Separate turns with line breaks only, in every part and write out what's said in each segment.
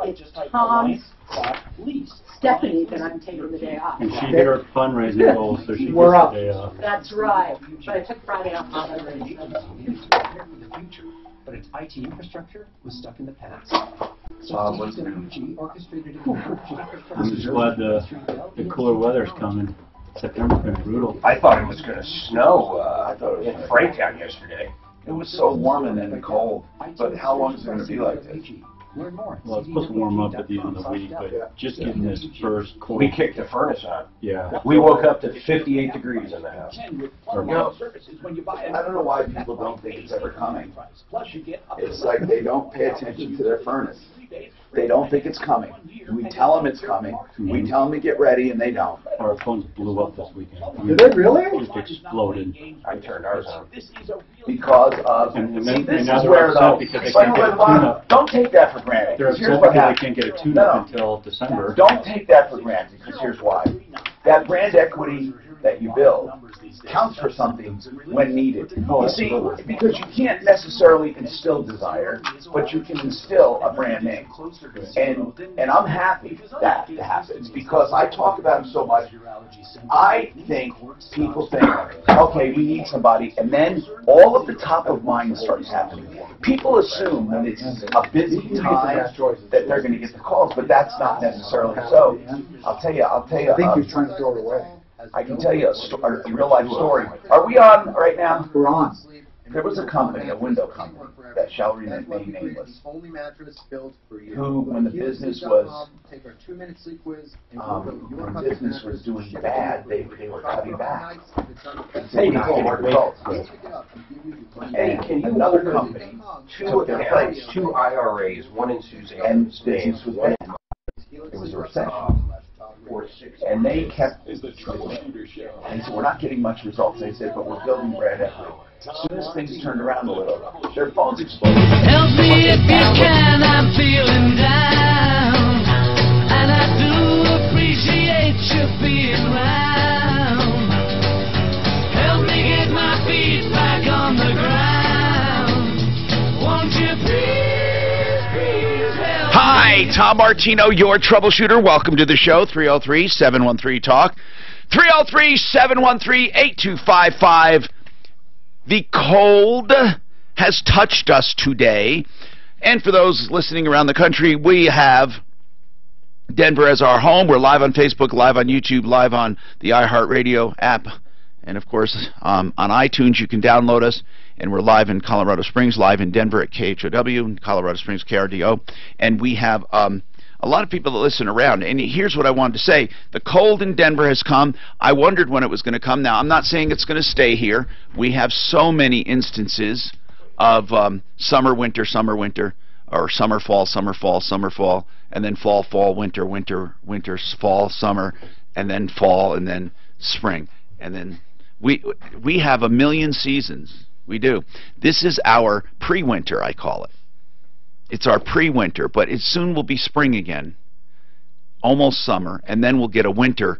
it's Tom's Stephanie that I'm taking the day off.
And she hit her fundraising goal, so she gets the day off.
That's right. But I took Friday off for
future, but its IT infrastructure was stuck in the past. So
I'm just glad the cooler weather's coming. September's been brutal.
I thought it was going to snow in Franktown yesterday.
It was so warm and then cold. But how long is it going to be like this?
Well, it's supposed to warm up at the end of the week, but just getting this first cold.
We kicked the furnace on.
Yeah.
We woke up to 58 degrees in the house.
I don't know why people don't think it's ever coming. It's like they don't pay attention to their furnace. They don't think it's coming. We tell them it's coming. We tell them to get ready, and they don't.
Our phones blew up this weekend.
Did they really?
Just exploded.
I turned ours on.
Because of,
and
see, this
now
is
they're
where,
upset
though,
because they can't get a tune-up.
don't take that for granted.
They're
Here's
upset
what
because
happens.
they can't get a tune-up until December.
Don't take that for granted, because here's why. That brand equity that you build counts for something when needed. You see, because you can't necessarily instill desire, but you can instill a brand name. And I'm happy that happens, because I talk about it so much. I think people think, okay, we need somebody, and then all of the top of mind starts happening. People assume when it's a busy time that they're going to get the calls, but that's not necessarily so. I'll tell you.
I think you're trying to throw it away.
I can tell you a real-life story. Are we on right now?
We're on.
There was a company, a window company, that shall remain nameless, who, when the business was doing bad, they were cutting back. They didn't get results. Another company took their place.
2 IRAs, one in Suzanne.
And business was bad. It was a recession. And they kept, and they said, we're not getting much results. They said, but we're building brand equity. As soon as things turned around a little, their phones exploded.
Help me if you can, I'm feeling down. And I do appreciate you being around. Help me get my feet back on the ground. Won't you please help me?
Hi, Tom Martino, your troubleshooter. Welcome to the show, 303-713-TALK. 303-713-8255. The cold has touched us today. And for those listening around the country, we have Denver as our home. We're live on Facebook, live on YouTube, live on the iHeartRadio app. And, of course, on iTunes, you can download us. And we're live in Colorado Springs, live in Denver at KHOW, in Colorado Springs, KRDO. And we have a lot of people that listen around. And here's what I wanted to say. The cold in Denver has come. I wondered when it was going to come. Now, I'm not saying it's going to stay here. We have so many instances of summer, winter, or summer, fall, and then fall, fall, winter, winter, fall, summer, and then fall, and then spring. And then we have a million seasons. We do. This is our pre-winter, I call it. It's our pre-winter, but it soon will be spring again, almost summer, and then we'll get a winter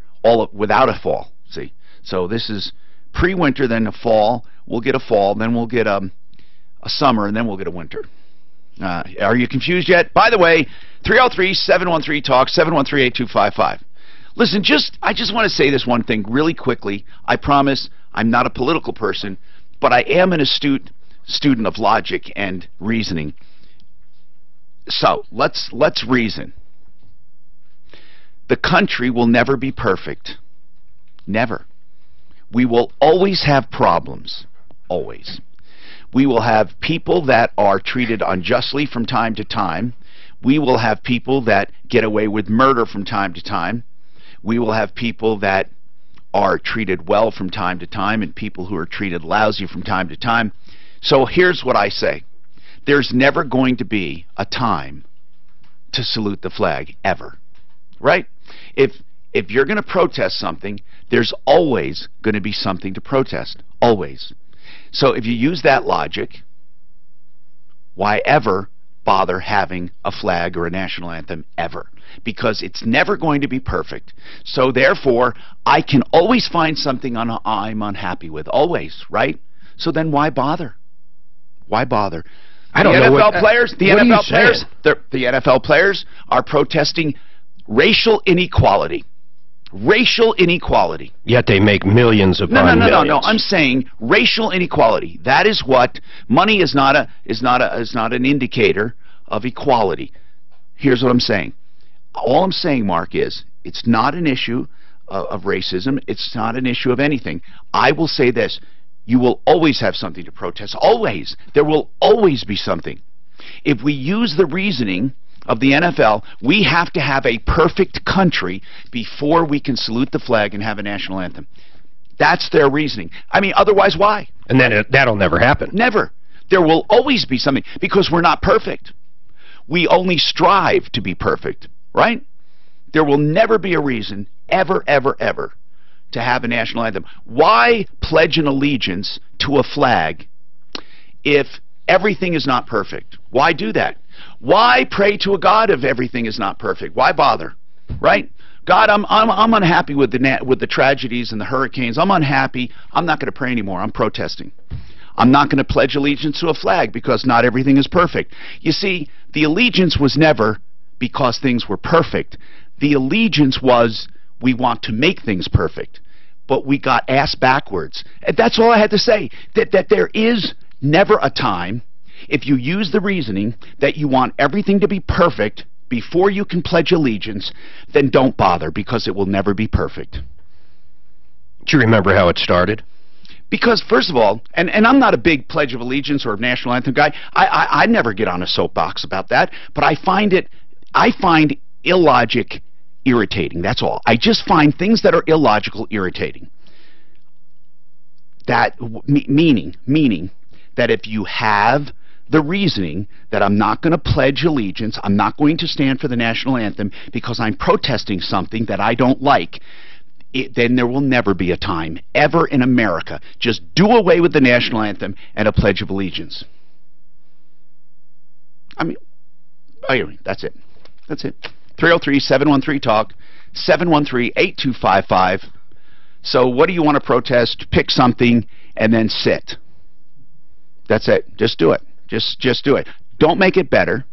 without a fall. See, so this is pre-winter, then a fall. We'll get a fall, then we'll get a summer, and then we'll get a winter. Are you confused yet? By the way, 303-713-TALK, 713-8255. Listen, I just want to say this one thing really quickly. I promise I'm not a political person, but I am an astute student of logic and reasoning. So let's reason. The country will never be perfect. Never. We will always have problems. Always. We will have people that are treated unjustly from time to time. We will have people that get away with murder from time to time. We will have people that are treated well from time to time, and people who are treated lousy from time to time. So here's what I say. There's never going to be a time to salute the flag, ever. Right? If you're going to protest something, there's always going to be something to protest. Always. So if you use that logic, why ever bother having a flag or a national anthem ever? Because it's never going to be perfect. So therefore, I can always find something I'm unhappy with. Always, right? So then why bother? Why bother?
I don't know what
players, the
what are you
NFL players,
saying?
the NFL players are protesting racial inequality. Racial inequality.
Yet they make millions upon
No.
millions.
I'm saying racial inequality. That is what money is not an indicator of equality. Here's what I'm saying. All I'm saying, Mark, is it's not an issue of racism. It's not an issue of anything. I will say this. You will always have something to protest. Always. There will always be something. If we use the reasoning of the NFL, we have to have a perfect country before we can salute the flag and have a national anthem. That's their reasoning. I mean, otherwise, why?
And then that'll never happen.
Never. There will always be something, because we're not perfect. We only strive to be perfect, right? There will never be a reason, ever, to have a national anthem. Why pledge an allegiance to a flag if everything is not perfect? Why do that? Why pray to a God if everything is not perfect? Why bother? Right? God, I'm unhappy with the tragedies and the hurricanes. I'm unhappy. I'm not going to pray anymore. I'm protesting. I'm not going to pledge allegiance to a flag because not everything is perfect. You see, the allegiance was never because things were perfect. The allegiance was we want to make things perfect. But we got ass backwards. And that's all I had to say. That there is never a time, if you use the reasoning that you want everything to be perfect before you can pledge allegiance, then don't bother, because it will never be perfect.
Do you remember how it started?
Because, first of all, and I'm not a big Pledge of Allegiance or national anthem guy. I never get on a soapbox about that. But I find illogic irritating. That's all. I just find things that are illogical irritating. That meaning that if you have the reasoning that I'm not going to pledge allegiance, I'm not going to stand for the national anthem because I'm protesting something that I don't like, then there will never be a time, ever in America. Just do away with the national anthem and a Pledge of Allegiance. I mean, anyway, that's it. That's it. 303-713-TALK, 713-8255. So what do you want to protest? Pick something and then sit. That's it. Just do it. Just do it. Don't make it better.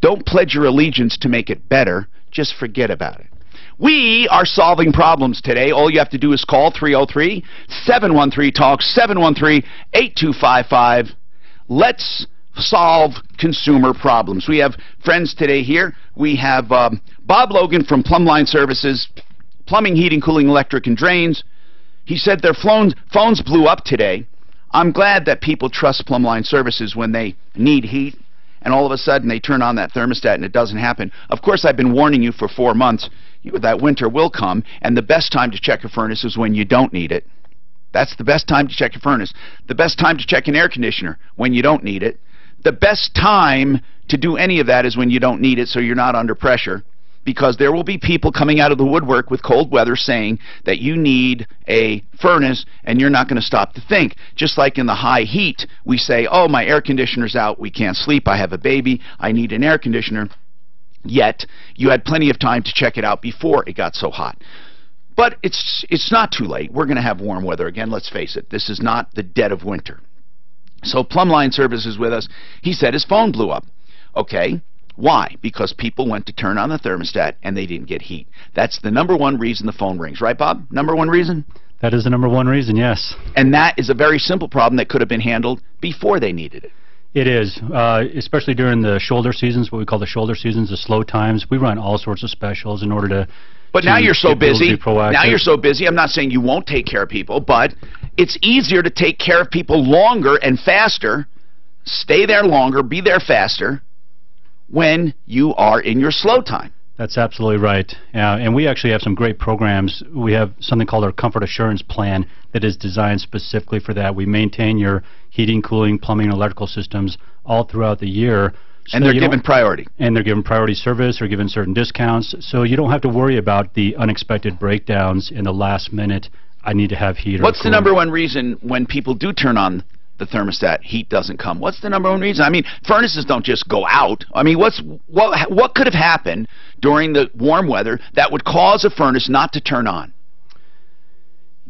Don't pledge your allegiance to make it better. Just forget about it. We are solving problems today. All you have to do is call 303-713-TALK, 713-8255. Let's solve consumer problems. We have friends today here. We have Bob Logan from Plumline Services, plumbing, heating, cooling, electric, and drains. He said their phones blew up today. I'm glad that people trust Plumline Services when they need heat, and all of a sudden they turn on that thermostat and it doesn't happen. Of course, I've been warning you for 4 months that winter will come, and the best time to check your furnace is when you don't need it. That's the best time to check your furnace. The best time to check an air conditioner, when you don't need it. The best time to do any of that is when you don't need it, so you're not under pressure. Because there will be people coming out of the woodwork with cold weather saying that you need a furnace, and you're not going to stop to think. Just like in the high heat, we say, oh, my air conditioner's out, we can't sleep, I have a baby, I need an air conditioner. Yet, you had plenty of time to check it out before it got so hot. But it's not too late. We're going to have warm weather again, let's face it. This is not the dead of winter. So Plumline Service is with us. He said his phone blew up. Okay. Why? Because people went to turn on the thermostat and they didn't get heat. That's the number one reason the phone rings. Right, Bob? Number one reason?
That is the number one reason, yes.
And that is a very simple problem that could have been handled before they needed it.
It is, especially during the shoulder seasons, what we call the shoulder seasons, the slow times. We run all sorts of specials in order to...
But now you're so busy.
Now
you're so busy. I'm not saying you won't take care of people, but it's easier to take care of people longer and faster, stay there longer, be there faster, when you are in your slow time.
That's absolutely right. And we actually have some great programs. We have something called our Comfort Assurance Plan that is designed specifically for that. We maintain your heating, cooling, plumbing, and electrical systems all throughout the year. So
and they're given priority.
And they're given priority service or given certain discounts. So you don't have to worry about the unexpected breakdowns in the last minute. I need to have heat or
What's the
cooling.
number one reason when people do turn on the thermostat, heat doesn't come? What's the number one reason? I mean, furnaces don't just go out. I mean, what could have happened during the warm weather that would cause a furnace not to turn on?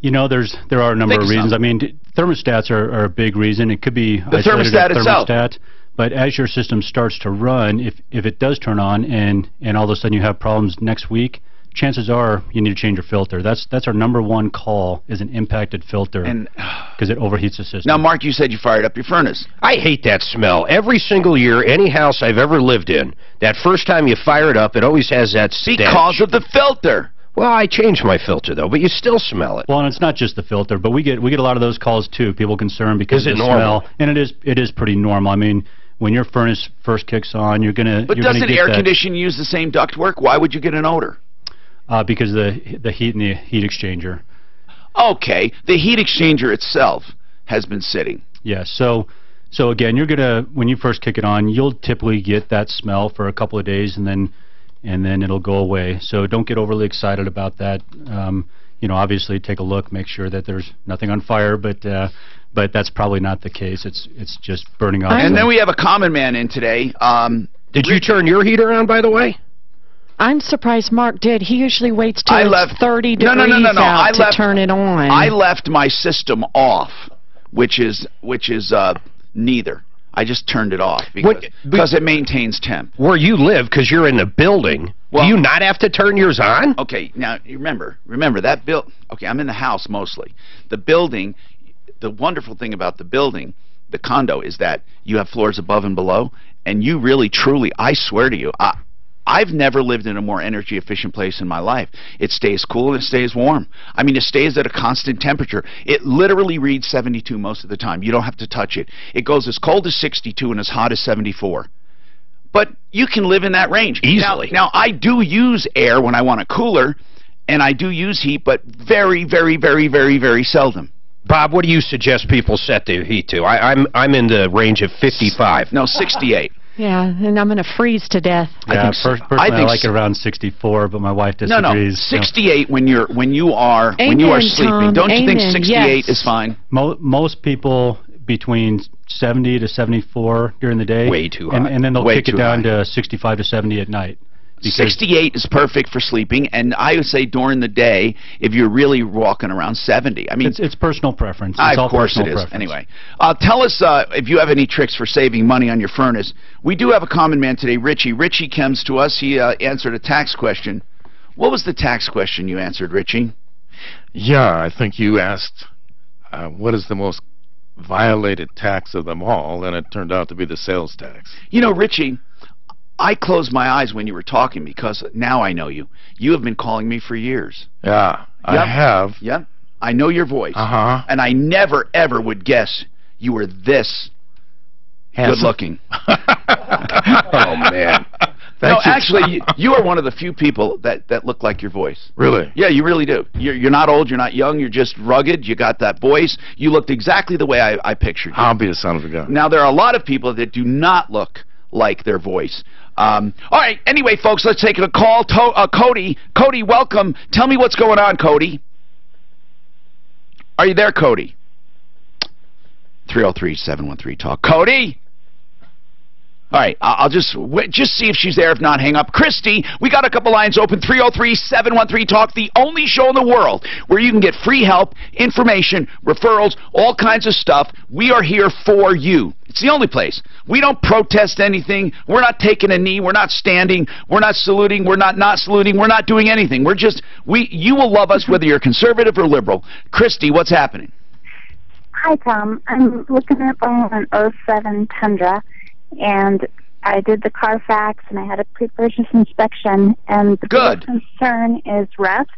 You know, there are a number of reasons. I mean, thermostats are a big reason. It could be
the thermostat itself.
But as your system starts to run, if it does turn on and all of a sudden you have problems next week, chances are you need to change your filter. That's our #1 call, is an impacted filter, because it overheats the system.
Now, Mark, you said you fired up your furnace.
I hate that smell. Every single year, any house I've ever lived in, that first time you fire it up, it always has that stench.
Because of the filter.
Well, I changed my filter, though, but you still smell it.
Well, and it's not just the filter, but we get a lot of those calls too. People concerned because of the smell, and it is pretty normal. I mean, when your furnace first kicks on, you're gonna.
But doesn't air conditioning use the same ductwork? Why would you get an odor?
Because the heat in the heat exchanger.
Okay, the heat exchanger itself has been sitting.
Yeah, so again, you're gonna, when you first kick it on, you'll typically get that smell for a couple of days, and then it'll go away. So don't get overly excited about that. You know, obviously take a look, make sure that there's nothing on fire, but that's probably not the case. It's just burning off.
And then we have a common man in today.
Did you turn your heater on, by the way?
I'm surprised Mark did. He usually waits till it's 30 degrees out to turn it on.
I left my system off, which is neither. I just turned it off because it maintains temp.
Where you live, because you're in the building, do you not have to turn yours on?
Okay, now remember that okay, I'm in the house mostly. The building, the wonderful thing about the building, the condo, is that you have floors above and below, and you really, truly, I swear to you, I've never lived in a more energy efficient place in my life. It stays cool and it stays warm. I mean, it stays at a constant temperature. It literally reads 72 most of the time. You don't have to touch it. It goes as cold as 62 and as hot as 74. But you can live in that range
easily.
Now I do use air when I want a cooler, and I do use heat, but very, very, very, very, very seldom.
Bob, what do you suggest people set their heat to? I'm in the range of 55.
No, 68.
Yeah, and I'm going to freeze to death.
Yeah, personally, I like it around 64, but my wife disagrees.
No, 68 when you are sleeping.
Tom.
Don't you think 68
yes.
is fine?
Most people between 70 to 74 during the day.
Way too hot.
And then they'll kick it down to 65 to 70 at night.
68 is perfect for sleeping, and I would say during the day, if you're really walking around, 70. I mean,
it's personal preference. It's all
of course
personal
it is.
Preference.
Anyway, tell us if you have any tricks for saving money on your furnace. We do have a common man today, Richie. Richie comes to us. He answered a tax question. What was the tax question you answered, Richie?
Yeah, I think you asked what is the most violated tax of them all, and it turned out to be the sales tax.
You know, Richie, I closed my eyes when you were talking because now I know you. You have been calling me for years.
Yeah, I have.
Yep. I know your voice.
Uh-huh.
And I never, ever would guess you were this good-looking.
Oh, man.
No, actually, you are one of the few people that look like your voice.
Really?
Yeah, you really do. You're not old, you're not young, you're just rugged, you got that voice. You looked exactly the way I pictured you.
I'll be a son of a gun.
Now, there are a lot of people that do not look like their voice. All right, anyway, folks, let's take a call. Cody. Cody, welcome. Tell me what's going on, Cody. Are you there, Cody? 303-713-TALK. Cody? All right, I'll just see if she's there. If not, hang up. Christy, we got a couple lines open. 303-713-TALK, the only show in the world where you can get free help, information, referrals, all kinds of stuff. We are here for you. It's the only place. We don't protest anything. We're not taking a knee. We're not standing. We're not saluting. We're not saluting. We're not doing anything. We're just, you will love us whether you're conservative or liberal. Christy, what's happening?
Hi, Tom. I'm looking at buying an 07 Tundra, and I did the Carfax, and I had a pre-purchase inspection, and the biggest concern is rust.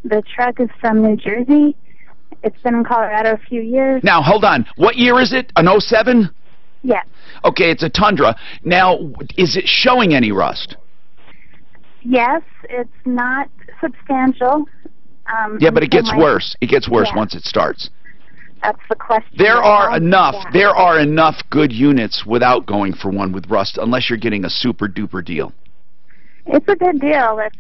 The truck is from New Jersey. It's been in Colorado a few years.
Now, hold on. What year is it? An 07?
Yes.
Okay, it's a Tundra. Now, is it showing any rust?
Yes, it's not substantial.
Yeah, but it gets worse. It gets worse once it starts.
That's the question.
There are enough good units without going for one with rust, unless you're getting a super duper deal.
It's a good deal. It's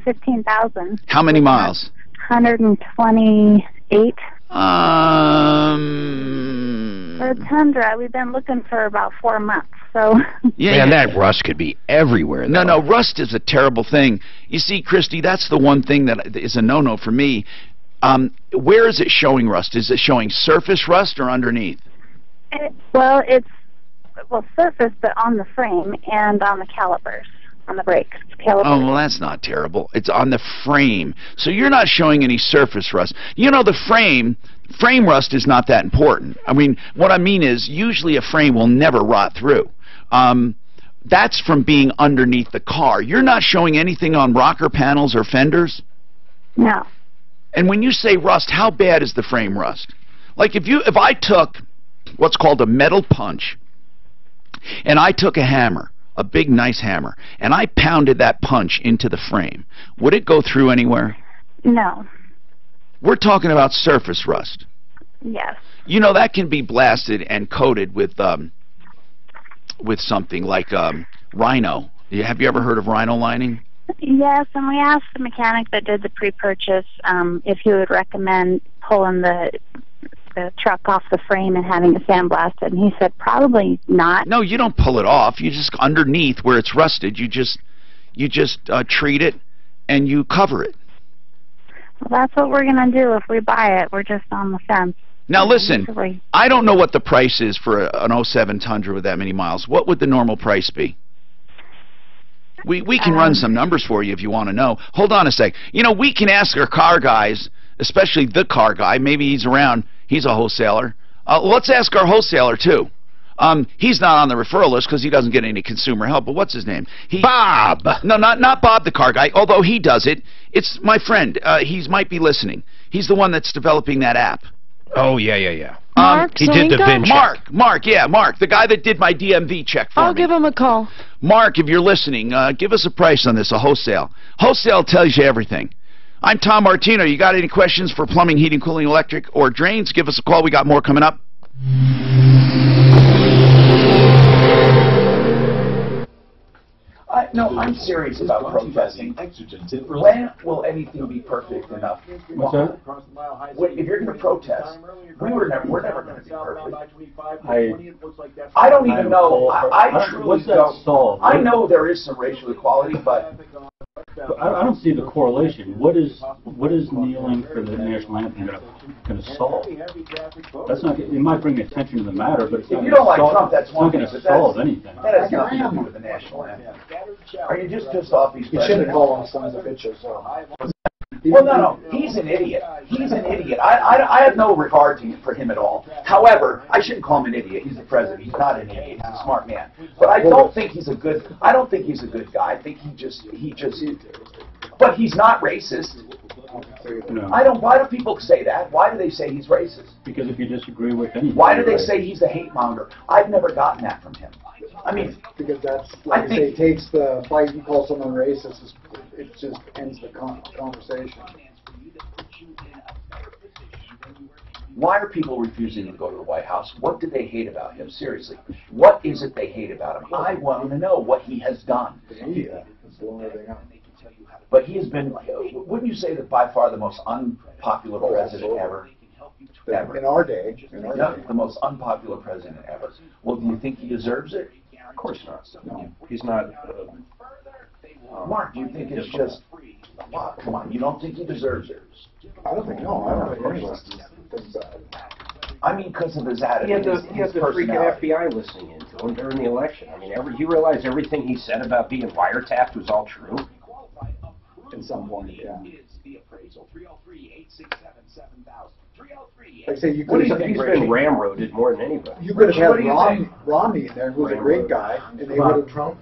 $15,000.
How many miles?
128. For a Tundra, we've been looking for about 4 months. So.
Man, that rust could be everywhere.
No, rust is a terrible thing. You see, Christy, that's the one thing that is a no-no for me. Where is it showing rust? Is it showing surface rust or underneath?
Well, it's well, surface, but on the frame and on the calipers, on the brakes calipers.
Oh, well, that's not terrible. It's on the frame. So you're not showing any surface rust. You know, the frame rust is not that important. I mean, what I mean is usually a frame will never rot through. That's from being underneath the car. You're not showing anything on rocker panels or fenders?
No.
And when you say rust, how bad is the frame rust? Like if I took what's called a metal punch, and I took a hammer, a big nice hammer, and I pounded that punch into the frame, would it go through anywhere?
No.
We're talking about surface rust.
Yes.
You know, that can be blasted and coated with something like rhino. Have you ever heard of rhino lining?
Yes, and we asked the mechanic that did the pre-purchase if he would recommend pulling the truck off the frame and having it sandblasted, and he said probably not.
No, you don't pull it off. You just, underneath where it's rusted, you just treat it and you cover it.
Well, that's what we're going to do if we buy it. We're just on the fence.
Now listen, I don't know what the price is for an 07 Tundra with that many miles. What would the normal price be? We can run some numbers for you if you want to know. Hold on a sec. You know, we can ask our car guys, especially the car guy. Maybe he's around. He's a wholesaler. Let's ask our wholesaler, too. He's not on the referral list because he doesn't get any consumer help, but what's his name? Bob! No, not Bob the car guy, although he does it. It's my friend. He might be listening. He's the one that's developing that app.
Oh, yeah.
Mark,
he did the VIN check.
Mark, the guy that did my DMV check for me.
I'll give him a call.
Mark, if you're listening, give us a price on this, a wholesale. Wholesale tells you everything. I'm Tom Martino. You got any questions for plumbing, heating, cooling, electric, or drains? Give us a call. We got more coming up.
No, I'm serious about protesting. When will anything be perfect enough?
What's that?
If you're going to protest, we're never going to be perfect. I don't even know. I truly don't. I know there is some racial equality, but
I don't see the correlation. What is kneeling for the national anthem going to solve? That's not. It might bring attention to the matter, but it's not
if you don't like Trump, that's one
thing. It's not going to solve anything.
That has nothing to do with the national anthem. Are you just pissed off he's president?
You shouldn't call him sons of bitches.
Well, no, he's an idiot. He's an idiot. I have no regard for him at all. However, I shouldn't call him an idiot. He's the president. He's not an idiot. He's a smart man. But I don't think he's a good. I don't think he's a good guy. I think he just. But he's not racist.
No.
Why do people say that? Why do they say he's racist?
Because if you disagree with anything.
Why do they say he's a hate monger? I've never gotten that from him. I mean,
because that's like it takes the fight. You call someone racist, it just ends the conversation.
Why are people refusing to go to the White House? What do they hate about him? Seriously, what is it they hate about him? I want to know what he has done. But he has been, wouldn't you say that by far the most unpopular president ever?
In our day.
The most unpopular president ever. Well, do you think he deserves it?
Of course not. No, he's not.
Mark, do you think it's just? Wow, come on, you don't think he deserves it?
I don't think. No, I don't think he thinks that.
I mean, because of his attitude.
He had the freaking FBI listening into him during the election. I mean, you realize everything he said about being wiretapped was all true.
In some point, yeah. Like I say, you could have
he's been ramroded more than anybody.
You could have had Romney in there, who's a great guy, and they would have Trump.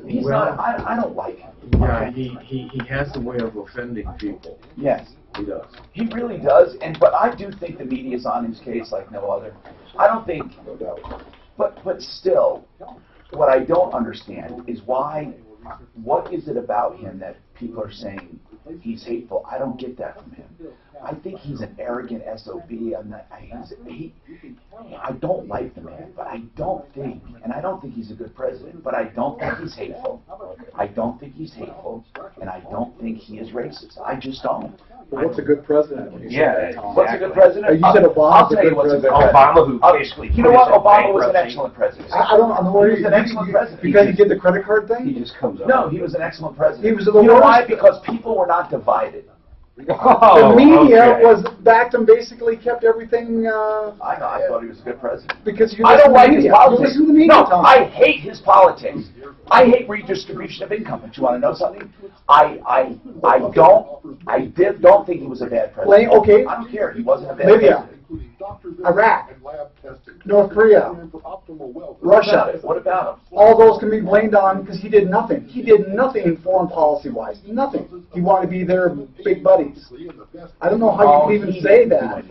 He's not. I don't like him.
Yeah, he has a way of offending people.
Yes,
he does.
He really does. But I do think the media's on his case like no other. I don't think.
No doubt.
But still, what I don't understand is why. What is it about him that people are saying he's hateful? I don't get that from him. I think he's an arrogant SOB. I don't like the man, but I don't think, and I don't think he's a good president, but I don't think he's hateful. I don't think he's hateful, and I don't think he is racist. I just don't.
But what's a good president? When you say that, Tom?
What's a good president?
You said Obama.
I'll tell you what's a good president.
Obama, who basically.
You know what? Obama was an excellent president.
I don't know where
he was an excellent president.
Because he did the credit card thing?
He just comes up.
No, he was an excellent president.
He was
you know why? Because people were not divided.
The media was backed and basically kept everything.
I thought he was a good president.
Because you
I don't like his
media.
politics.
You listen to the media,
No,
Tom.
I hate his politics. I hate redistribution of income. But you want to know something? I don't think he was a bad president.
Okay.
I don't care. He wasn't a bad
Libya,
president.
Iraq, North Korea, Russia.
What about him?
All those can be blamed on because he did nothing. He did nothing foreign policy-wise. Nothing. He wanted to be their big buddies. I don't know how you can even say that.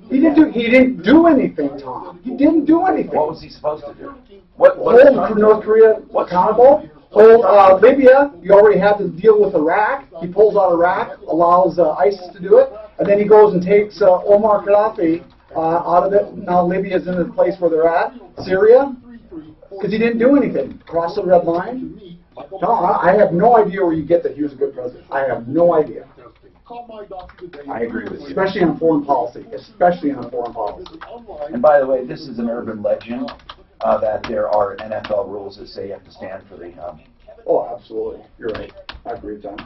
He didn't do anything, Tom. He didn't do anything.
What was he supposed to do?
Hold North Korea accountable. Hold Libya. You already had to deal with Iraq. He pulls out Iraq, allows ISIS to do it, and then he goes and takes Omar Gaddafi out of it. Now Libya's in the place where they're at. Syria, because he didn't do anything. Cross the red line. No, I have no idea where you get that he was a good president. I have no idea.
I agree with you.
Especially on foreign policy. Especially on foreign policy.
And by the way, this is an urban legend that there are NFL rules that say you have to stand for the.
Oh, absolutely. You're right. I agree with that.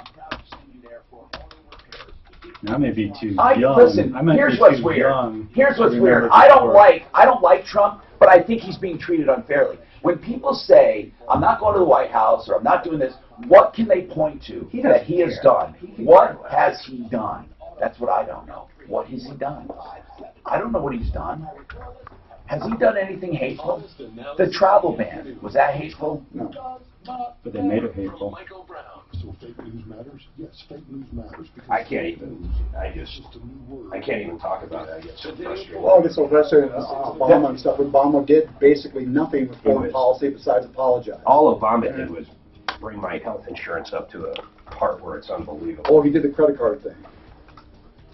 I may be too young.
Listen, here's what's weird. Here's what's weird. I don't like Trump, but I think he's being treated unfairly. When people say, I'm not going to the White House or I'm not doing this, what can they point to that he has done? What has he done? That's what I don't know. What has he done? I don't know what he's done. Has he done anything hateful? The travel ban, was that hateful?
No.
But they made it hateful.
I can't even talk about it. I get so frustrated.
Well, I get so frustrated. Obama and stuff. Obama did basically nothing with foreign policy besides apologize.
All Obama did was bring my health insurance up to a part where it's unbelievable.
Oh, he did the credit card thing.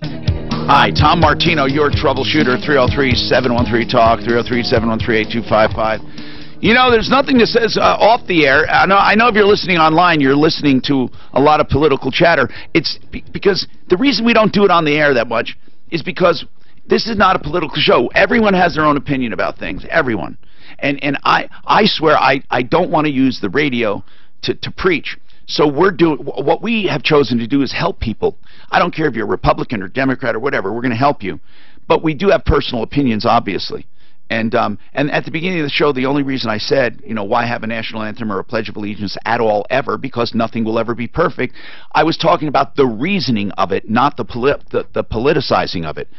Hi, Tom Martino, your troubleshooter, 303-713-TALK, 303-713-8255. You know, there's nothing that says off the air. I know if you're listening online, you're listening to a lot of political chatter. It's because the reason we don't do it on the air that much is because this is not a political show. Everyone has their own opinion about things. Everyone. And I swear I don't want to use the radio to preach. So what we have chosen to do is help people. I don't care if you're Republican or Democrat or whatever. We're going to help you. But we do have personal opinions, obviously. And at the beginning of the show, the only reason I said, why have a national anthem or a Pledge of Allegiance at all ever, because nothing will ever be perfect, I was talking about the reasoning of it, not the politicizing of it.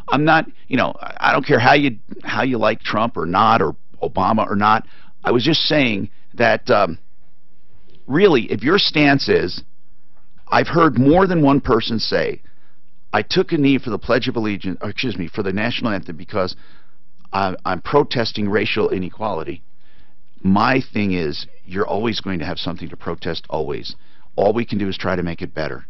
I'm not, I don't care how you like Trump or not, or Obama or not. I was just saying that really, if your stance is, I've heard more than one person say, I took a knee for the Pledge of Allegiance, or excuse me, for the national anthem because I'm protesting racial inequality. My thing is, you're always going to have something to protest, always. All we can do is try to make it better.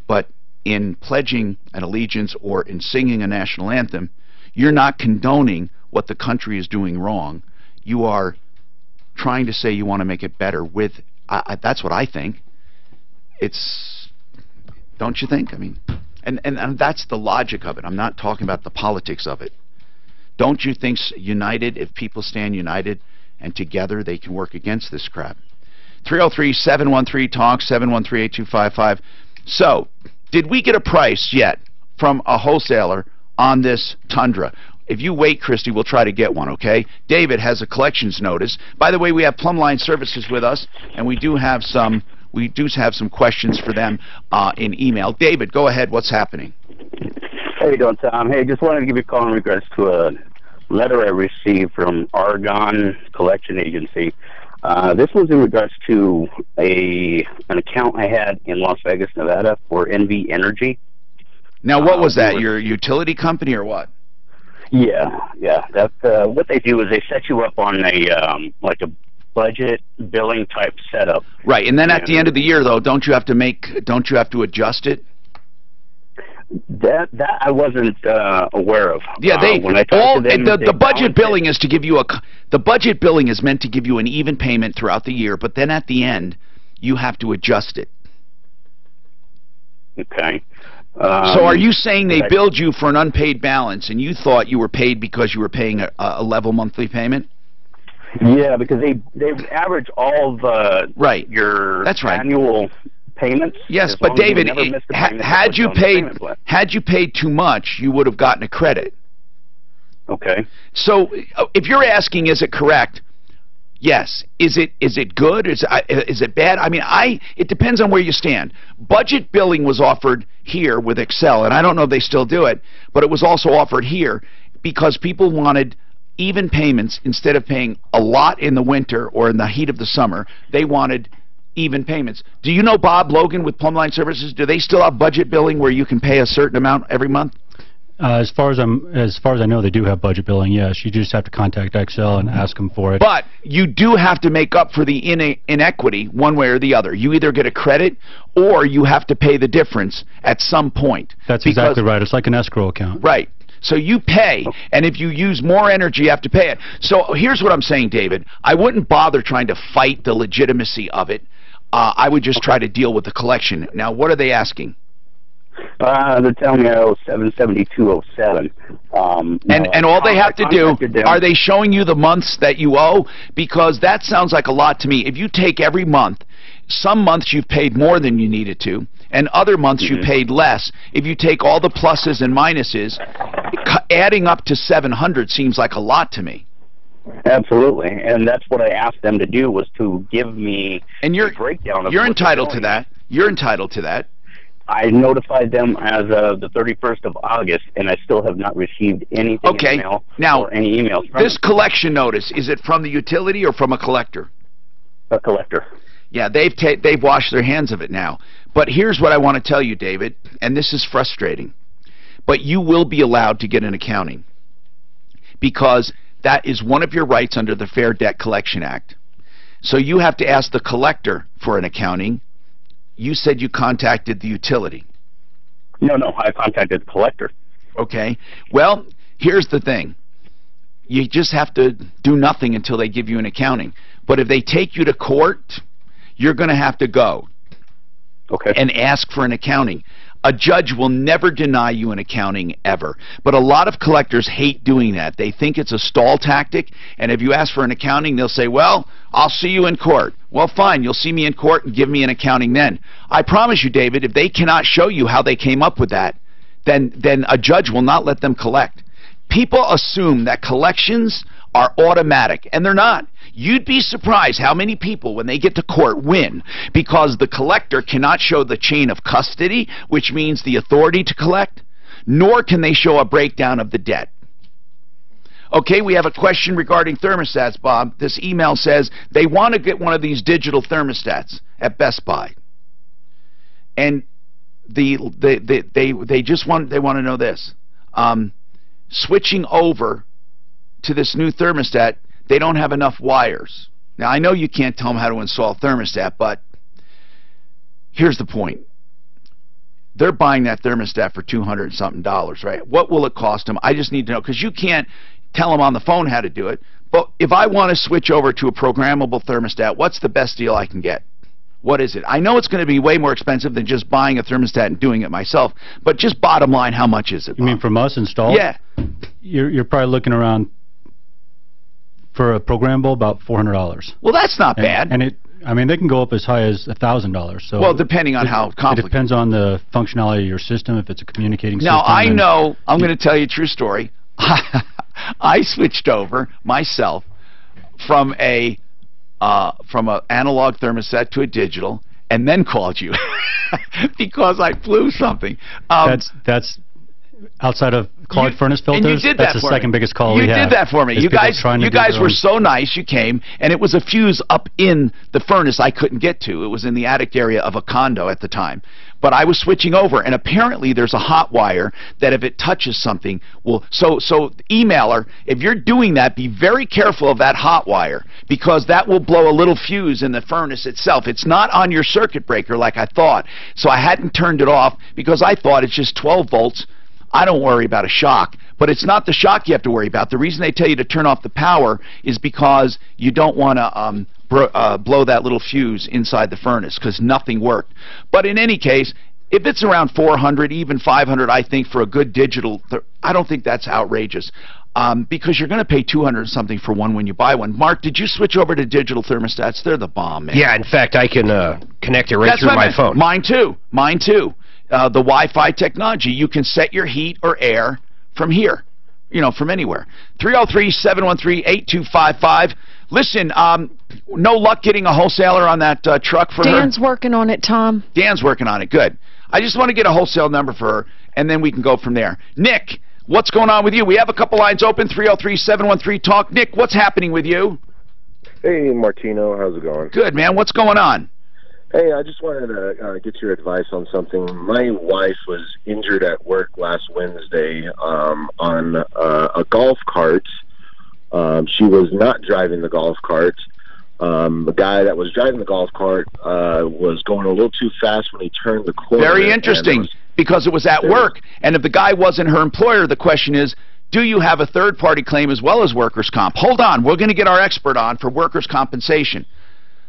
But in pledging an allegiance or in singing a national anthem, you're not condoning what the country is doing wrong. You are trying to say you want to make it better with, that's what I think. It's, don't you think? I mean, and that's the logic of it. I'm not talking about the politics of it. Don't you think united, if people stand united and together, they can work against this crap? 303-713-TALK, 713-8255. So, did we get a price yet from a wholesaler on this Tundra? If you wait, Christy, we'll try to get one, okay? David has a collections notice. By the way, we have Plumline Services with us, and we do have some questions for them in email. David, go ahead. What's happening?
How you doing, Tom? Hey, just wanted to give you a call in regards to a letter I received from Oregon Collection Agency. This was in regards to an account I had in Las Vegas, Nevada for NV Energy.
Now, what was that? Your utility company or what?
Yeah. That's what they do is they set you up on a like a budget billing type setup.
Right, and then at the end of the year, though, don't you have to adjust it?
That I wasn't aware of.
Yeah,
when I talked to them,
the budget billing is to give you the budget billing is meant to give you an even payment throughout the year, but then at the end you have to adjust it.
Okay.
So are you saying they billed you for an unpaid balance and you thought you were paid because you were paying a level monthly payment?
Yeah, because they average all the
right.
Your
That's right.
annual payments.
Yes, but David, had you paid too much, you would have gotten a credit.
Okay.
So if you're asking, is it correct? Yes. Is it good? Is it bad? I mean, it depends on where you stand. Budget billing was offered here with Excel, and I don't know if they still do it, but it was also offered here because people wanted even payments instead of paying a lot in the winter or in the heat of the summer. They wanted even payments. Do you know Bob Logan with Plumbline Services? Do they still have budget billing where you can pay a certain amount every month?
As far as I know, they do have budget billing. Yes, you just have to contact Excel and ask them for it.
But you do have to make up for the inequity one way or the other. You either get a credit or you have to pay the difference at some point.
That's exactly right. It's like an escrow account.
Right. So you pay, and if you use more energy, you have to pay it. So here's what I'm saying, David. I wouldn't bother trying to fight the legitimacy of it. I would just try to deal with the collection. Now, what are they asking?
They're telling me I owe $772.07.
And all they have to do, are they showing you the months that you owe? Because that sounds like a lot to me. If you take every month, some months you've paid more than you needed to, and other months you paid less. If you take all the pluses and minuses, adding up to 700 seems like a lot to me.
Absolutely, and that's what I asked them to do, was to give me a breakdown of
you're entitled to that. You're entitled to that.
I notified them as of the 31st of August, and I still have not received anything in the mail or any emails from
this collection notice, is it from the utility or from a collector?
A collector.
Yeah, they've washed their hands of it now. But here's what I want to tell you, David, and this is frustrating. But you will be allowed to get an accounting because that is one of your rights under the Fair Debt Collection Act. So you have to ask the collector for an accounting. You said you contacted the utility.
No, I contacted the collector.
Okay. Well, here's the thing. You just have to do nothing until they give you an accounting. But if they take you to court, you're going to have to go and ask for an accounting. A judge will never deny you an accounting ever. But a lot of collectors hate doing that. They think it's a stall tactic, and if you ask for an accounting, they'll say, well, I'll see you in court. Well, fine, you'll see me in court and give me an accounting then. I promise you, David, if they cannot show you how they came up with that, then a judge will not let them collect. People assume that collections are automatic, and they're not. You'd be surprised how many people, when they get to court, win because the collector cannot show the chain of custody, which means the authority to collect, nor can they show a breakdown of the debt. Okay, we have a question regarding thermostats, Bob. This email says they want to get one of these digital thermostats at Best Buy. And they want to know this. Switching over to this new thermostat, they don't have enough wires. Now, I know you can't tell them how to install a thermostat, but here's the point. They're buying that thermostat for $200 and something, right? What will it cost them? I just need to know, because you can't tell them on the phone how to do it. But if I want to switch over to a programmable thermostat, what's the best deal I can get? What is it? I know it's going to be way more expensive than just buying a thermostat and doing it myself, but just bottom line, how much is it, Bob?
You mean from us installed?
Yeah.
You're probably looking around, for a programmable, about $400.
Well, that's not bad.
And they can go up as high as $1,000. So
well, depending on how complicated.
It depends on the functionality of your system, if it's a communicating system.
Now, I know, I'm going to tell you a true story. I switched over myself from an analog thermostat to a digital, and then called you because I blew something.
That's outside of clogged furnace filters.
And you did
that's
that
the
for
second
me.
biggest call we have.
You did that for me. You guys were so nice. You came, and it was a fuse up in the furnace I couldn't get to. It was in the attic area of a condo at the time. But I was switching over, and apparently there's a hot wire that if it touches something, so emailer, if you're doing that, be very careful of that hot wire, because that will blow a little fuse in the furnace itself. It's not on your circuit breaker like I thought, so I hadn't turned it off because I thought it's just 12 volts. I don't worry about a shock, but it's not the shock you have to worry about. The reason they tell you to turn off the power is because you don't want to blow that little fuse inside the furnace, because nothing worked. But in any case, if it's around 400, even 500, I think for a good digital, I don't think that's outrageous, because you're going to pay $200 something for one when you buy one. Mark, did you switch over to digital thermostats? They're the bomb, man.
Yeah, in fact, I can connect it right through my phone.
Mine too. Mine too. The Wi-Fi technology. You can set your heat or air from here. You know, from anywhere. 303-713-8255. Listen, no luck getting a wholesaler on that truck for her?
Dan's working on it, Tom.
Dan's working on it. Good. I just want to get a wholesale number for her, and then we can go from there. Nick, what's going on with you? We have a couple lines open, 303-713-TALK. Nick, what's happening with you?
Hey, Martino. How's it going?
Good, man. What's going on?
Hey, I just wanted to get your advice on something. My wife was injured at work last Wednesday on a golf cart. She was not driving the golf cart. The guy that was driving the golf cart was going a little too fast when he turned the corner.
Very interesting, because it was at work. And if the guy wasn't her employer, the question is, do you have a third-party claim as well as workers' comp? Hold on. We're going to get our expert on for workers' compensation.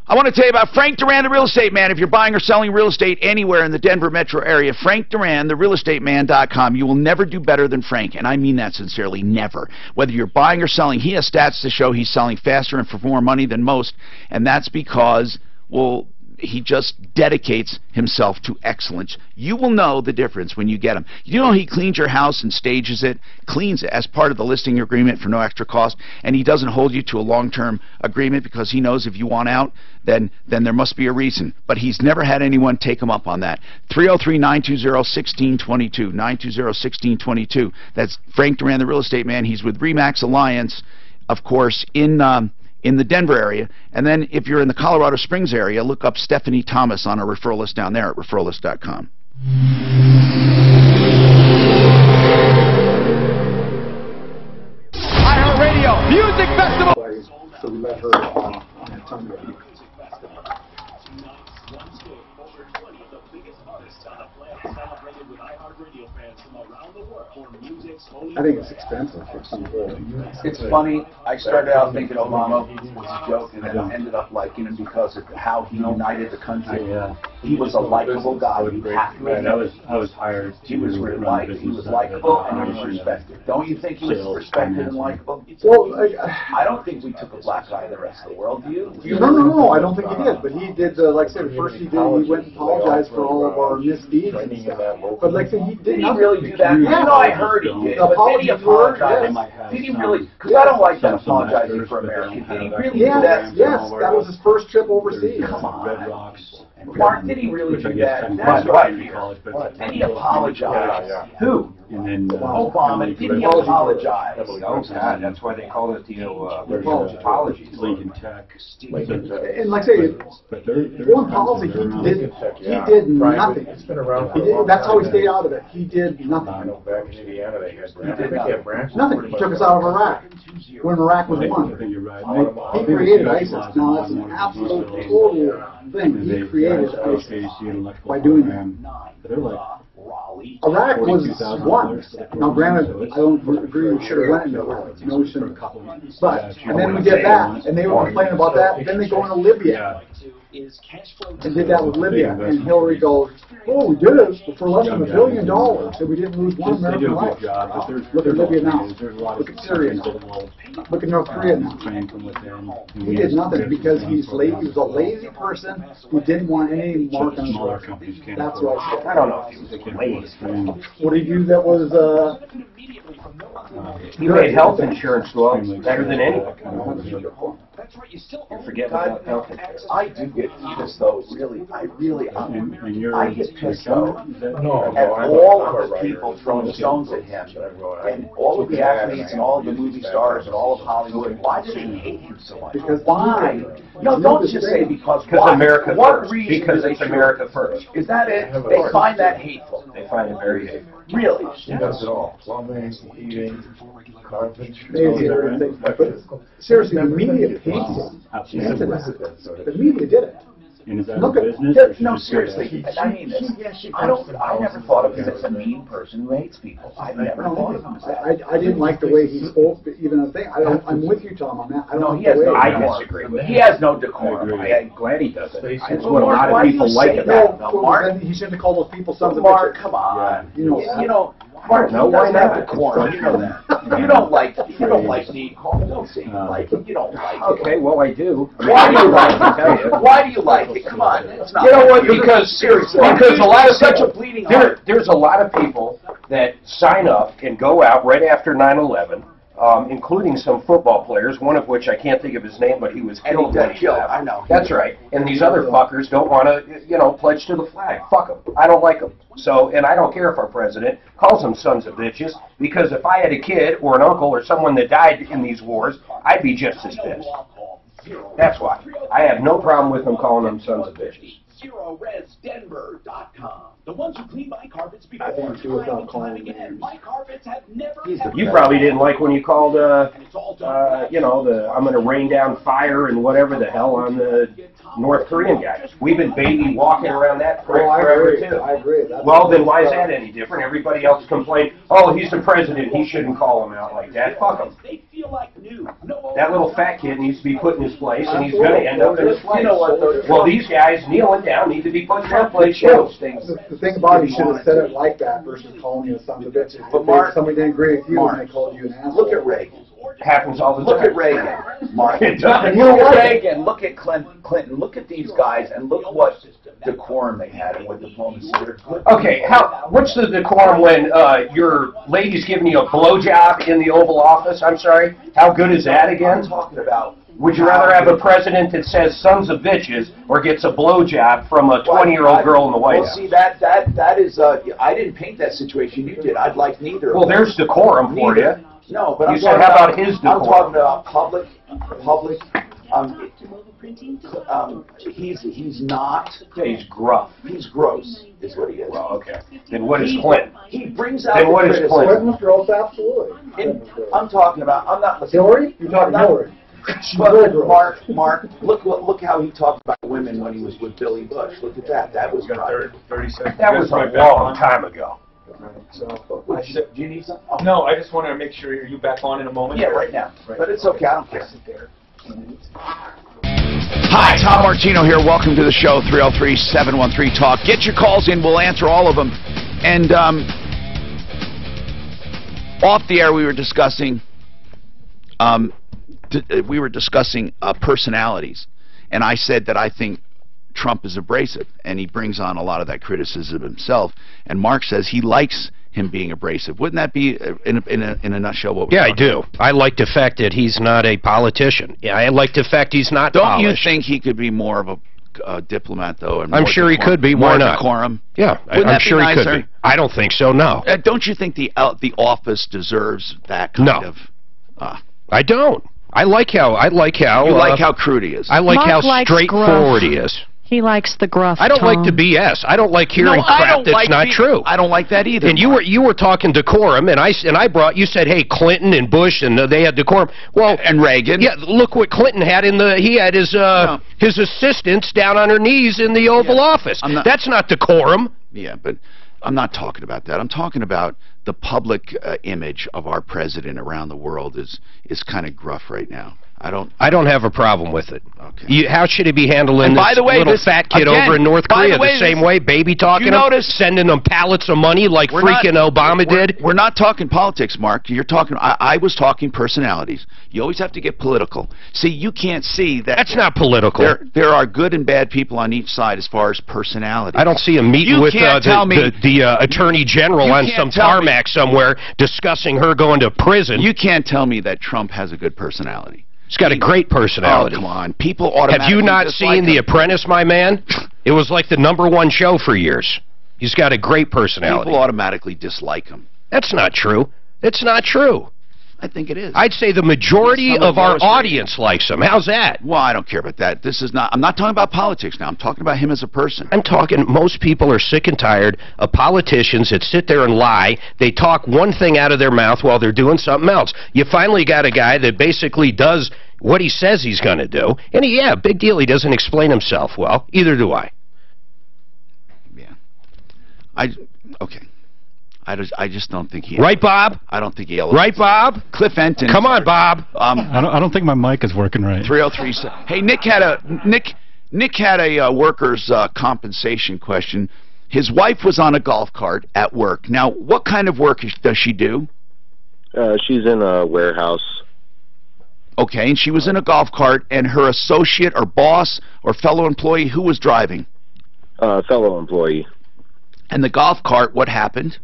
I want to tell you about Frank Duran, the real estate man. If you're buying or selling real estate anywhere in the Denver metro area, Frank Duran, therealestateman.com. You will never do better than Frank, and I mean that sincerely, never. Whether you're buying or selling, he has stats to show he's selling faster and for more money than most, and that's because, well, he just dedicates himself to excellence. You will know the difference when you get him. You know, he cleans your house and stages it, cleans it as part of the listing agreement for no extra cost, and he doesn't hold you to a long-term agreement because he knows if you want out, then there must be a reason. But he's never had anyone take him up on that. 303-920-1622, 920-1622. That's Frank Duran, the real estate man. He's with RE/MAX Alliance, of course, in the Denver area. And then if you're in the Colorado Springs area, look up Stephanie Thomas on our referral list down there at referrallist.com.
iHeartRadio Music Festival.
So we let her I think it's expensive for some people.
It's funny. I started out thinking Obama was a joke, and then I ended up liking him because of how he united the country. He was a likable guy.
I was hired.
He was likable and he was respected. Don't you think he was respected and likable?
Well,
I don't think we took a black guy the rest of the world. Do you?
No, I don't think he did. But he did. Like I said, first he went and apologized for all of our misdeeds and stuff. But like I said, he did not
really do that.
Yeah.
You know, I heard he did. But did he apologize? Did he really? Because I don't like that apologizing for America. Did he really do that?
Yes, that was his first trip overseas.
Come on. Mark, did he really do that? That's what I fear. Did he apologize? Who? Obama. Did he apologize?
That's why they call it, apologies.
Lincoln Tech.
And like I say, foreign policy, he did nothing. That's how he stayed out of it. He did nothing.
I know back in Indiana they had
nothing. He took us out of Iraq when Iraq was won. He created ISIS. Now that's an absolute total thing. He created ISIS by doing that. Iraq was won. Now, granted, I don't agree we should have went into Iraq. No, we shouldn't have. But, and then we did that, and they were complaining about that. Then they go into Libya. And did that with Libya. And Hillary goes, oh, we did it for less than $1 billion. So we didn't lose one American life. Look at Libya now. Look at Syria now. Look at North Korea now. He did nothing because he's lazy. He was a lazy person who didn't want any mark on his work. That's what I said.
I don't know if he was lazy.
What did he do that was...
he made health insurance go up better than anyone. You forget about health insurance.
I do get pissed though, really. I get pissed though at all of the people throwing stones at him, and all of the athletes and all of the movie stars and all of Hollywood. Why do they hate him so much?
Because
why? No, don't just say because.
America first.
Because it's America first. Is that it? They find that hateful.
They find it very hateful.
Really?
He does it all. Plumbing, heating, carpentry.
Seriously, the media hates him. The media did it.
And is that
Look
a
at
business?
No, seriously. I mean this. I never thought of him as a mean person who hates people. I never thought of him as that.
I didn't like the way he spoke, even a thing. I'm with you, Tom, on that.
I disagree with him. He has no decorum. I'm glad he doesn't. That's what a lot of people like about him. Mark,
he shouldn't have called those people sons of bitches.
Mark, come on. You know, Mark, no, why not decorum? You know that. You don't like Dean Hall. Don't say you like it. You don't like it.
Okay, well, I do.
Why do you like it? Why do you like it? Come on. It's not
You know what? Because
seriously,
because a lot of
such a
people,
bleeding heart.
there's a lot of people that sign up and go out right after 9/11, including some football players, one of which I can't think of his name, but he was
And he
killed.
got
when he
killed,
left.
I know.
That's right. And these other fuckers don't want to, pledge to the flag. Fuck them. I don't like them. So, and I don't care if our president calls them sons of bitches, because if I had a kid or an uncle or someone that died in these wars, I'd be just as pissed. That's why. I have no problem with them calling them sons of bitches.
ZeroResDenver.com. The ones who clean my carpets before.
I think do without calling
again. My carpets have never.
You probably didn't like when you called, I'm going to rain down fire and whatever the hell on the North Korean guy. We've been baby walking around that prick forever, too.
I agree.
Well, then why is that any different? Everybody else complained, oh, he's the president, he shouldn't call him out like that. Fuck him. That little fat kid needs to be put in his place, and he's going to end up in his place. Well, these guys kneeling down need to be put in their place, too.
The thing about it, you should have said it like that versus calling you a son of a bitch. If somebody didn't agree with you and they called you an asshole.
Look at Reagan.
Happens all the time.
Look at Reagan, Mark.
It does.
Look at Reagan. Look at Clinton. Look at these guys, and look what decorum they had and what diplomacy.
Okay, what's the decorum when your lady's giving you a blowjob in the Oval Office? I'm sorry. How good is that again?
I'm talking about.
Would you rather have a president that says sons of bitches or gets a blowjob from a 20-year-old girl in the White House?
Well, see, that is. I didn't paint that situation. You did. I'd like neither.
Well, there's decorum for you.
No, but
you said, how about his decorum?
I'm talking about public. He's not.
He's gruff.
He's gross, is what he is.
Well, okay. Then what is Clinton?
He brings out.
Then what is Clinton?
Clinton was gross, absolutely.
I'm talking about. I'm not.
Hillary? You're talking Hillary.
But Mark, look how he talked about women when he was with Billy Bush. Look at that. That was private.
30 seconds. That was a long time ago.
Do you need something? Oh.
No, I just want to make sure you're back on in a moment.
Yeah, right now. But it's okay. I don't care.
Hi, Tom Martino here. Welcome to the show, 303-713-TALK. Get your calls in. We'll answer all of them. And off the air, we were discussing personalities. And I said that I think Trump is abrasive, and he brings on a lot of that criticism himself. And Mark says he likes him being abrasive. Wouldn't that be, in a nutshell, what we're
I do.
about?
I like the fact that he's not a politician. Yeah, I like the fact he's not
Don't
polished.
you think he could be more of a diplomat, though? And
I'm sure he could be. Why not?
Decorum?
Yeah, I'm sure he could be. I don't think so, no.
Don't you think the office deserves that kind of...
I don't. I like how
you like how crude he is.
I like
Mark
how straightforward he is.
He likes the gruff
I don't
tone.
like the BS. I don't like hearing crap that's not true.
I don't like that either.
And you were talking decorum, and you said, hey, Clinton and Bush, and they had decorum. Well,
and Reagan.
Yeah, look what Clinton had he had his assistants down on their knees in the Oval Office. That's not decorum.
Yeah, but I'm not talking about that. I'm talking about the public image of our president around the world is kind of gruff right now. I don't
have a problem with it.
Okay.
How should he be handling this little fat kid over in North Korea the same way, baby talking him, sending them pallets of money like Obama did?
We're not talking politics, Mark. You're talking. I was talking personalities. You always have to get political. See, you can't see that.
That's not political.
There are good and bad people on each side as far as personality.
I don't see him meeting with the Attorney General on some tarmac somewhere discussing her going to prison.
You can't tell me that Trump has a great personality.
He's got a great personality.
Oh, come on. People automatically
Have you not seen The Apprentice, my man? It was like the #1 show for years. He's got a great personality.
People automatically dislike him.
That's not true. It's not true.
I think it is.
I'd say the majority of our audience likes him. How's that?
Well, I don't care about that. I'm not talking about politics now. I'm talking about him as a person.
I'm talking, most people are sick and tired of politicians that sit there and lie. They talk one thing out of their mouth while they're doing something else. You finally got a guy that basically does what he says he's going to do. And big deal, he doesn't explain himself well. Either do I.
Yeah. Okay. I just don't think he...
Right, Bob?
I don't think he...
Right, Bob?
Cliff Enton...
Come on, Bob.
I don't think my mic is working right.
303... Hey, Nick had a workers' compensation question. His wife was on a golf cart at work. Now, what kind of work does she do?
She's in a warehouse.
Okay, and she was in a golf cart, and her associate or boss or fellow employee, who was driving?
Fellow employee.
And the golf cart, what happened?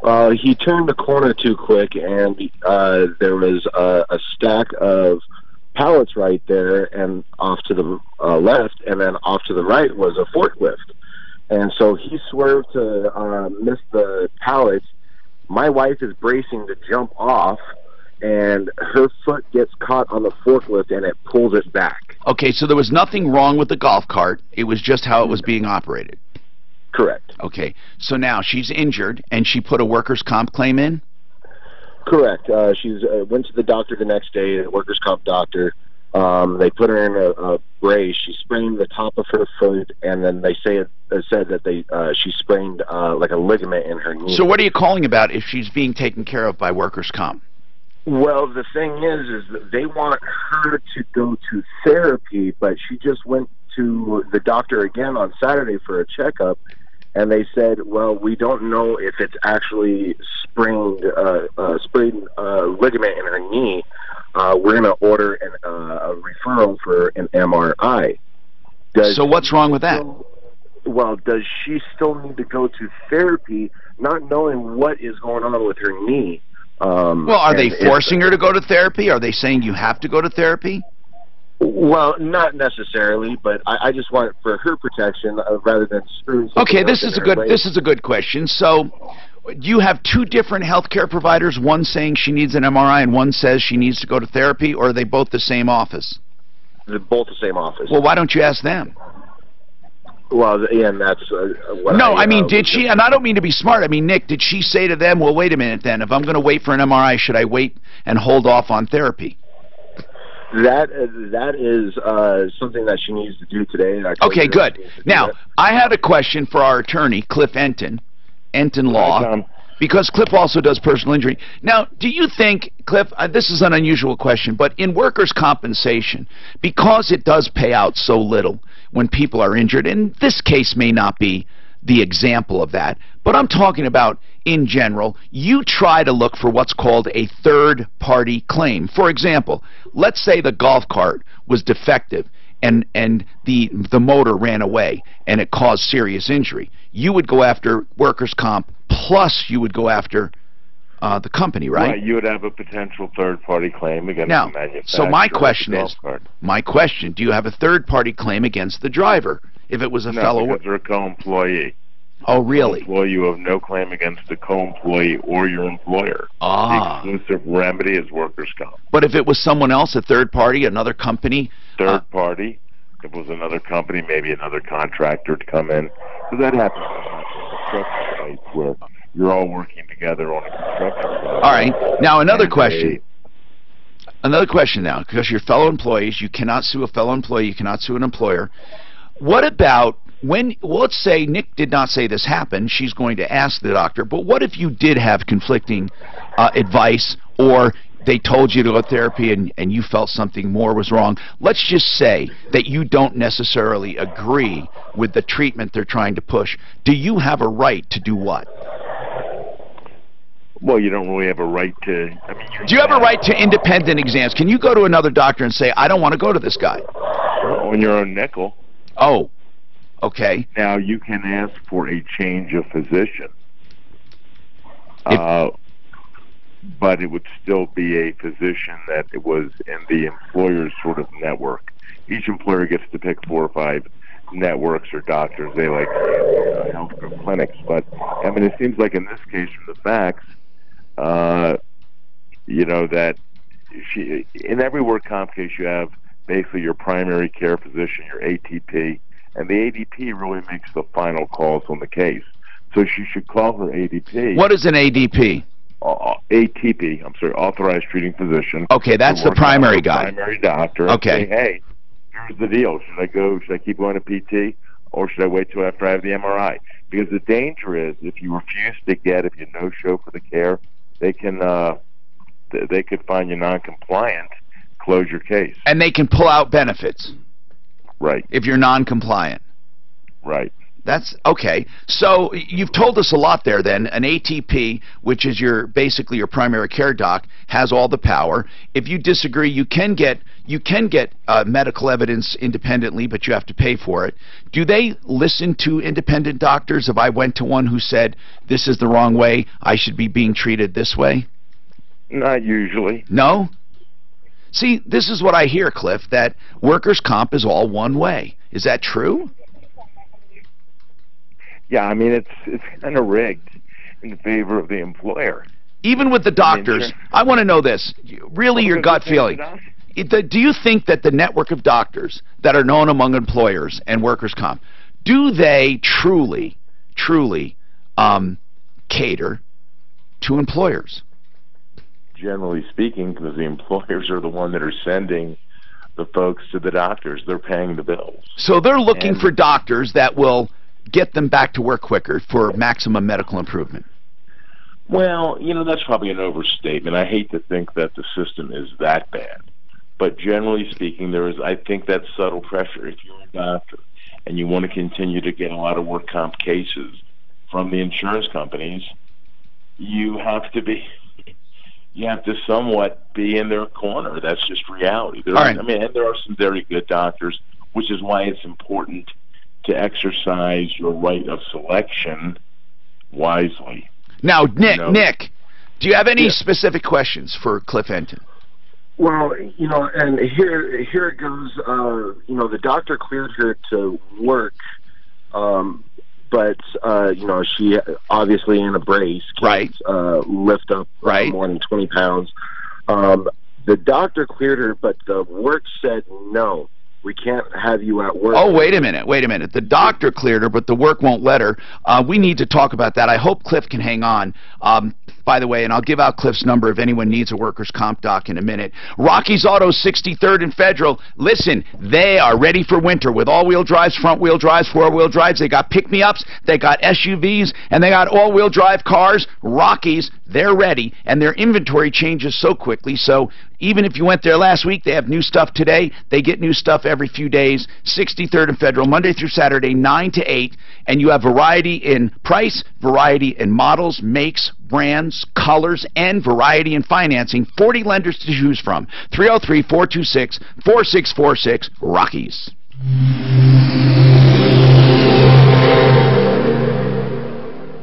He turned the corner too quick, and there was a stack of pallets right there, and off to the left, and then off to the right was a forklift. And so he swerved to miss the pallets. My wife is bracing to jump off, and her foot gets caught on the forklift, and it pulls it back.
Okay, so there was nothing wrong with the golf cart. It was just how it was being operated.
Correct.
Okay, so now she's injured, and she put a workers' comp claim in?
Correct. She's went to the doctor the next day, the workers' comp doctor. They put her in a brace. She sprained the top of her foot, and then they said that she sprained like a ligament in her knee.
So what are you calling about if she's being taken care of by workers' comp?
Well, the thing is that they want her to go to therapy, but she just went to the doctor again on Saturday for a checkup, and they said, well, we don't know if it's actually sprained ligament in her knee. We're going to order a referral for an MRI.
So what's wrong with that?
Well, does she still need to go to therapy, not knowing what is going on with her knee?
Well, are they forcing her to go to therapy? Are they saying you have to go to therapy?
Well, not necessarily, but I just want it for her protection rather than screwing.
Okay, this is a good question. So, you have two different healthcare providers, one saying she needs an MRI and one says she needs to go to therapy, or are they both the same office?
They're both the same office.
Well, why don't you ask them?
Well, yeah, and that's what
No, I mean, did she, and I don't mean to be smart, I mean, Nick, did she say to them, well, wait a minute then, if I'm going to wait for an MRI, should I wait and hold off on therapy?
That is something that she needs to do today.
Okay, good. Now, I had a question for our attorney, Cliff Enton Law, because Cliff also does personal injury. Now, do you think, Cliff, this is an unusual question, but in workers' compensation, because it does pay out so little when people are injured, and this case may not be the example of that, but I'm talking about in general, you try to look for what's called a third-party claim. For example, let's say the golf cart was defective and the motor ran away and it caused serious injury. You would go after workers' comp, plus you would go after the company, right?
Right, you would have a potential third-party claim against the manufacturer.
So my question
of the
is,
golf cart.
do you have a third-party claim against the driver if it was a fellow?
No, because they're a co-employee.
Oh, really?
Co-employee, you have no claim against the co-employee or your employer.
Ah.
The exclusive remedy is workers' comp.
But if it was someone else, a third party, another company?
Third party, if it was another company, maybe another contractor to come in. So that happens sometimes in construction sites where you're all working together on a construction site.
All right. Now, another question. Another question now, because you're fellow employees, you cannot sue a fellow employee, you cannot sue an employer. What about when, well, let's say Nick did not say this happened, she's going to ask the doctor, but what if you did have conflicting advice, or they told you to go to therapy and you felt something more was wrong? Let's just say that you don't necessarily agree with the treatment they're trying to push. Do you have a right to do what?
Well, you don't really have a right to...
Do you have a right to independent exams? Can you go to another doctor and say, I don't want to go to this guy?
On your own nickel.
Oh, okay.
Now, you can ask for a change of physician. But it would still be a physician that was in the employer's sort of network. Each employer gets to pick 4 or 5 networks or doctors they like healthcare clinics. But, I mean, it seems like in this case, from the facts, you know, that in every work comp case you have basically your primary care physician, your ATP, and the ADP really makes the final calls on the case. So she should call her ADP.
What is an ADP?
ATP, I'm sorry, authorized treating physician.
Okay, that's the primary guy.
Primary doctor.
Okay.
Say, hey, here's the deal. Should I keep going to PT, or should I wait till after I have the MRI? Because the danger is, if you refuse to get, if you no-show for the care, they can they could find you non-compliant, close your case. And
they can pull out benefits.
Right.
If you're non-compliant.
Right.
That's okay. So you've told us a lot there then. An ATP, which is basically your primary care doc, has all the power. If you disagree, you can get medical evidence independently, but you have to pay for it. Do they listen to independent doctors if I went to one who said, this is the wrong way, I should be being treated this way?
Not usually.
No? See, this is what I hear, Cliff, that workers' comp is all one way. Is that true?
Yeah, I mean, it's kind of rigged in favor of the employer.
Even with the doctors, I want to know this. Really, your gut feeling. Do you think that the network of doctors that are known among employers and workers' comp, do they truly cater to employers?
Generally speaking, because the employers are the one that are sending the folks to the doctors. They're paying the bills.
So they're looking for doctors that will get them back to work quicker for maximum medical improvement.
Well, you know, that's probably an overstatement. I hate to think that the system is that bad. But generally speaking, I think that subtle pressure. If you're a doctor and you want to continue to get a lot of work comp cases from the insurance companies, you have to somewhat be in their corner. That's just reality. I mean, and there are some very good doctors, which is why it's important to exercise your right of selection wisely.
Now, Nick, do you have any specific questions for Cliff Enton?
Well, you know, and here it goes. You know, the doctor cleared her to work, but you know, she obviously in a brace can't lift up more than 20 pounds. The doctor cleared her, but the work said no. We can't have you at work.
Oh, wait a minute. The doctor cleared her, but the work won't let her. We need to talk about that. I hope Cliff can hang on. By the way, and I'll give out Cliff's number if anyone needs a workers' comp doc in a minute. Rocky's Auto, 63rd and Federal. Listen, they are ready for winter with all-wheel drives, front-wheel drives, four-wheel drives. They got pick-me-ups, they got SUVs, and they got all-wheel drive cars. Rocky's, they're ready, and their inventory changes so quickly, so even if you went there last week, they have new stuff today. They get new stuff every few days. 63rd and Federal, Monday through Saturday, 9 to 8. And you have variety in price, variety in models, makes, brands, colors, and variety in financing. 40 lenders to choose from. 303-426-4646, Rockies.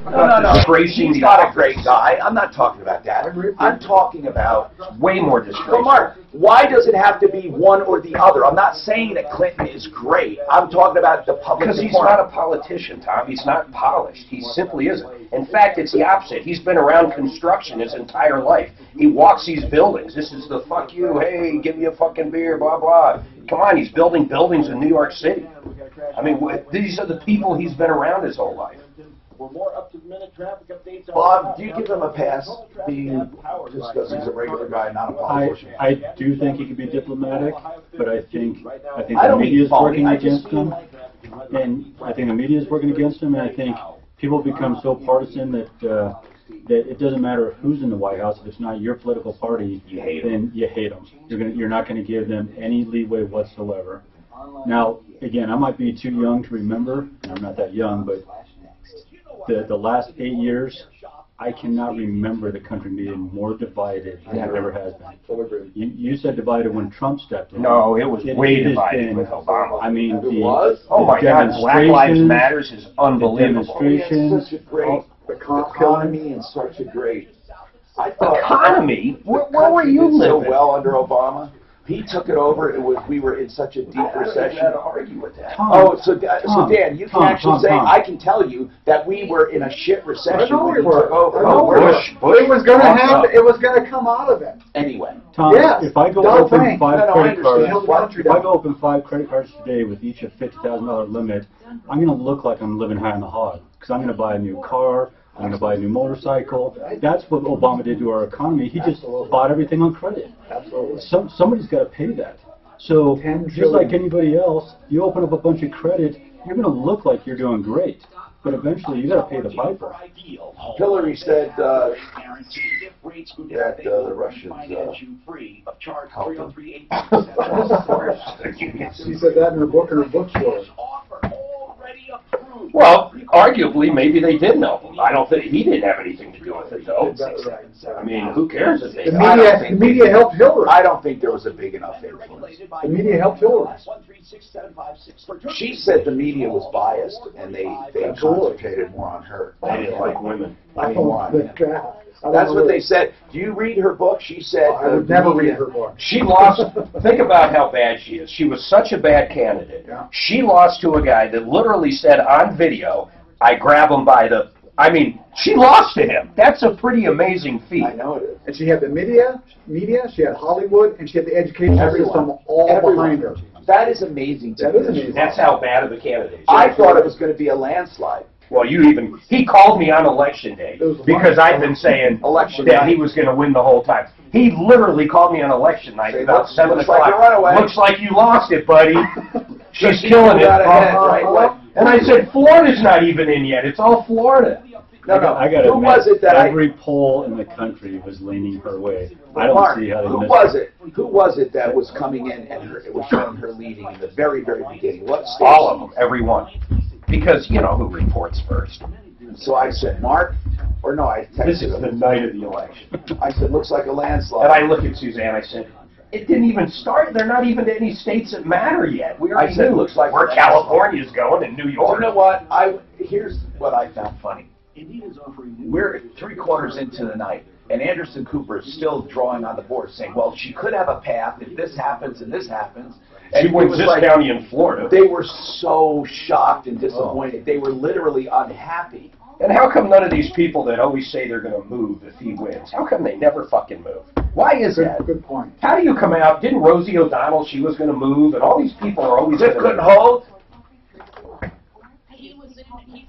No. He's not a great guy. I'm not talking about that. I'm talking about
way more disgraceful.
But Mark, why does it have to be one or the other? I'm not saying that Clinton is great. I'm talking about the public.
Because he's not a politician, Tom. He's not polished. He simply isn't. In fact, it's the opposite. He's been around construction his entire life. He walks these buildings. This is the fuck you, hey, give me a fucking beer, blah, blah. Come on, he's building buildings in New York City. I mean, these are the people he's been around his whole life.
For more up-to-the-minute traffic updates,
Bob, do you give him a pass, just because he's a regular guy, not a politician?
I do think he can be diplomatic, but I think the media is working against him, and I think the media is working against him, and I think people become so partisan that it doesn't matter who's in the White House. If it's not your political party, then you hate them. You're not going to give them any leeway whatsoever. Now, again, I might be too young to remember, and I'm not that young, but the last 8 years, I cannot remember the country being more divided than it ever has been. You said divided when Trump stepped in.
No, it was way divided with Obama.
I mean,
oh my God, Black Lives Matters is unbelievable.
It's such a great economy and such a great
economy. Where were you living?
So well under Obama. He took it over. We were in such a deep recession.
I to argue with that.
So Dan, you can actually say, I can tell you that we were in a shit recession when he took over.
Bush.
It was going to happen. It was going to come out of it.
Anyway.
Tom, if I go open five credit cards today with each a $50,000 limit, I'm going to look like I'm living high on the hog because I'm going to buy a new car. I'm going to buy a new motorcycle. That's what Obama did to our economy. He just bought everything on credit.
Absolutely.
Somebody's got to pay that. So just like anybody else, you open up a bunch of credit, you're going to look like you're doing great. But eventually, you got to pay the piper.
Hillary said that the Russians helped them.
She said that in her book in her bookstore.
Well, arguably, maybe they did know him. I don't think he didn't have anything to do with it, though. I mean, who cares if they?
The media helped Hillary.
I don't think there was a big enough influence.
The media helped Hillary.
She said the media was biased, and they concentrated more on her.
They didn't like women.
That's what they said. Do you read her book? She said
I would never read her book.
She lost. Think about how bad she is. She was such a bad candidate.
Yeah.
She lost to a guy that literally said on video, "I grab him by the." I mean, she lost to him. That's a pretty amazing feat.
I know it is.
And she had the media, she had Hollywood, and she had the education system all behind her.
That is amazing.
That is amazing.
That's how bad of a candidate.
I thought it was going to be a landslide.
Well, he called me on election day because I've been saying that he was going to win the whole time. He literally called me on election night about 7 o'clock. Looks like you lost it, buddy. She's killing it. And I said, Florida's not even in yet. It's all Florida.
No.
Who
was it that
every poll in the country was leaning her way. I don't see how they missed it.
Who was it that was coming in and it was showing her leading in the very, very beginning? What state?
All of them, every one. Because you know who reports first.
So I said, Mark, or no, I texted
This is
him.
the night of the election.
I said, looks like a landslide.
And I look at Suzanne, I said, it didn't even start. They're not even any states that matter yet. We already knew.
Looks like
where California's going and New York.
You know what? Here's what I found funny. We're 3/4 into the night, and Anderson Cooper is still drawing on the board, saying, well, she could have a path if this happens and this happens.
She wins this county in Florida.
They were so shocked and disappointed. They were literally unhappy.
And how come none of these people that always say they're going to move if he wins, how come they never fucking move? Why is that?
Good point.
How do you come out? Didn't Rosie O'Donnell, she was going to move, and all these people are always
Cliff couldn't hold?
He's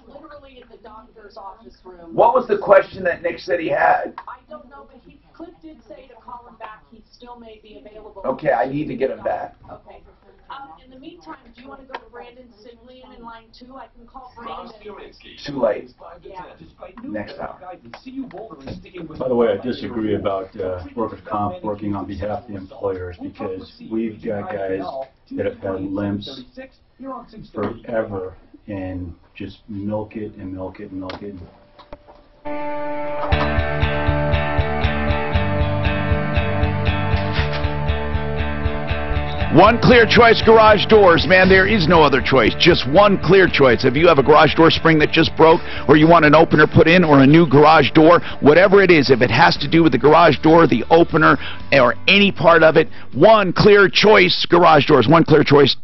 literally in the doctor's office room.
What was the question that Nick said he had?
I don't know, but Cliff did say to call him back. He still may be available.
Okay, I need to get him back.
Okay. In the meantime, do you want to go to Brandon Siglian in line 2? I can call Brandon.
Too late.
Yeah.
Next hour.
By the way, I disagree about workers' comp working on behalf of the employers because we've got guys that have had limps forever and just milk it and milk it and milk it.
One Clear Choice garage doors, man. There is no other choice. Just one Clear Choice. If you have a garage door spring that just broke, or you want an opener put in, or a new garage door, whatever it is, if it has to do with the garage door, the opener, or any part of it, One Clear Choice garage doors. One Clear Choice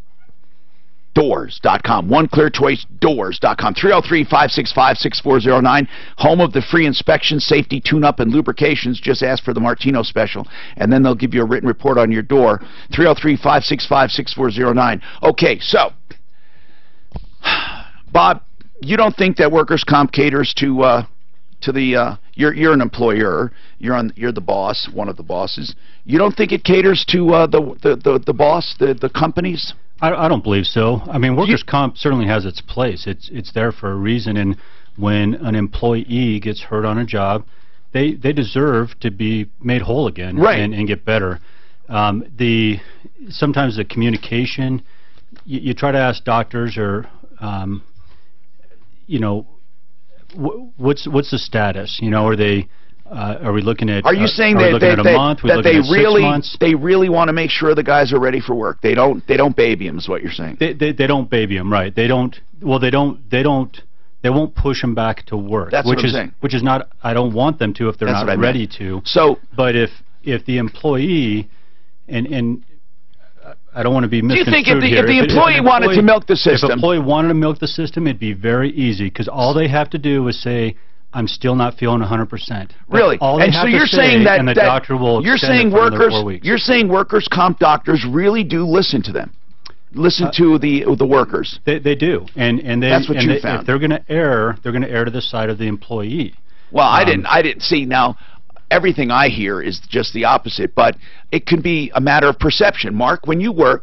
Doors.com. OneClearChoiceDoors.com. 303-565-6409. Home of the free inspection, safety, tune-up, and lubrications. Just ask for the Martino special, and then they'll give you a written report on your door. 303-565-6409. Okay, so, Bob, you don't think that workers' comp caters to the you're an employer, you're the boss, one of the bosses. You don't think it caters to the boss, the companies?
I don't believe so. I mean, workers' comp certainly has its place. It's there for a reason, and when an employee gets hurt on a job, they deserve to be made whole again,
right,
and get better. Sometimes the communication, you try to ask doctors or you know, what's the status? You know, are we looking at?
Are you saying
that they
really want to make sure the guys are ready for work? They don't baby them, is what you're saying?
They don't baby them, right? They won't push them back to work.
That's what I'm saying.
Which is not. I don't want them to if they're not ready to.
So,
but if the employee and I don't want to be misconstrued
here. Do you think if the employee wanted to milk the system?
If an employee wanted to milk the system, it'd be very easy because all they have to do is say, I'm still not feeling 100%.
Really? And so you're saying that
the doctor will
you're saying workers comp doctors really do listen to them. Listen to the workers.
They do. And
that's what you found.
If they're going to err, they're going to err to the side of the employee.
Well, I didn't see now. Everything I hear is just the opposite, but it can be a matter of perception. Mark, when you were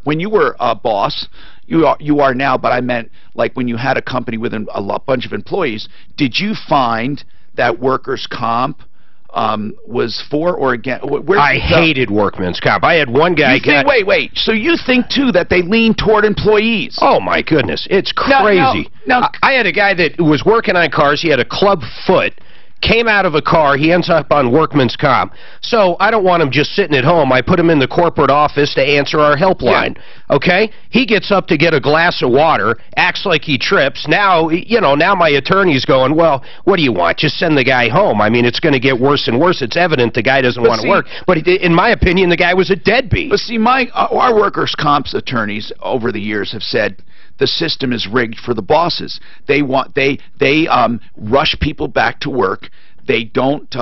a boss, you are now, but I meant like when you had a company with a bunch of employees, did you find that workers' comp was for or against?
I hated workman's comp. I had one guy.
Wait. So you think too that they lean toward employees?
Oh my goodness, it's crazy.
Now,
I had a guy that was working on cars. He had a club foot. Came out of a car, he ends up on workman's comp. So I don't want him just sitting at home. I put him in the corporate office to answer our helpline. Yeah. Okay? He gets up to get a glass of water, acts like he trips. Now, now my attorney's going, well, what do you want? Just send the guy home. I mean, it's going to get worse and worse. It's evident the guy doesn't want to work. But in my opinion, the guy was a deadbeat.
But see, our workers' comp's attorneys over the years have said, the system is rigged for the bosses. They rush people back to work. They don't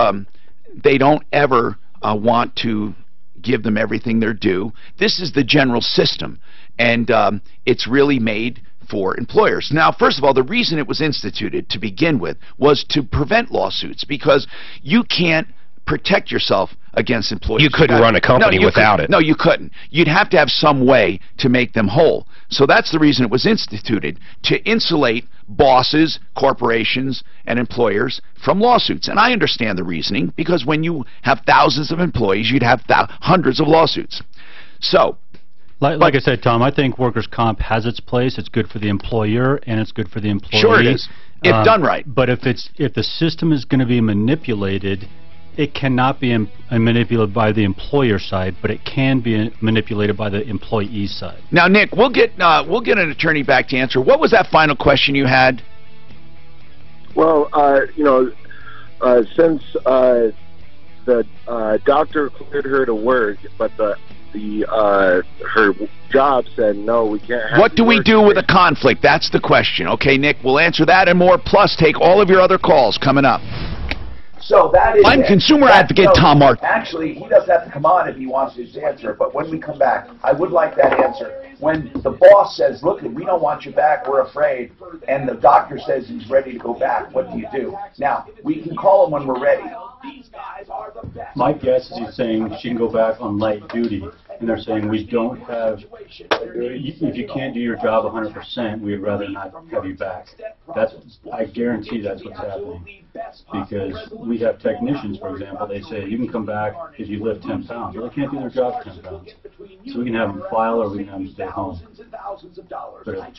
ever want to give them everything they're due. This is the general system, and it's really made for employers. Now, first of all, the reason it was instituted to begin with was to prevent lawsuits, because you can't protect yourself against employees.
You couldn't run a company without it.
No, you couldn't. You'd have to have some way to make them whole. So that's the reason it was instituted, to insulate bosses, corporations, and employers from lawsuits. And I understand the reasoning, because when you have thousands of employees, you'd have hundreds of lawsuits. So,
like I said, Tom, I think workers' comp has its place. It's good for the employer and it's good for the employee.
Sure it is, if done right.
But if the system is going to be manipulated, it cannot be manipulated by the employer side, but it can be manipulated by the employee side.
Now, Nick, we'll get an attorney back to answer. What was that final question you had?
Well, since the doctor cleared her to work, but her job said no, we can't have.
What do we do with a conflict? That's the question. Okay, Nick, we'll answer that and more. Plus, take all of your other calls coming up.
So that is
I'm consumer advocate Tom Martin.
Actually, he doesn't have to come on if he wants his answer, but when we come back, I would like that answer. When the boss says, look, we don't want you back, we're afraid, and the doctor says he's ready to go back, what do you do? Now, we can call him when we're ready.
My guess is he's saying she can go back on light duty, and they're saying we don't have, if you can't do your job 100%, we'd rather not have you back. I guarantee that's what's happening. Because we have technicians, for example, they say you can come back if you lift 10 pounds. Well, they can't do their job 10 pounds. So we can have them file or we can have them stay home. But as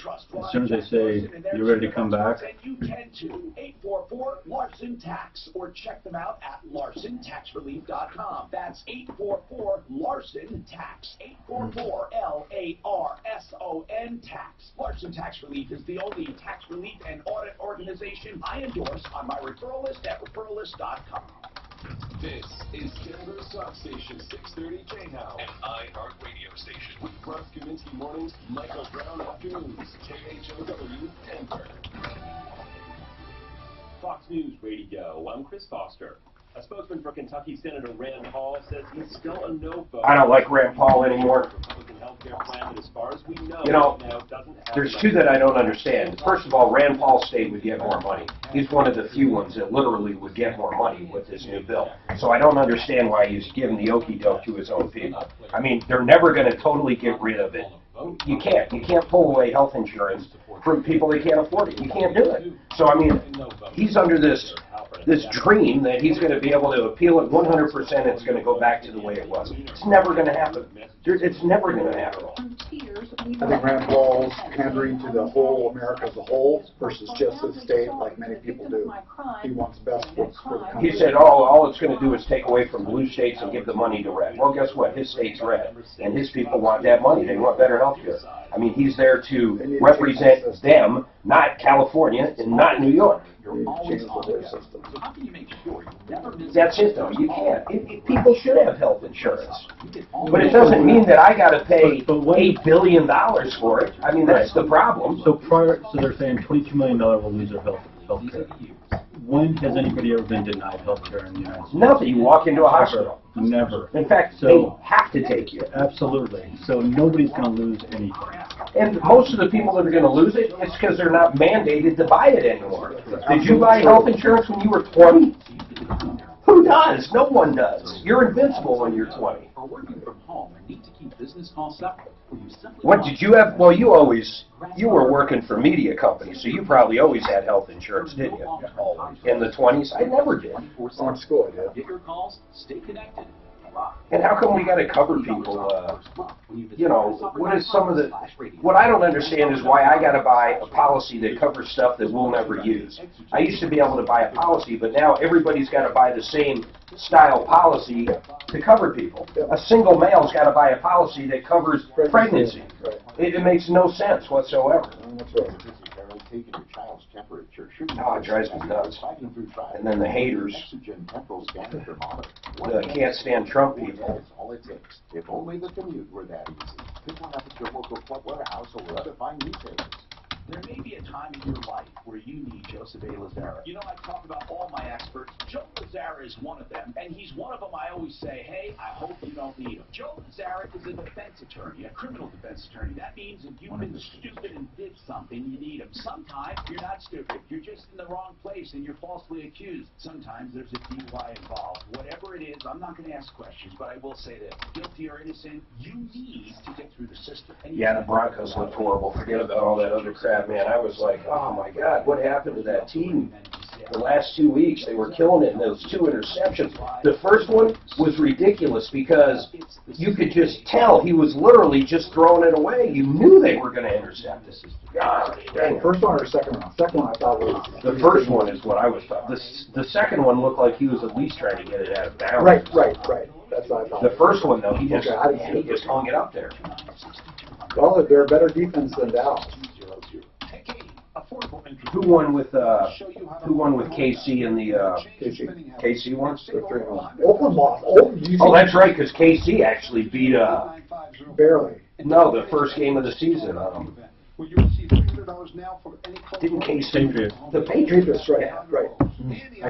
soon as they say you're ready to come back,
you can to 844-LARSON-TAX or check them out at LarsonTaxRelief.com. That's 844-LARSON-TAX. 844-LARSON-TAX. Larson Tax Relief is the only tax relief and audit organization I endorse on my referral list at referralist.com.
This is Denver's Talk Station 630 J-House, an iHeart radio station with Russ Kaminsky mornings, Michael Brown afternoons, KHOW Denver.
Fox News Radio, I'm Chris Foster. A spokesman for Kentucky Senator Rand Paul says he's still a no vote.
I don't like Rand Paul anymore. There's two that I don't understand. First of all, Rand Paul's state would get more money. He's one of the few ones that literally would get more money with this new bill. So I don't understand why he's giving the okie doke to his own people. I mean, they're never going to totally get rid of it. You can't. You can't pull away health insurance from people that can't afford it. You can't do it. So, I mean, he's under this dream that he's going to be able to appeal it 100%. It's going to go back to the way it was. It's never going to happen. It's never going to happen.
I think Rand Paul's pandering to the whole America as a whole versus just the state, like many people do. He wants best for the country.
He said, all it's going to do is take away from blue states and give the money to red. Well, guess what? His state's red, and his people want that money. They want better health care. I mean, he's there to represent them, not California and not New York. That's it, though. You can't. People should have health insurance. But it doesn't mean that I got to pay $8 billion for it. I mean, that's the problem.
So they're saying $22 million will lose their health care. When has anybody ever been denied health care in the United States?
Never. You walk into a hospital.
Never.
In fact, they have to take you.
Absolutely. So nobody's going to lose anything.
And most of the people that are going to lose it, it's because they're not mandated to buy it anymore. Did you buy health insurance when you were 20? Who does? No one does. You're invincible when you're 20.
working from home and need to keep business calls separate, or you simply
What did you have? Well, you were working for media companies, so you probably always had health insurance, didn't you? Always. In the 20s? I never did.
On school, yeah.
Get your calls, stay connected.
And how come we got to cover people? You know, what is some of the? What I don't understand is why I got to buy a policy that covers stuff that we'll never use. I used to be able to buy a policy, but now everybody's got to buy the same style policy to cover people. A single male's got to buy a policy that covers pregnancy. It makes no sense whatsoever.
Taking your child's temperature.
Oh, it drives me nuts. And then the haters can't stand Trump people.
That's all it takes. If only the commute were that easy. Pick one up at your local club warehouse or other fine retailers.
There may be a time in your life where you need Joseph A. Lazara. You know, I talk about all my experts. Joe Lazara is one of them, and he's one of them I always say, hey, I hope you don't need him. Joe Lazara is a defense attorney, a criminal defense attorney. That means if you've been stupid and did something, you need him. Sometimes you're not stupid. You're just in the wrong place and you're falsely accused. Sometimes there's a DUI involved. Whatever it is, I'm not going to ask questions, but I will say this. Guilty or innocent, you need to get through the system.
Yeah, the Broncos looked horrible. Forget about all that other crap. Man, I was like, oh my God, what happened to that team? The last 2 weeks, they were killing it, and those 2 interceptions. The first one was ridiculous because you could just tell he was literally just throwing it away. You knew they were going to intercept this. God dang.
First one or second one? Second one I thought was...
The first one is what I was thought. The second one looked like he was at least trying to get it out of bounds.
Right. That's what I thought.
The first one, though, he just hung it up there.
Well, they're a better defense than Dallas.
Who won with KC in the KC won?
Oakland lost.
Oh, that's right, because KC actually beat
barely.
No, the first game of the season. Didn't KC? The Patriots, right?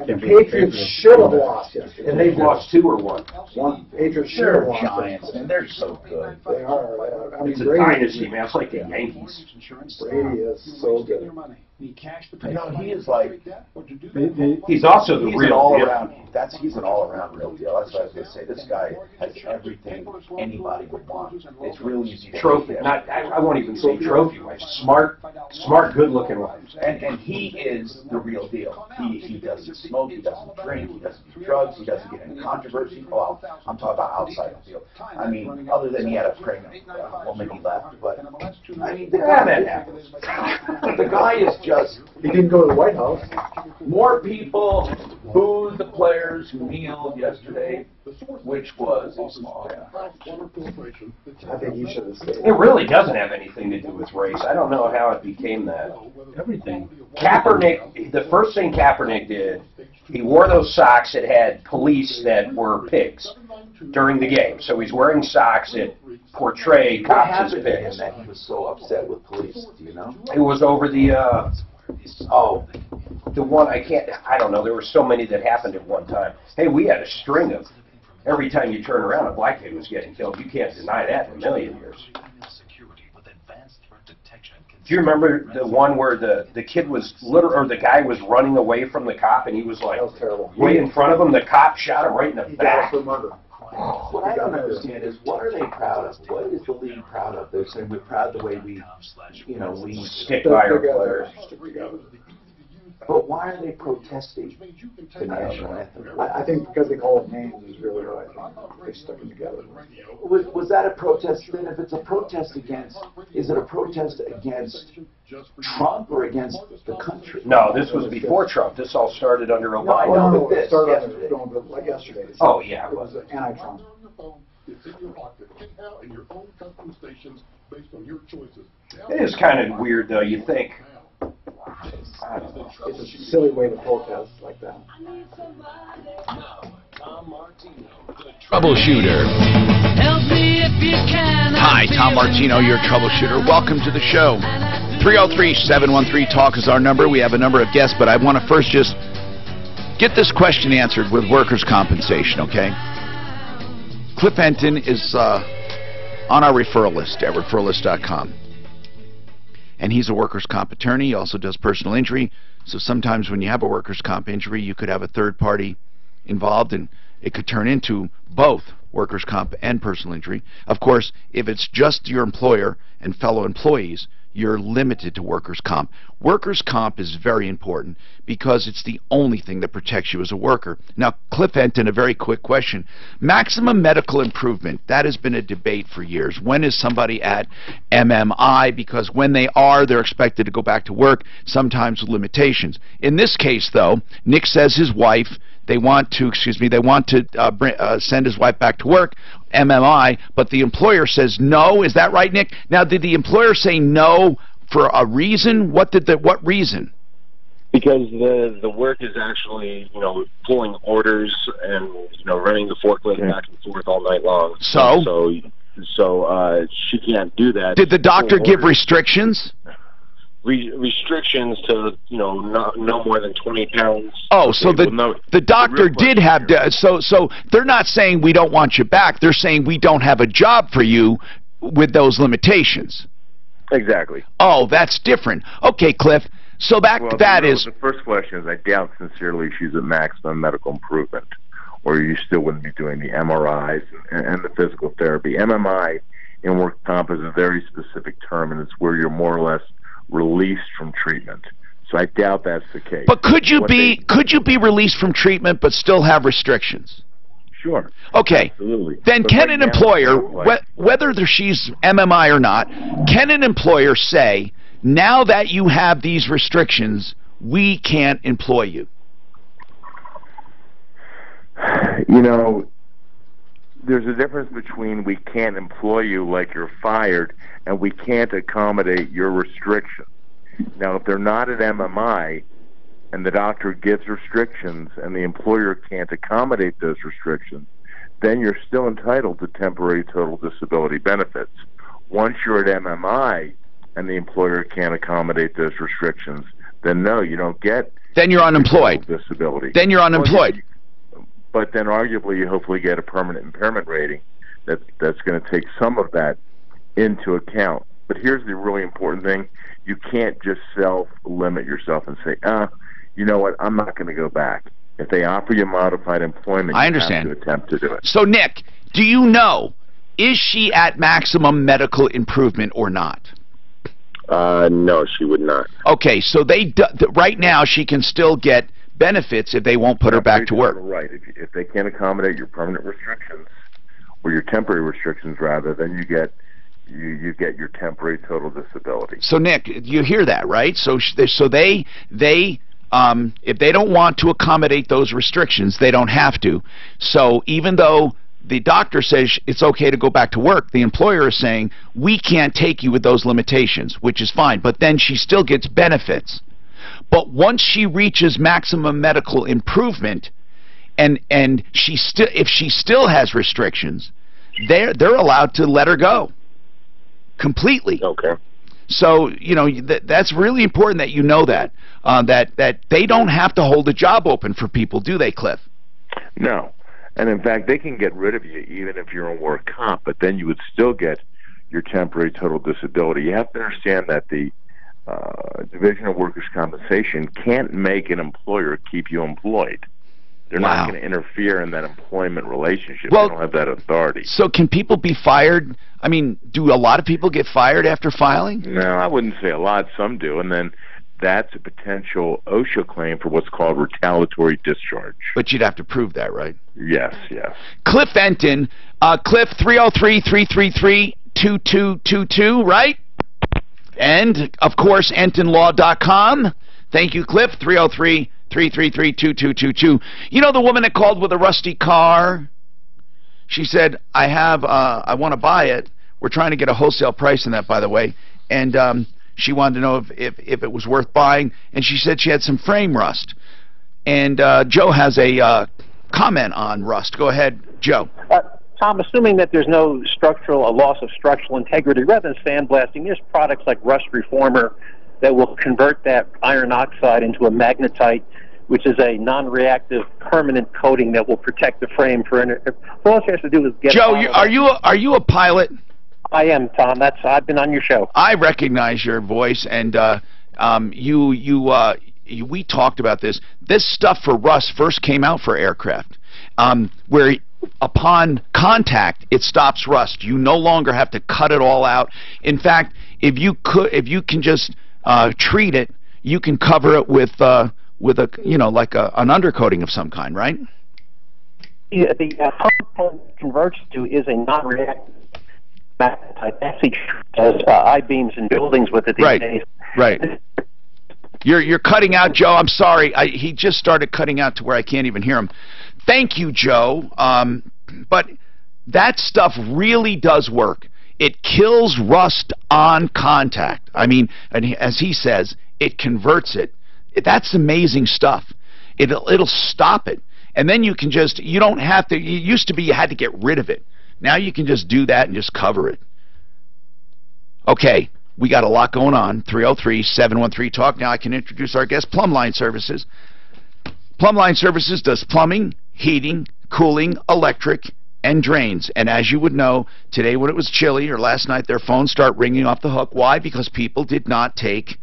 The Patriots should have lost yesterday.
And they've lost 2 or 1.
Patriots should have lost.
Giants, and they're so good.
They are. I mean,
it's a dynasty, man. It's like the Yankees.
Brady is so good.
You know, he is like...
He's also the real
all-around. He's an all-around real deal. That's what I was going to say. This guy has everything anybody would want. It's real easy.
Trophy. I won't even say trophy-wise. Smart, good-looking wife.
And he is the real deal. He doesn't smoke. He doesn't drink. He doesn't do drugs. He doesn't get into controversy. Well, I'm talking about outside the field. I mean, other than he had a pregnant woman he left. But, I mean, the guy is just...
He didn't go to the White House.
More people booed the players who kneeled yesterday, which was a small
I think he should have stayed.
It really doesn't have anything to do with race. I don't know how it became that.
Everything.
Kaepernick, the first thing Kaepernick did, he wore those socks that had police that were pigs during the game. So he's wearing socks that portray cops as pigs.
That he was so upset with police, do you know?
It was over the one, I don't know, there were so many that happened at one time. Hey, we had a string of, every time you turn around, a black kid was getting killed. You can't deny that in a million years. Do you remember the one where the kid was, or the guy was running away from the cop and he was like, way in front of him, the cop shot him right in the back.
What I don't understand is, what are they proud of? What is the league proud of? They're saying we're proud of the way we
stick by our players.
But why are they protesting the national anthem?
I think because they call it names is really what I think. They stuck them together.
Was that a protest? Then if it's a protest against, is it a protest against Trump or against the country?
No, this was before Trump. This all started under Obama.
No, it started like yesterday.
Oh, yeah.
It was anti-Trump.
It is kind of weird, though. You think, I don't know.
It's a silly way to protest like that.
Troubleshooter. Hi, Tom Martino, your troubleshooter. Welcome to the show. 303-713-TALK is our number. We have a number of guests, but I want to first just get this question answered with workers' compensation, okay? Cliff Enton is on our referral list at referralist.com. And he's a workers' comp attorney. He also does personal injury. So sometimes when you have a workers' comp injury, you could have a third party involved, and it could turn into both workers' comp and personal injury. Of course, if it's just your employer and fellow employees, you're limited to workers' comp. Workers' comp is very important because it's the only thing that protects you as a worker. Now, Cliff Enton, a very quick question. Maximum medical improvement, that has been a debate for years. When is somebody at MMI? Because when they are, they're expected to go back to work, sometimes with limitations. In this case, though, Nick says his wife, they want to send his wife back to work, MMI, but the employer says no. Is that right, Nick? Now, did the employer say no for a reason? What reason?
Because the work is actually, pulling orders and, running the forklift back and forth all night long. So she can't do that.
Did the doctor give restrictions?
Restrictions to no more than 20 pounds.
Oh, so the doctor did have so they're not saying we don't want you back. They're saying we don't have a job for you with those limitations.
Exactly.
Oh, that's different. Okay, Cliff. So
the first question is, I doubt sincerely she's at maximum medical improvement, or you still wouldn't be doing the MRIs and the physical therapy. MMI in work comp is a very specific term, and it's where you're more or less released from treatment. So I doubt that's the case.
But could you be released from treatment but still have restrictions?
Sure.
Okay.
Absolutely.
Then can an employer, whether she's MMI or not, can an employer say, now that you have these restrictions, we can't employ you?
There's a difference between we can't employ you like you're fired and we can't accommodate your restrictions. Now, if they're not at MMI and the doctor gives restrictions and the employer can't accommodate those restrictions, then you're still entitled to temporary total disability benefits. Once you're at MMI and the employer can't accommodate those restrictions, then no, you don't get.
Then you're unemployed.
Disability.
Then you're unemployed.
But then arguably you hopefully get a permanent impairment rating that's going to take some of that into account. But here's the really important thing. You can't just self-limit yourself and say, you know what, I'm not going to go back. If they offer you modified employment,
I understand.
You have to attempt to do it.
So, Nick, do you know, is she at maximum medical improvement or not?
No, she would not.
Okay, so right now she can still get benefits if they won't put her back to work.
Right. If they can't accommodate your permanent restrictions, or your temporary restrictions rather, then you get your temporary total disability.
So Nick, you hear that, right? So they if they don't want to accommodate those restrictions, they don't have to. So even though the doctor says it's okay to go back to work, the employer is saying we can't take you with those limitations, which is fine, but then she still gets benefits. But once she reaches maximum medical improvement, and if she still has restrictions, they're allowed to let her go completely.
Okay.
So that's really important that you know that that they don't have to hold a job open for people, do they, Cliff?
No, and in fact, they can get rid of you even if you're on work comp, but then you would still get your temporary total disability. You have to understand that the Division of Workers' Compensation can't make an employer keep you employed. They're not going to interfere in that employment relationship. Well, they don't have that authority.
So can people be fired? I mean, do a lot of people get fired after filing?
No, I wouldn't say a lot. Some do. And then that's a potential OSHA claim for what's called retaliatory discharge.
But you'd have to prove that, right?
Yes, yes.
Cliff Enton, Cliff 303-333-2222, right? And, of course, EntonLaw.com. Thank you, Cliff. 303-333-2222. You know the woman that called with a rusty car? She said, I want to buy it. We're trying to get a wholesale price on that, by the way. And she wanted to know if it was worth buying. And she said she had some frame rust. And Joe has a comment on rust. Go ahead, Joe.
Tom, assuming that there's no loss of structural integrity, rather than sandblasting, there's products like Rust Reformer that will convert that iron oxide into a magnetite, which is a non-reactive permanent coating that will protect the frame for all she has to do is get.
Joe, are you a pilot?
I am, Tom. I've been on your show.
I recognize your voice, and we talked about this. This stuff for rust first came out for aircraft, where upon contact, it stops rust. You no longer have to cut it all out. In fact, if you can just treat it, you can cover it with a like an undercoating of some kind, right?
Yeah, the hard converts to is a non-reactive magnetite. Actually, has I-beams in buildings with it these days.
Right. You're cutting out, Joe. I'm sorry. He just started cutting out to where I can't even hear him. Thank you, Joe. But that stuff really does work. It kills rust on contact. I mean, and as he says, it converts it. That's amazing stuff. It'll stop it. And then you can just, you don't have to, it used to be you had to get rid of it. Now you can just do that and just cover it. Okay, we got a lot going on. 303-713-TALK. Now I can introduce our guest, Plumbline Services. Plumbline Services does plumbing, heating, cooling, electric, and drains. And as you would know, today when it was chilly, or last night, their phones start ringing off the hook. Why? Because people did not take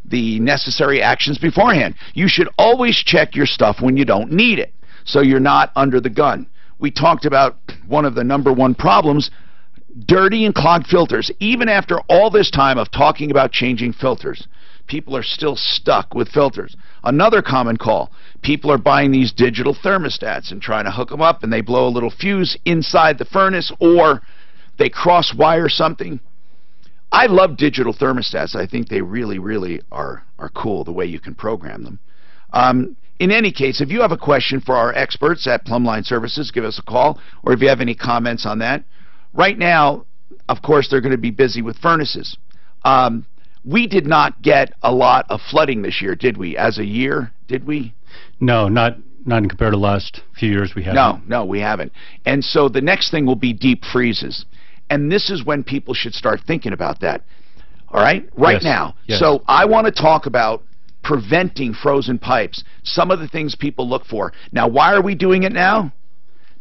the necessary actions beforehand. You should always check your stuff when you don't need it, so you're not under the gun. We talked about one of the #1 problems, dirty and clogged filters. Even after all this time of talking about changing filters, people are still stuck with filters. Another common call, people are buying these digital thermostats and trying to hook them up, and they blow a little fuse inside the furnace, or they cross-wire something. I love digital thermostats. I think they really, really are cool, the way you can program them. In any case, if you have a question for our experts at Plumbline Services, give us a call, or if you have any comments on that. Right now, of course, they're going to be busy with furnaces. We did not get a lot of flooding this year, did we? As a year, did we?
No, not compared to the last few years we haven't.
No, we haven't. And so the next thing will be deep freezes. And this is when people should start thinking about that. All right? Right now.
Yes.
So I want to talk about preventing frozen pipes, some of the things people look for. Now, why are we doing it now?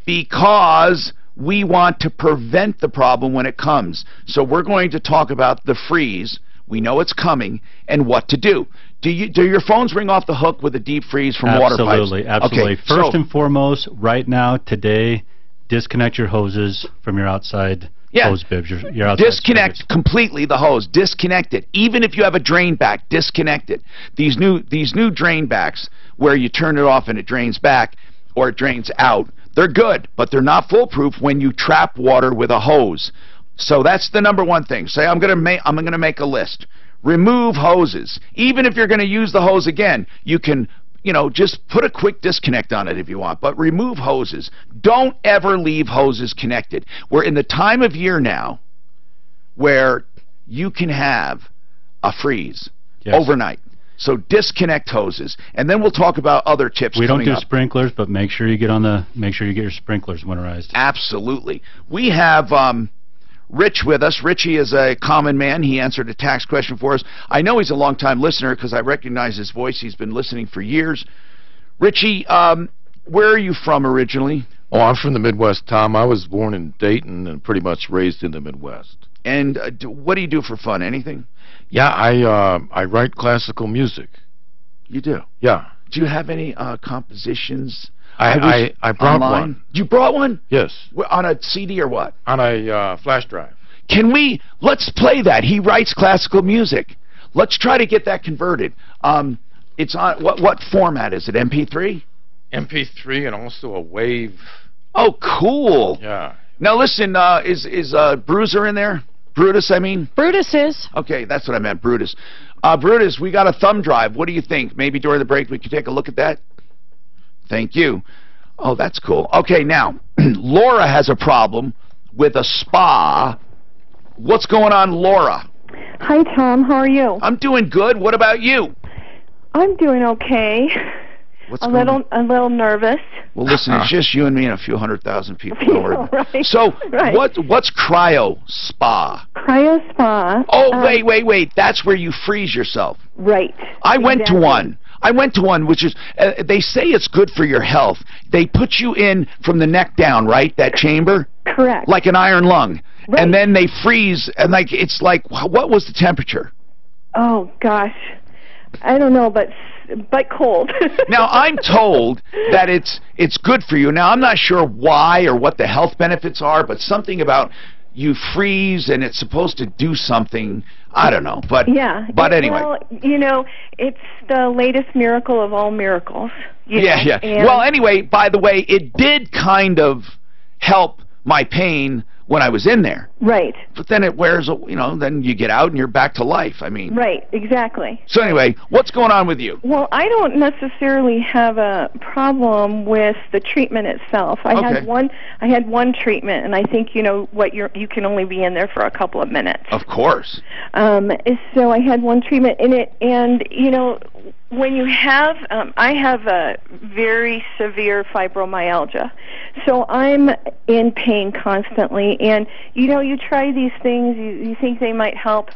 Because we want to prevent the problem when it comes. So we're going to talk about the freeze. We know it's coming, and what to do. Do your phones ring off the hook with a deep freeze from water pipes?
Absolutely.
Okay,
First and foremost, right now, today, disconnect your hoses from your outside hose bibs. Your outside
disconnect
spigots.
completely the hose. Disconnect it. Even if you have a drain back, disconnect it. These new drain backs where you turn it off and it drains back or it drains out, they're good, but they're not foolproof when you trap water with a hose. So that's the #1 thing. Say, I'm going to make a list. Remove hoses. Even if you're going to use the hose again, you can, just put a quick disconnect on it if you want, but remove hoses. Don't ever leave hoses connected. We're in the time of year now where you can have a freeze overnight. So disconnect hoses, and then we'll talk about other tips.
We don't do sprinklers, but make sure you get your sprinklers winterized.
Absolutely. We have Rich with us. Richie is a common man. He answered a tax question for us. I know he's a long-time listener because I recognize his voice. He's been listening for years. Richie, where are you from originally?
Oh, I'm from the Midwest, Tom. I was born in Dayton and pretty much raised in the Midwest.
And what do you do for fun? Anything?
Yeah, I write classical music.
You do?
Yeah.
Do you have any compositions?
I brought
online?
one.
You brought one?
Yes.
On a CD or what?
On a flash drive.
Let's play that. He writes classical music. Let's try to get that converted. It's on, what format is it, MP3?
MP3 and also a wave.
Oh, cool.
Yeah.
Now listen, is Bruiser in there? Brutus, I mean?
Brutus is.
Okay, that's what I meant, Brutus. Brutus, we got a thumb drive. What do you think? Maybe during the break we could take a look at that? Thank you. Oh, that's cool. Okay, now, Laura has a problem with a spa. What's going on, Laura?
Hi, Tom. How are you?
I'm doing good. What about you?
I'm doing okay. A little nervous.
Well, listen, it's just you and me and a few 100,000 people.
Right.
So, what's cryo spa?
Cryo spa.
Oh, wait. That's where you freeze yourself.
Right.
I went to one, which is, they say it's good for your health. They put you in from the neck down, right? That chamber?
Correct.
Like an iron lung.
Right.
And then they freeze, and what was the temperature?
Oh, gosh. I don't know, but but cold.
Now, I'm told that it's good for you. Now, I'm not sure why or what the health benefits are, but something about you freeze and it's supposed to do something. I don't know, but
yeah.
But anyway,
well, you know, it's the latest miracle of all miracles.
Yeah. Well, anyway, by the way, it did kind of help my pain when I was in there.
Right.
But then it wears, then you get out and you're back to life. I mean.
Right, exactly.
So anyway, what's going on with you?
Well, I don't necessarily have a problem with the treatment itself. I had one treatment, and I think you can only be in there for a couple of minutes.
Of course.
So I had one treatment in it, and when you have, I have a very severe fibromyalgia, so I'm in pain constantly. And you try these things, you think they might help,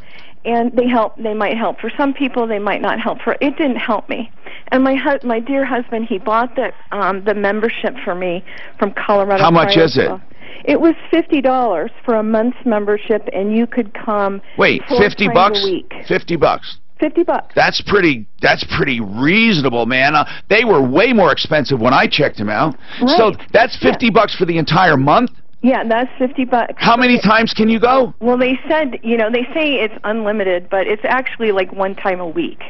and they might help. For some people, they might not help. It didn't help me. And my dear husband, he bought the membership for me from Colorado.
How much is it?
It was $50 for a month's membership, and you could come.
Wait, $50
a week.
$50.
$50.
That's pretty reasonable, man. They were way more expensive when I checked them out.
Right.
So that's $50 for the entire month?
Yeah, that's $50.
How many times can you go?
Well, they said, they say it's unlimited, but it's actually like one time a week.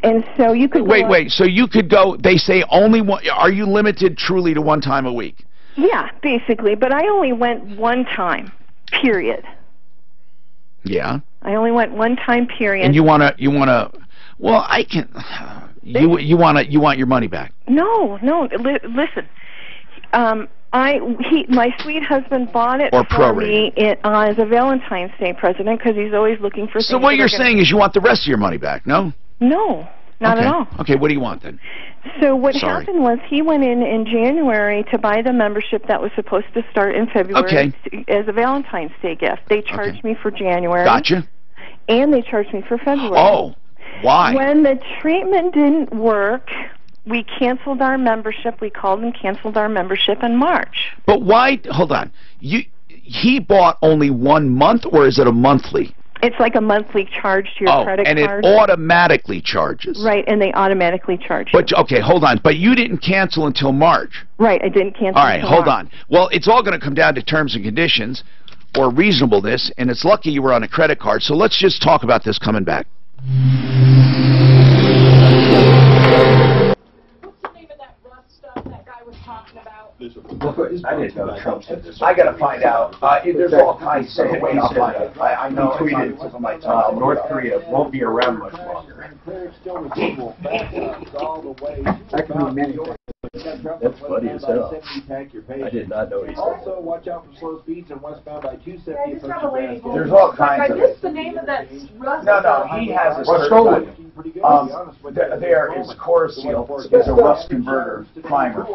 And so you could
Wait, so you could go, they say only one, are you limited truly to one time a week?
Yeah, basically, but I only went one time, period.
Yeah.
I only went one time, period.
And you wanna, well, I can, you want your money back?
No, listen. My sweet husband bought it for me as a Valentine's Day present because he's always looking for things.
So what you're saying is you want the rest of your money back, no?
No, not at all.
Okay, what do you want then?
So what happened was he went in January to buy the membership that was supposed to start in February as a Valentine's Day gift. They charged me for January.
Gotcha.
And they charged me for February.
Oh, why?
When the treatment didn't work, we canceled our membership. We called and canceled our membership in March.
But why? Hold on. He bought only 1 month, or is it a monthly?
It's like a monthly charge to your credit card.
And it automatically charges.
Right, and they automatically charge you.
But okay, hold on. But you didn't cancel until March.
Right, I didn't cancel.
All right, hold on. Well, it's all going to come down to terms and conditions or reasonableness, and it's lucky you were on a credit card. So let's just talk about this coming back.
I didn't know Trump said this.
I got to find out. There's all kinds of ways. I'll find it. I know
He tweeted North Korea won't be around much longer.
That can mean many things.
That's funny as hell. I did not know he said that.
Also, watch out for slow speeds and westbound I 270.
There's all kinds
I
of
missed the name of that Russ.
No, he has a
What's
certified.
stolen?
There is Seal. There's a rust converter primer,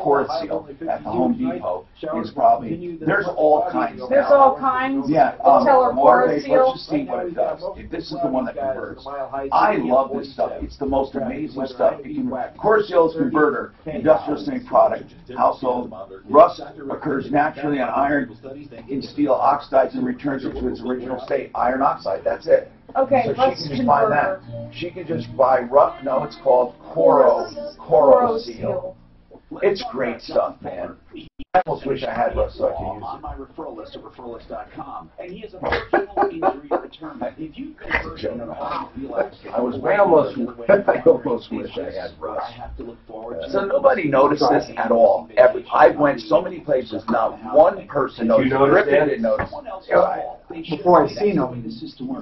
Seal at the Home Depot. Is probably there's all kinds.
There's all kinds.
Yeah,
tell her
let's
Seal.
just see what it does. This is the one that converts. I love this stuff. It's the most amazing stuff. Seal's converter, industrial strength product, household. Rust occurs naturally on iron in steel oxides and returns it to its original state. Iron oxide. That's it.
Okay,
so
rust
she can just buy that. She can just buy Ruck. No, it's called Seal. It's great stuff, man. I almost wish I had Russ so I could use it.
On my referral list at referralist.com, and he is a personal injury return. If you convert
I almost wish I had Russ.
So nobody noticed this at all. I went so many places, not one person noticed. Griffin didn't notice.
Before I seen him,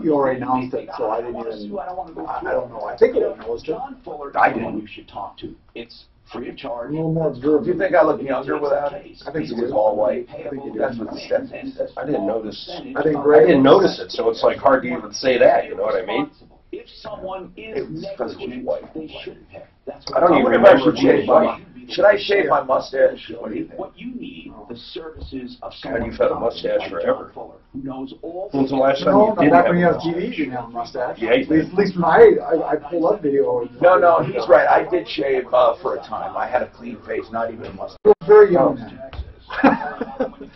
you already announced it, so I didn't even. I don't know. I think it was
John Fuller.
I didn't.
You should talk to. It's free of charge.
A little more observant.
Do you think I look younger without it? I think it was all white. That's what the Stetson says.
I didn't notice.
I think
I didn't notice it, so it's like hard to even say that. You know what I mean?
If someone is negligent, they should pay. That's
I don't even remember shave money.
Should I shave my mustache? What do you think?
What you need, the services of
God,
someone
you've had a mustache forever.
who knows all.
When's the last time
No,
you did
back
have
when you
a
have TV, you didn't have a mustache.
Yeah,
at least when I pulled up video.
No, he's right. I did shave for a time. I had a clean face, not even a mustache.
I was very young then.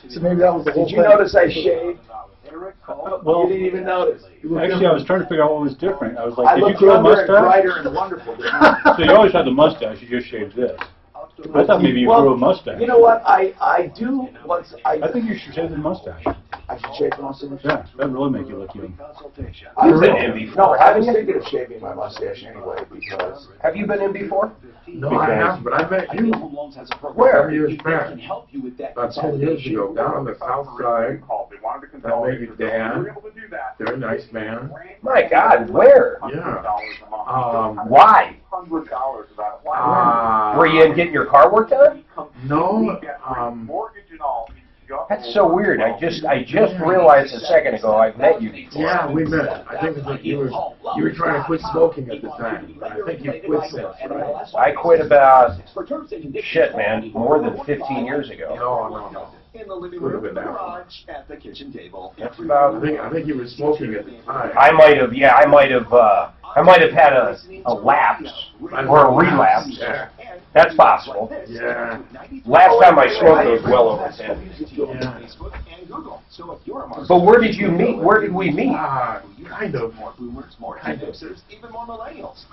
So maybe that was the whole
Did you notice I shaved?
Well,
you didn't even notice.
Actually, I was trying to figure out what was different. I was like,
I
did you
looked
grow a
younger and brighter
mustache?
and wonderful.
So you always had the mustache, you just shaved this. I thought maybe you grew a mustache.
You know what? I do once.
I think you should shave the mustache.
I should shave the mustache.
Yeah, that really make you look young.
You've been in before,
I
haven't
was
you?
thinking of shaving my mustache anyway because.
Have you been in before?
No, I haven't, but I met you
Where?
10 years back. About 10 years ago, down on the south side. I met you, Dan. Very nice man.
My God, where?
Yeah.
Why? Were you in getting your car worked on?
No.
That's so weird. I just realized a second ago I've met you before.
Yeah, we met. I think it was like you were trying to quit smoking at the time. I think you quit since, right?
I quit about, shit, man, more than 15 years ago.
No.
In the living room, the garage, at the kitchen table.
That's about.
I think you were smoking at the time.
I might have had a lapse or a relapse.
Yeah.
That's possible.
Yeah.
Last time I smoked was well over 10.
Yeah.
But where did you meet? Where did we meet?
Kind of.
Even more millennials.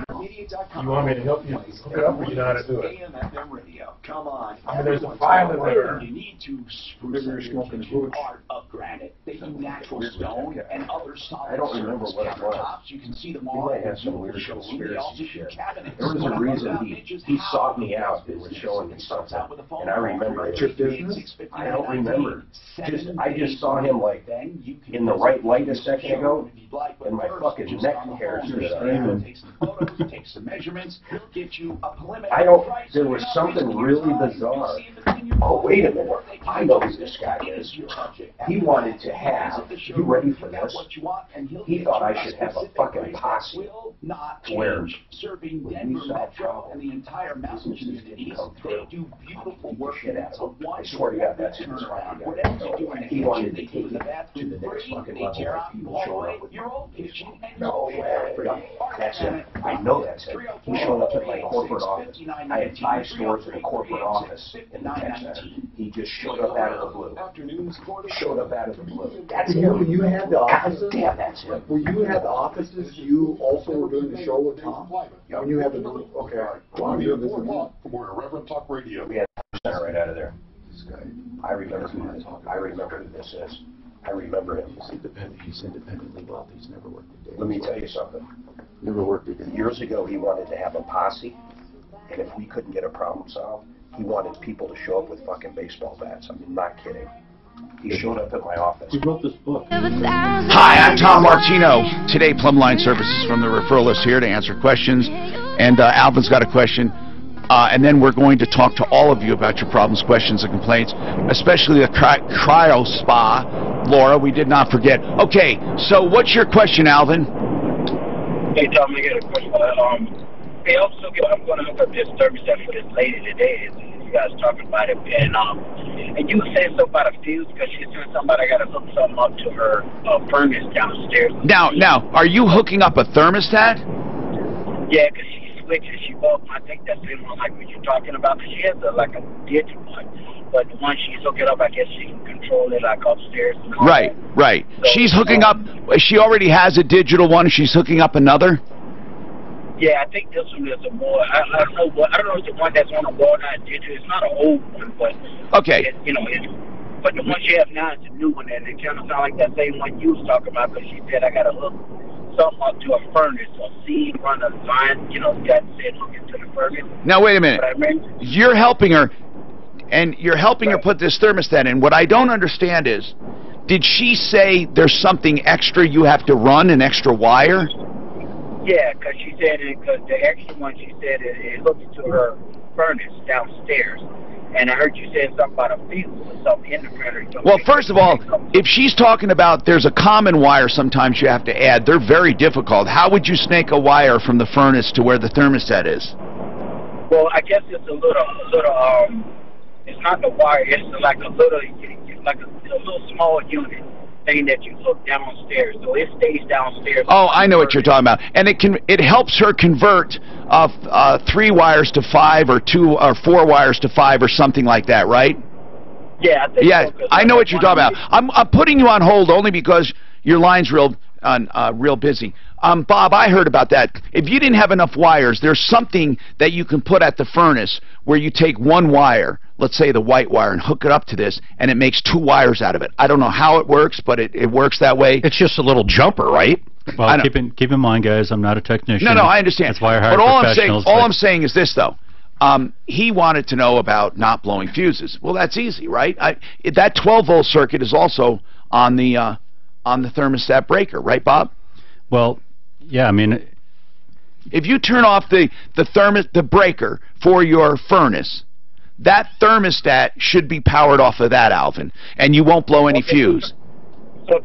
You want me to help you hook it up, or you know how to do it?
AM/FM radio. Come on.
I mean, there's a file in there.
You need to
Maybe you're smoking boots.
art of granite. They do natural stone and other solid
I don't remember what it was.
countertops. You can see them
He
all.
might have some weird
They also
conspiracy
do
shit.
cabinets.
There was a reason he sought me out and was showing me something, and I remember it.
Your business?
I don't remember. I just saw him like in the right light a second ago, and my fucking neck hairs stood up.
Take some measurements. He'll get you a preliminary
I don't.
price.
There was something really bizarre. Oh, wait a minute. I know who this guy is. He wanted to have. You ready for this? He thought I should have a fucking posse. Where?
Serving Denver Metro and the entire mountain communities. They do beautiful work.
I swear to God, that's his fucking. He wanted to take it to the next fucking level. Like people showing up with no way. That's him. I know that's him. He showed up at my corporate office. I had 5 stores in a corporate office in the tech center. He just showed up out of the blue. Showed up out of the blue. That's him.
When you had the offices,
damn, that's him.
when you had the offices, you also were doing the show with Tom? When you had the, okay. Well, I'm doing this with you.
From where Irreverent Talk Radio.
We had center right out of there. This guy. I remember who this is. I remember him.
He's independently wealthy. He's never worked a day.
Let me tell you something.
Never worked a day.
Years ago, he wanted to have a posse, and if we couldn't get a problem solved, he wanted people to show up with fucking baseball bats. I'm not kidding. He showed up at my office.
He wrote this book.
Hi, I'm Tom Martino. Today, Plumline Services from the referral list here to answer questions. And Alvin's got a question. And then we're going to talk to all of you about your problems, questions, and complaints, especially the cryo spa. Laura, we did not forget. Okay, so what's your question, Alvin?
Hey, Tom, I got a question. Hey, also, I'm going to hook up this thermostat for this lady today. You guys talking about it, and you were saying something about a fuse because she's doing something about I got to hook something up to her furnace downstairs.
Now, are you hooking up a thermostat?
Yeah, because she switches. She bought, I think that's the one like what you're talking about. Cause she has like a digital one, but the one she's hooking up, I guess she can control it like upstairs.
Right. So, she's hooking up. She already has a digital one. She's hooking up another.
Yeah, I think this one is a more. I don't know if it's the one that's on the wall now. Digital. It's not an old one, but
okay.
But the one she has now is a new one, and it kind of sounds like that same one you was talking about. Because she said I got to hook something up to a furnace, or see run a line. That said hook it to the furnace.
Now wait a minute. You're helping her, and you're helping her put this thermostat in. What I don't understand is, did she say there's something extra you have to run, an extra wire?
Yeah, because she said because the extra one, she said it hooks to her furnace downstairs. And I heard you saying something about a fuse or something in the printer.
Well, first of all, if she's talking about there's a common wire sometimes you have to add, they're very difficult. How would you snake a wire from the furnace to where the thermostat is?
Well, I guess it's a little it's not the wire, it's like a little small unit thing that you hook downstairs, so it stays downstairs.
Oh, I know what you're talking about, and it helps her convert 3 wires to 5 or 2 or 4 wires to 5 or something like that, right?
Yeah,
I know what you're talking about. I'm putting you on hold only because your line's real busy. Bob, I heard about that. If you didn't have enough wires, there's something that you can put at the furnace where you take one wire, let's say the white wire, and hook it up to this, and it makes 2 wires out of it. I don't know how it works, but it works that way.
It's just a little jumper, right?
Well, keep in mind, guys, I'm not a technician.
No, I understand.
That's why I hire
professionals. All I'm saying is this, though. He wanted to know about not blowing fuses. Well, that's easy, right? That 12-volt circuit is also on the thermostat breaker, right, Bob?
Well, yeah, I mean,
if you turn off the breaker for your furnace, that thermostat should be powered off of that, Alvin, and you won't blow any fuse.
So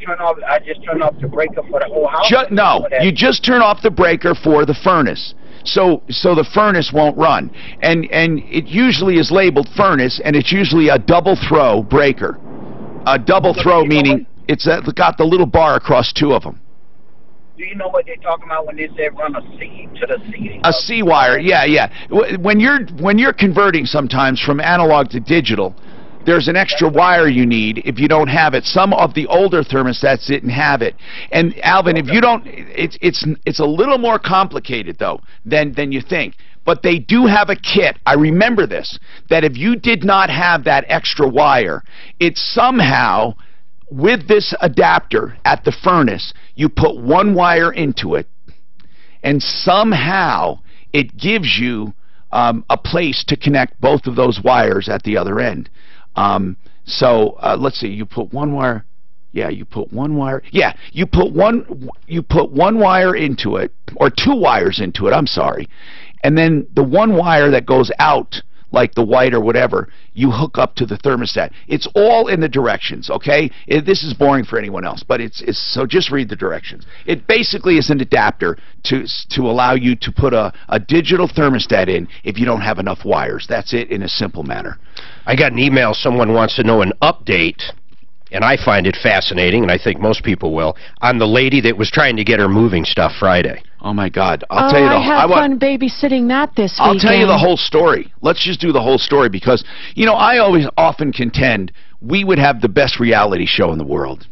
I just turn off the breaker for the whole house?
No, you just turn off the breaker for the furnace. So the furnace won't run. And it usually is labeled furnace, and it's usually a double throw breaker. A double throw meaning it's got the little bar across 2 of them.
Do you know what they're talking about when they say run a C to the C?
A C wire, yeah. When you're converting sometimes from analog to digital, there's an extra wire you need if you don't have it. Some of the older thermostats didn't have it. And Alvin, if you don't, it's a little more complicated though than you think. But they do have a kit. I remember this, that if you did not have that extra wire, it somehow, with this adapter at the furnace, you put 1 wire into it, and somehow it gives you a place to connect both of those wires at the other end. Let's see, you put 1 wire. Yeah, you put 1 wire. Yeah, you put one wire into it, or 2 wires into it, I'm sorry. And then the 1 wire that goes out, like the white or whatever, you hook up to the thermostat. It's all in the directions, okay? This is boring for anyone else, but so just read the directions. It basically is an adapter to allow you to put a digital thermostat in if you don't have enough wires. That's it in a simple manner.
I got an email. Someone wants to know an update, and I find it fascinating, and I think most people will, on the lady that was trying to get her moving stuff Friday.
Oh, my God. I'll tell you
I had fun babysitting that this weekend.
I'll tell you the whole story. Let's just do the whole story because, you know, I often contend we would have the best reality show in the world.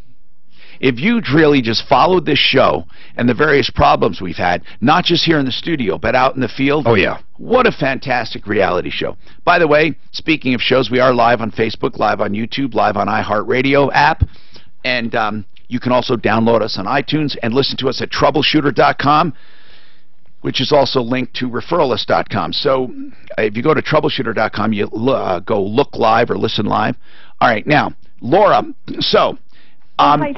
If you really just followed this show and the various problems we've had, not just here in the studio, but out in the field.
Oh, yeah.
What a fantastic reality show. By the way, speaking of shows, we are live on Facebook, live on YouTube, live on iHeartRadio app, and you can also download us on iTunes and listen to us at Troubleshooter.com, which is also linked to Referralist.com. So if you go to Troubleshooter.com, you go look live or listen live. All right, now, Laura, so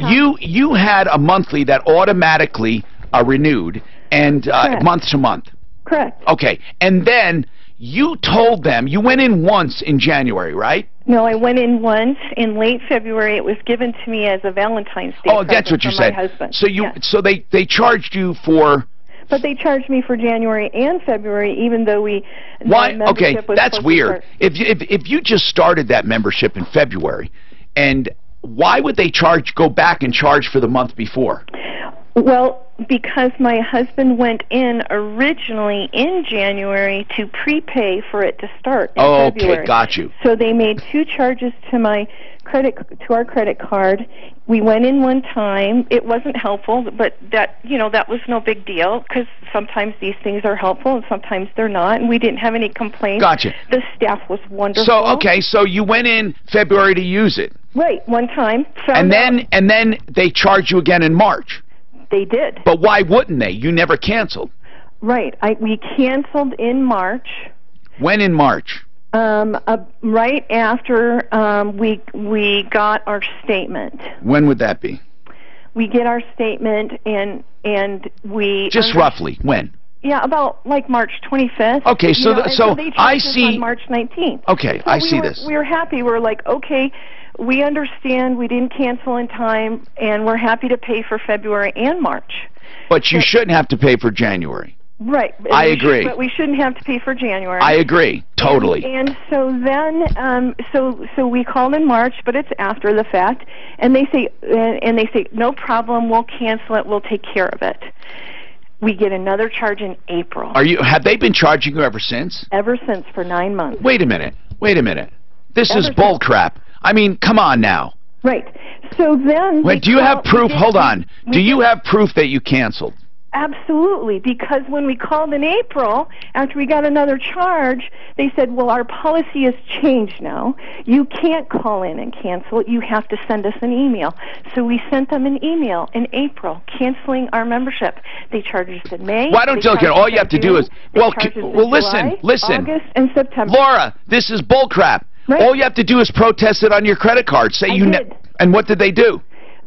you had a monthly that automatically renewed and month to month.
Correct.
Okay, and then you told them, you went in once in January, right?
No, I went in once in late February. It was given to me as a Valentine's Day present
that's what you said.
My husband.
So they charged you for.
But they charged me for January and February, even though
Why? Okay, that's weird. If you just started that membership in February, and why would they go back and charge for the month before?
Well, because my husband went in originally in January to prepay for it to start in February.
Okay, got you.
So they made 2 charges to our credit card. We went in one time. It wasn't helpful, but that was no big deal because sometimes these things are helpful and sometimes they're not, and we didn't have any complaints.
Gotcha.
The staff was wonderful.
So you went in February to use it.
Right, one time.
And then they charged you again in March.
They did.
But why wouldn't they? You never canceled.
Right. We canceled in March.
When in March?
Right after we got our statement.
When would that be?
We get our statement and we
just roughly when?
Yeah, about like March 25th.
Okay, so
they
I
see
see
on March 19th.
Okay,
so
I see this.
We were happy. We're like, okay, we understand we didn't cancel in time, and we're happy to pay for February and March.
But you shouldn't have to pay for January.
Right.
I agree.
But we shouldn't have to pay for January.
I agree, totally.
And so then, so we called in March, but it's after the fact, and they say, no problem, we'll cancel it, we'll take care of it. We get another charge in April.
Have they been charging you ever since?
Ever since, for 9 months.
Wait a minute. This is bull crap. I mean, come on now.
Right. So then...
Wait, do you have proof? Hold on. Do you have proof that you canceled?
Absolutely, because when we called in April, after we got another charge, they said, well, our policy has changed now. You can't call in and cancel it. You have to send us an email. So we sent them an email in April canceling our membership. They charged us in May.
Why don't you look at all you have to do is... Well, listen.
August and September.
Laura, this is bullcrap.
Right.
All you have to do is protest it on your credit card. Say you did. And what did they do?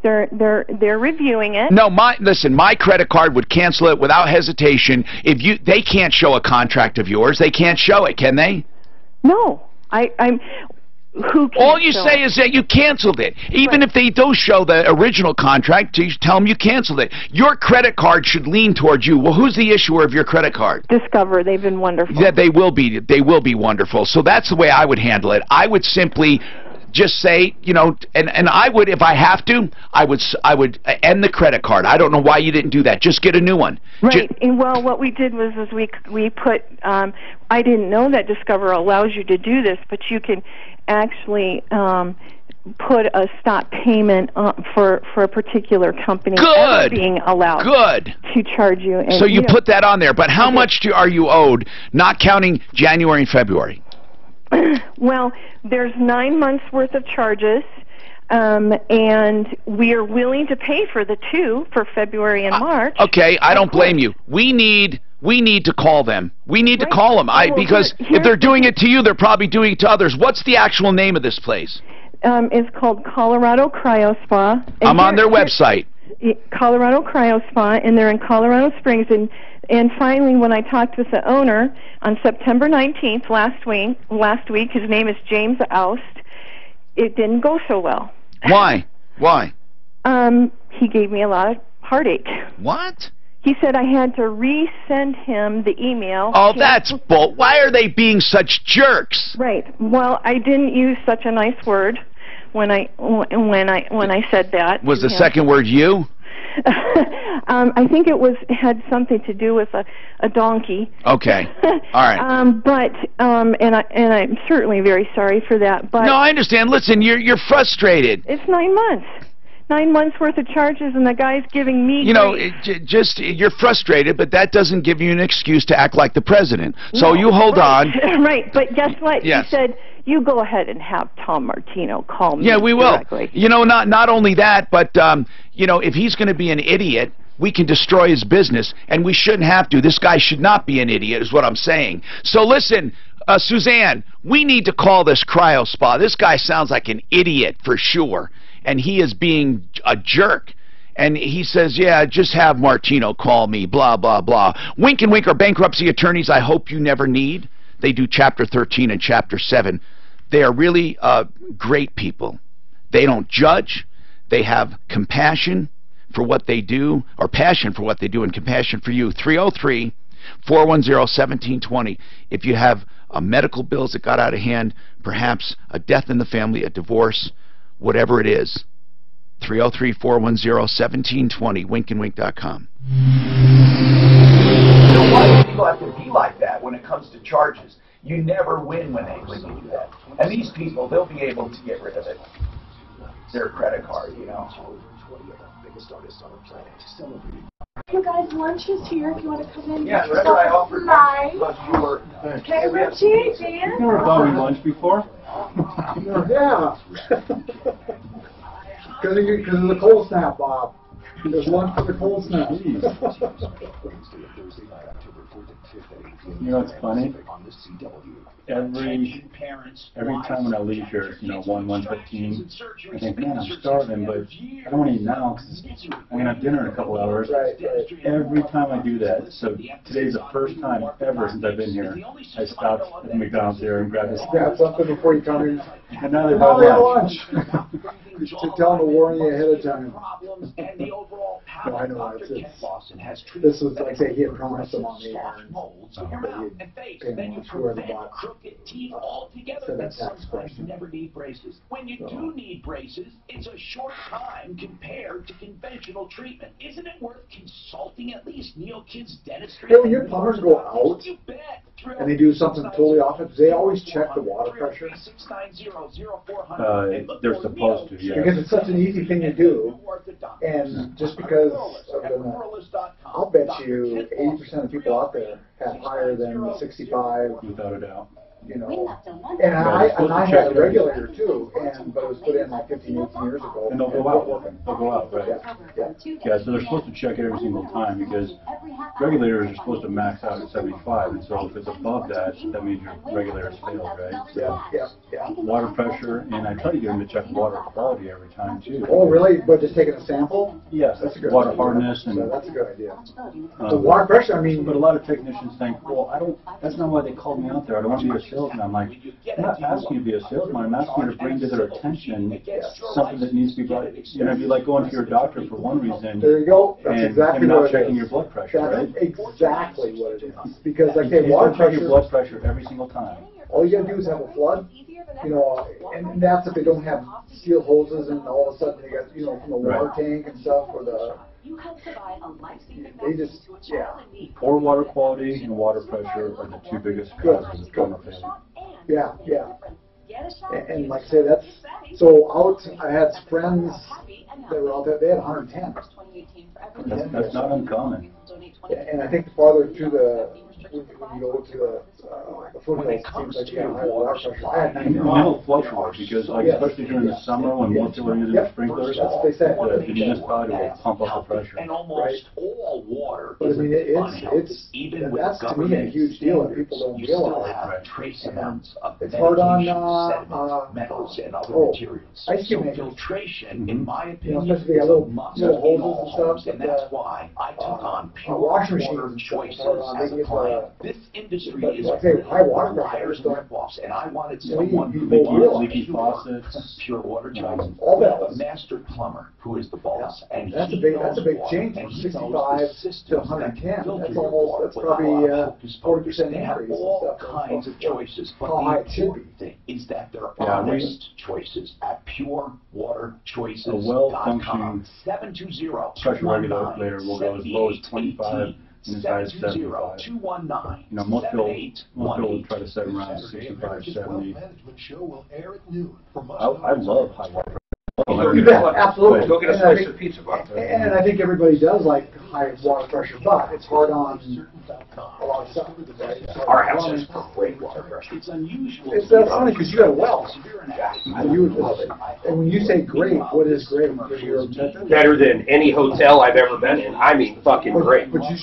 They're reviewing it.
No, listen, my credit card would cancel it without hesitation. They can't show a contract of yours. They can't show it, can they?
No. Who can
all you say is that you canceled it. Even if they do show the original contract, you tell them you canceled it. Your credit card should lean towards you. Well, who's the issuer of your credit card?
Discover. They've been wonderful.
Yeah, they will be. They will be wonderful. So that's the way I would handle it. I would simply just say, you know, and I would, if I have to, I would end the credit card. I don't know why you didn't do that. Just get a new one.
Right. And well, what we did was we put. I didn't know that Discover allows you to do this, but you can actually put a stop payment for a particular company ever being allowed to charge you. And,
so you put that on there. But how much are you owed, not counting January and February?
Well, there's 9 months worth of charges, and we are willing to pay for the 2 for February and March.
Okay, I don't blame you. We need to call them. We need to call them. Because if they're doing it to you, they're probably doing it to others. What's the actual name of this place?
It's called Colorado Cryo Spa.
I'm on their website.
Colorado Cryo Spa, and they're in Colorado Springs. And finally, when I talked with the owner on September 19th last week, his name is James Oust. It didn't go so well.
Why? Why?
He gave me a lot of heartache.
What?
He said I had to resend him the email.
Oh, that's bull. Why are they being such jerks?
Right. Well, I didn't use such a nice word when I said that.
Was the second word you?
I think it had something to do with a donkey.
Okay. All right.
And I'm certainly very sorry for that. But
no, I understand. Listen, you're frustrated.
It's 9 months. 9 months worth of charges, and the guy's giving me. You know,
you're frustrated, but that doesn't give you an excuse to act like the president. So you hold on.
Right, but guess what?
Yes.
He said, you go ahead and have Tom Martino call me.
Yeah, we will.
Directly.
You know, not only that, but you know, if he's going to be an idiot, we can destroy his business, and we shouldn't have to. This guy should not be an idiot, is what I'm saying. So listen, Suzanne, we need to call this cryo spa. This guy sounds like an idiot for sure, and he is being a jerk. And he says, yeah, just have Martino call me, blah, blah, blah. Wink and Wink are bankruptcy attorneys I hope you never need. They do Chapter 13 and Chapter 7. They are really great people. They don't judge. They have compassion for what they do, or passion for what they do, and compassion for you. 303-410-1720. If you have medical bills that got out of hand, perhaps a death in the family, a divorce, whatever it is, 303-410-1720, winkandwink.com.
You know why people have to be like that when it comes to charges? You never win when you do that. And these people, they'll be able to get rid of it. Their credit card, you know.
You guys, lunch is here if you want to come in.
Yeah, remember I offered lunch.
Okay, Richie, Dan?
You never bought me lunch before?
Yeah. Because of the cold snap, Bob. There's lunch for the cold snap.
You know what's funny? Every time when I leave here, you know, 1:15, I think, man, I'm starving, but I don't want to eat now because I'm going to have dinner in a couple hours. Every time I do that, so today's the first time ever since I've been here, I stopped at McDonald's there and grabbed
something before you come in.
And now they have lunch.
Tell them to warn you ahead of time. No, I know. This was like say he had promised them on the air, and paying much where the bot said that tax question.
Never need braces. When you do need braces, it's a short time compared to conventional treatment. Isn't it worth consulting at least Neil Kidd's dentistry?
Hey, when your plumbers go out and they do something totally off it, do they always check the water pressure?
They're supposed to, yeah.
Because it's such an easy thing to do, and just because of the, I'll bet you 80% of people out there have higher than 65.
Without a doubt.
You know, and I had a regulator too, but it was put in like 15, 18 years ago.
And they'll go out. They'll go out, right? Yeah, so they're supposed to check it every single time because regulators are supposed to max out at 75, and so if it's above that, that means your regulator's failed, right?
Yeah.
Water pressure, and I try to get them to check water quality every time too.
Oh, really? But just taking a sample?
Yes,
that's a good
water
idea.
hardness and
that's a good idea. The water pressure, I mean,
but a lot of technicians think, well, that's not why they called me out there. I don't want to be a salesman. I'm like, I'm not asking you to be a salesman. I'm asking you to bring to their attention something that needs to be brought. You know, it'd be like going to your doctor for one reason.
There you go. That's
and
exactly
not
what it
checking
is.
your blood pressure, right?
That's exactly what it is. Because like
you
water
check
pressure,
your blood pressure every single time.
all you gotta do is have a flood, you know, and that's if they don't have steel hoses and all of a sudden they got, you know, from the water tank and stuff, or the, they just,
Poor water quality and water pressure are the two biggest causes of plumber failure.
Yeah. And like I say, that's, so I had friends that were out there, they had 110.
That's not uncommon.
And I think the farther to when you go to the foothills, it seems like you got higher water pressure. I had 90.
It'll fluctuate because, like, especially during the summer when more people are using the sprinklers,
that's what they say.
The municipality will pump up the pressure.
And almost all water.
But I mean, that's to me a huge deal that people don't realize.
Trace amounts of
it's hard on
metals and other materials.
Ice cube makers.
Filtration, in my
You
opinion,
know, especially they got little hoses and stuff.
and that's why I took on pure
washing
water
machines
choices
they
as
can
a
get
client. This industry is
like I say, high water
liars
pressure.
and rip-offs, and I wanted
You know,
someone who
leaky faucets,
pure water choices.
All
We
that
have a
was-
master plumber who is the boss, and
That's a
he
big
knows
change
water,
from
and he
65
knows the
to
systems
110.
that filter
That's
your
almost,
water
that's
without
probably
a hocus pocus.
40%
They have
increase.
all
and stuff.
kinds of choices, but
How high it
the
should
important thing is that they're
Yeah,
honest choices at purewaterchoices.com.
A well-functioning
720
pressure regulator will go as low as 25 and as high as 75.
219
You know, most people would try to set them around 65, 70. I love high water pressure.
You bet, absolutely.
Go get a slice of pizza, Bob.
And I think everybody does like high water pressure, but it's hard on a lot of stuff. Right?
Our house has great water pressure.
It's unusual.
It's funny because you got a well. You would love it. And when you say great, what is great? Because you're
Better than any hotel I've ever been in. I mean, fucking great.
But you're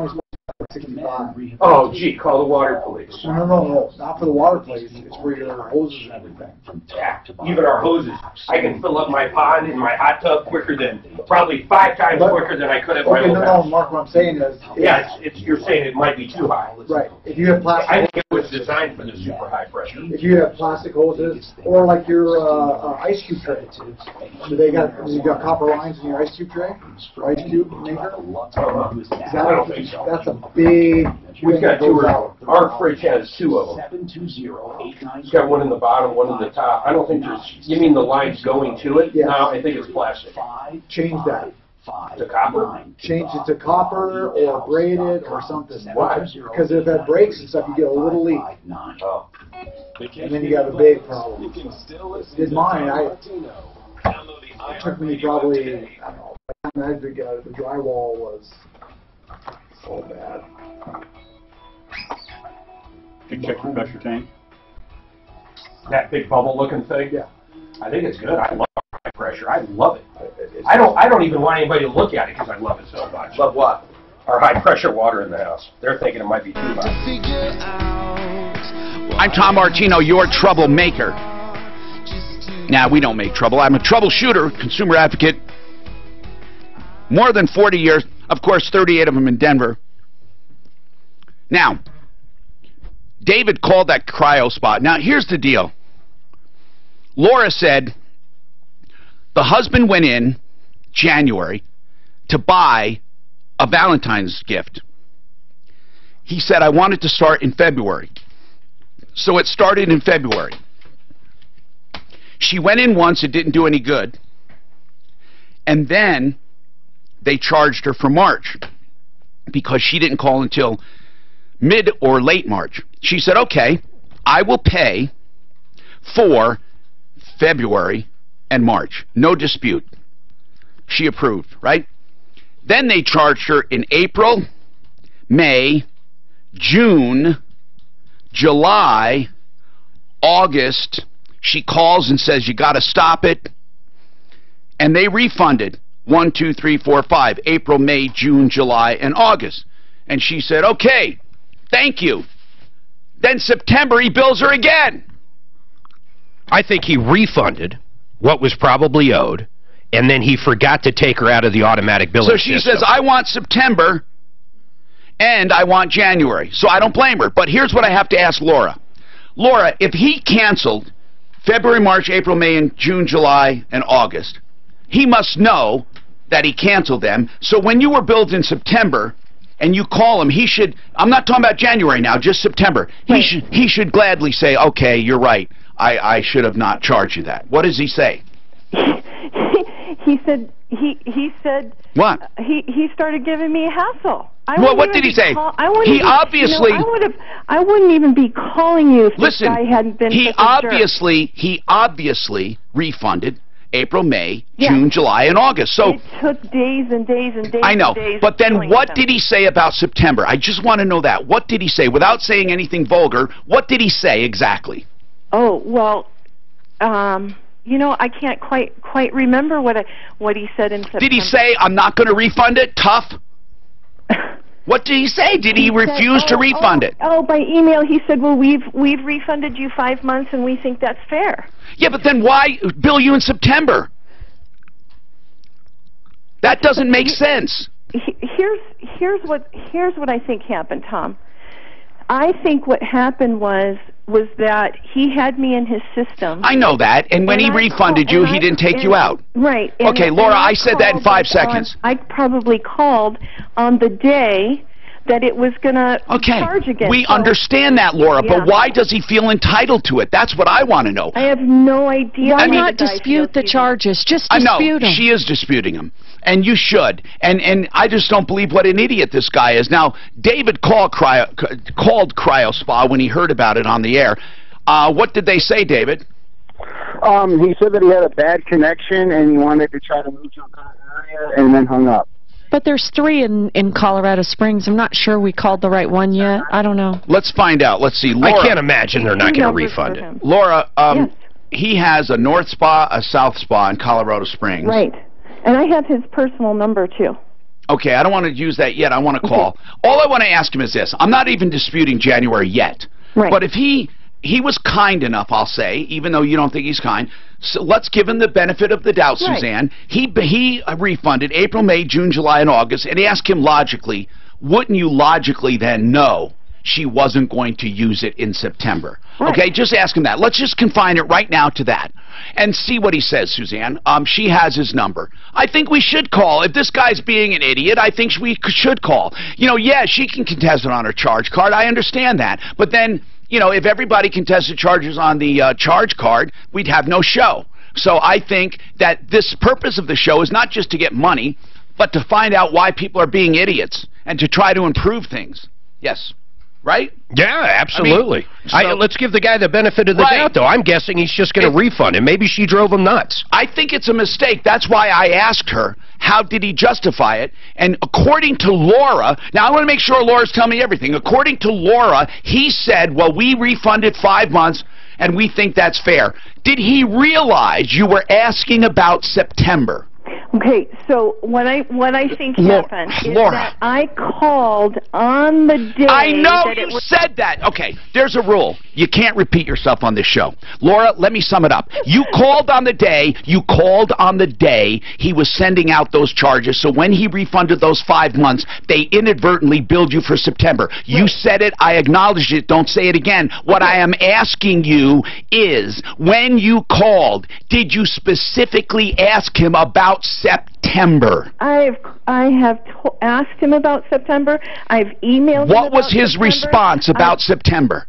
only supposed to have 65.
Oh, gee, call the water police.
No, not for the water place. It's for your hoses and everything.
Yeah, even our hoses. I can fill up my pond in my hot tub quicker than, probably 5 times quicker than I could at my
Okay,
old house.
Mark, what I'm saying is...
Yeah, you're saying it might be too high.
Right. If you have plastic...
I think it was designed for the super high pressure.
If you have plastic hoses, or like your ice cube tray. You got copper lines in your ice cube tray? Or ice cube maker? That's a big...
We've got 2 our fridge has 2 of them. It's got one in the bottom, one in the top. I don't think there's, you mean the lines going to it?
Yes.
No, I think it's plastic.
Change that.
To copper?
Change it to copper or braided or something.
Why?
Because if that breaks and stuff, you get a little leak.
Oh.
And then you got a big problem. Did mine, it took me probably, I don't know, by the time I had to get the drywall was so bad.
Did you check your pressure tank?
That big bubble looking thing?
Yeah.
I think it's good. I love high pressure. I love it. I don't even want anybody to look at it because I love it so much. Love what? Our high pressure water in the house. They're thinking it might be too high.
I'm Tom Martino, your troublemaker. Now, we don't make trouble. I'm a troubleshooter, consumer advocate. More than 40 years. Of course, 38 of them in Denver. Now, David called that cryo spot. Now, here's the deal. Laura said the husband went in January, to buy a Valentine's gift. He said, I want it to start in February. So it started in February. She went in once, it didn't do any good. And then they charged her for March because she didn't call until mid or late March. She said, okay, I will pay for February and March. No dispute. She approved, right? Then they charged her in April, May, June, July, August. She calls and says, you got to stop it. And they refunded 1, 2, 3, 4, 5, April, May, June, July, and August. And she said, okay, thank you. Then September, he bills her again.
I think he refunded what was probably owed, and then he forgot to take her out of the automatic billing system.
So she says, I want September, and I want January. So I don't blame her. But here's what I have to ask Laura. Laura, if he canceled February, March, April, May, and June, July, and August, he must know that he canceled them. So when you were billed in September, and you call him, he should, I'm not talking about January now, just September. Right. He should gladly say, okay, you're right. I should have not charged you that. What does he say?
He said
what?
He started giving me a hassle.
Well, what did he say? He obviously.
I wouldn't even be calling you if
this
guy hadn't been.
He obviously refunded April, May, June, July, and August. So
it took days and days and days.
I know,
and days
but then what did he say about September? I just want to know that. What did he say without saying anything vulgar? What did he say exactly?
Oh well, I can't quite remember what he said in September.
Did he say, I'm not going to refund it? Tough? What did he say? Did he refuse to refund it?
Oh, by email he said, well, we've refunded you 5 months and we think that's fair.
Yeah, but then why bill you in September? That doesn't make sense.
Here's what I think happened, Tom. I think what happened was that he had me in his system.
I know that, and when he refunded you, he didn't take you out.
Right.
Okay, Laura, I said that in 5 seconds.
I probably called on the day that it was going to charge again.
We understand that, Laura, but why does he feel entitled to it? That's what I want to know.
I have no idea.
Why not dispute the charges? Just dispute them.
She is disputing them. And you should. And I just don't believe what an idiot this guy is. Now, David called CryoSpa when he heard about it on the air. What did they say, David?
He said that he had a bad connection and he wanted to try to move to a better area and then hung up.
But there's 3 in Colorado Springs. I'm not sure we called the right one yet. I don't know.
Let's find out. Let's see. Laura,
I can't imagine they're not going to refund it.
Laura, he has a North Spa, a South Spa in Colorado Springs.
Right. And I have his personal number, too.
Okay, I don't want to use that yet. I want to call. All I want to ask him is this. I'm not even disputing January yet.
Right.
But if he was kind enough, I'll say, even though you don't think he's kind, so let's give him the benefit of the doubt,
right.
Suzanne. He refunded April, May, June, July, and August, and ask him logically, wouldn't you logically then know she wasn't going to use it in September? Right. Okay, just ask him that. Let's just confine it right now to that and see what he says, Suzanne. She has his number. I think we should call. If this guy's being an idiot, I think we should call. Yeah, she can contest it on her charge card. I understand that. But then, if everybody contested charges on the charge card, we'd have no show. So I think that this purpose of the show is not just to get money, but to find out why people are being idiots and to try to improve things. Yes. Right?
Yeah, absolutely. Let's give the guy the benefit of the doubt, though. I'm guessing he's just going to refund him. Maybe she drove him nuts.
I think it's a mistake. That's why I asked her, how did he justify it? And according to Laura, now I want to make sure Laura's telling me everything. According to Laura, he said, well, we refunded 5 months, and we think that's fair. Did he realize you were asking about September?
Okay, so what I think happened is that I called on the day.
I know you said that. Okay, there's a rule. You can't repeat yourself on this show. Laura, let me sum it up. You called on the day. He was sending out those charges. So when he refunded those 5 months, they inadvertently billed you for September. You said it. I acknowledged it. Don't say it again. What I am asking you is, when you called, did you specifically ask him about about September.
I have asked him about September. I've emailed him.
What was his response about September?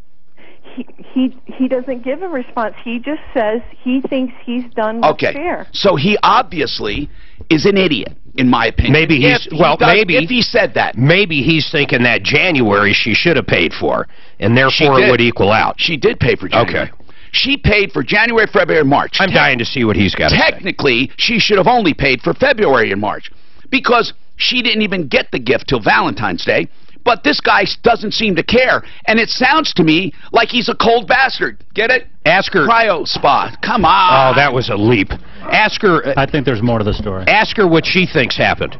He doesn't give a response. He just says he thinks he's done what's fair.
So he obviously is an idiot, in my opinion.
Maybe he's
if he said that.
Maybe he's thinking that January she should have paid for, and therefore it would equal out.
She did pay for January.
Okay.
She paid for January, February, and March.
I'm dying to see what he's got to say.
Technically, she should have only paid for February and March because she didn't even get the gift till Valentine's Day. But this guy doesn't seem to care, and it sounds to me like he's a cold bastard. Get it?
Ask her.
Cryo spa. Come on.
Oh, that was a leap. Ask her.
I think there's more to the story.
Ask her what she thinks happened.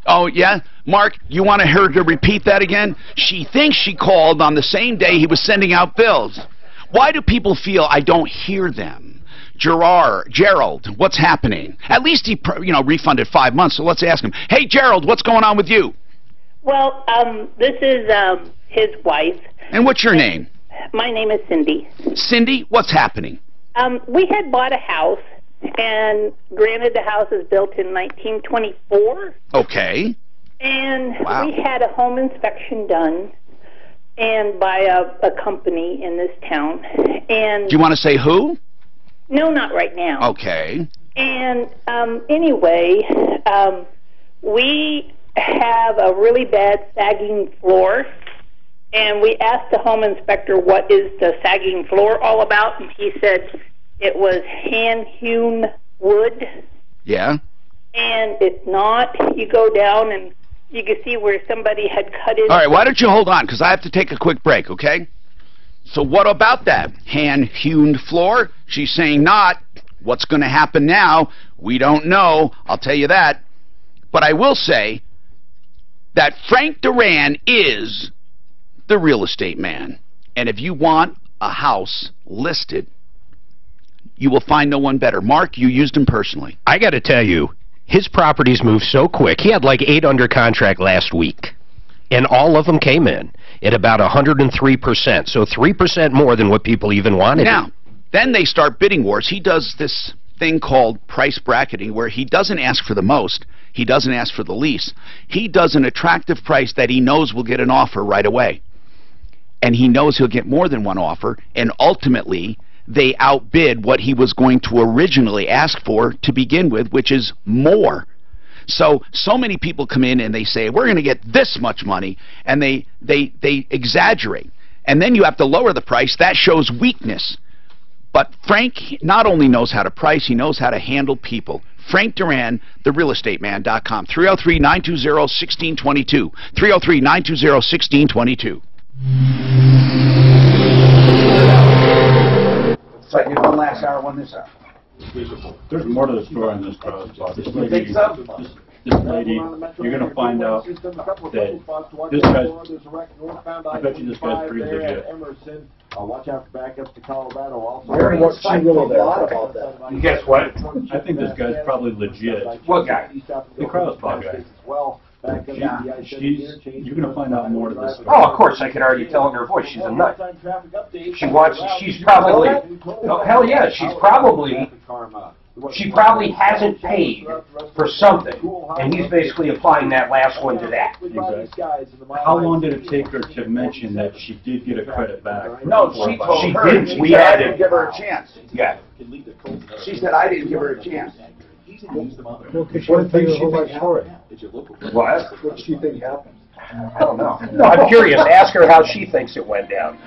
Oh, yeah? Mark, you want her to repeat that again? She thinks she called on the same day he was sending out bills. Why do people feel I don't hear them? Gerald, what's happening? At least he, refunded 5 months, so let's ask him. Hey, Gerald, what's going on with you?
Well, this is his wife.
And what's your name?
My name is Cindy.
Cindy, what's happening?
We had bought a house, and granted the house is built in 1924.
Okay.
And we had a home inspection done and by a company in this town. And
do you want to say who?
No, not right now.
Okay.
And anyway, we have a really bad sagging floor, and we asked the home inspector what is the sagging floor all about, and he said it was hand-hewn wood.
Yeah.
And it's not. You go down and you can see where somebody had cut it.
All right, why don't you hold on, because I have to take a quick break, okay? So what about that hand-hewn floor? She's saying not. What's going to happen now? We don't know. I'll tell you that. But I will say that Frank Duran is the real estate man. And if you want a house listed, you will find no one better. Mark, you used him personally.
I got to tell you, his properties move so quick. He had like 8 under contract last week, and all of them came in at about 103%, so 3% more than what people even wanted.
Now, then they start bidding wars. He does this thing called price bracketing, where he doesn't ask for the most, he doesn't ask for the least. He does an attractive price that he knows will get an offer right away. And he knows he'll get more than one offer, and ultimately they outbid what he was going to originally ask for to begin with, which is more. So many people come in and they say, we're going to get this much money, and they exaggerate. And then you have to lower the price. That shows weakness. But Frank not only knows how to price, he knows how to handle people. Frank Duran, therealestateman.com, 303-920-1622, 303-920-1622.
So I did one last hour, one this hour.
There's more to the story on this crowd. This lady, you're going to find out that this guy's, I bet you this guy's pretty legit.
Watch out for backups to Colorado. Also,
I heard what she really thought about that.
Guess what?
I think this guy's probably legit.
What guy?
The crowd guy. You're going to find out more to this story.
Oh, of course, I can already tell in her voice she's a nut. She's probably, oh, hell yeah, she probably hasn't paid for something, and he's basically applying that last one to that.
Exactly. How long did it take her to mention that she did get a credit back?
No, she told her.
Didn't.
We had to give her a chance.
Yeah.
She said I didn't give her a chance.
What do you think she thinks happened?
What?
What do you think happened?
I don't know. No, I'm curious. Ask her how she thinks it went down.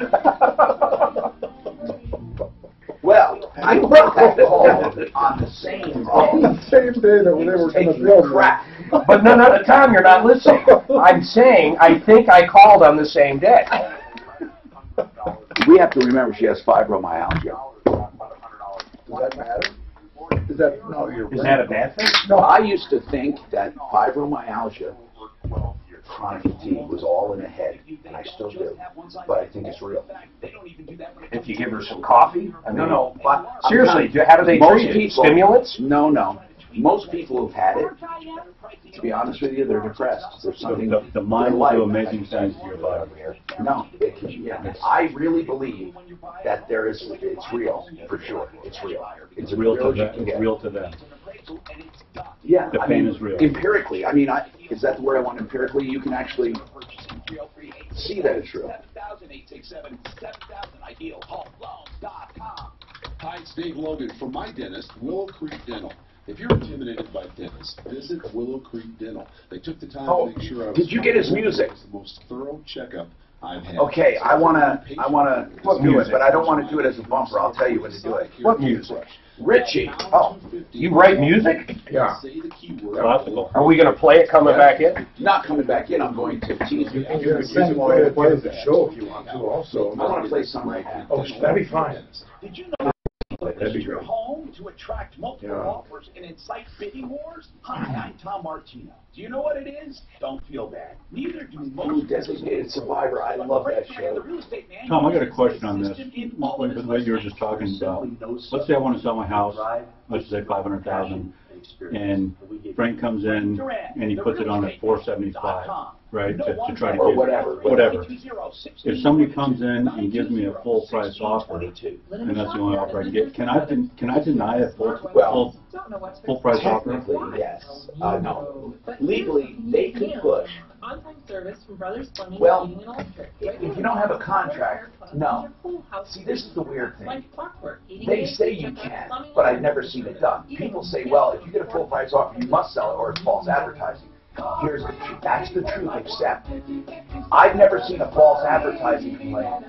Well, I brought that call on the same day.
On the same day that they were going to build
crap.
But no, Tom, you're not listening. I'm saying I think I called on the same day.
We have to remember she has fibromyalgia.
Does that matter? Is that
a bad thing?
No, I used to think that fibromyalgia, chronic fatigue, was all in the head, and I still do. But I think it's real.
If you give her some coffee? I mean,
No. But
seriously, how do they treat it? Stimulants?
No. Most people who've had it, to be honest with you, they're depressed. There's something.
The mind will do amazing things to your body.
No, I really believe that it's real, for sure. It's real.
It's real to them. It's real to them.
Yeah,
The
I
pain
mean,
is real.
empirically. I mean, is that the word I want? Empirically, you can actually see that it's true.
7000 ideal. Hi, it's Dave Logan from my dentist, Willow Creek Dental. If you're intimidated by dentists, visit Willow Creek Dental. They took the time to make sure I was.
Did you get his music?
The most thorough checkup I've had.
Okay, I wanna do it, but I don't want to do it as a bumper. I'll tell you when to do it.
What music?
Richie. Oh,
You write music?
Yeah.
Classical.
Are we going to play it coming back in?
not coming back in. I'm going to tease you.
You can sing while you play the show if you want to also.
I want to play some right now.
Oh, that'd be fine.
Did you know
That'd be
your
great.
home to attract multiple offers and incite bidding wars? Hi, I'm Tom Martino. Do you know what it is? Don't feel bad. Neither do most.
Designated Survivor. I love that show.
Tom, I got a question on this. With what you were just talking about. Let's say I want to sell my house. Let's say $500,000, and Frank comes in and he puts it on at $475, right? To try to get whatever. If somebody comes in and gives me a full price offer, and that's the only offer I can get, can I deny a full price offer?
Technically, yes. No. Legally, they can push.
On-time service from Brothers Plumbing,
Well,
Heating and Electric.
if you don't have a contract, no. See, this is the weird thing. They say you can, but I've never seen it done. People say, well, if you get a full price offer, you must sell it, or it's false advertising. Here's the truth. That's the truth, except I've never seen a false advertising complaint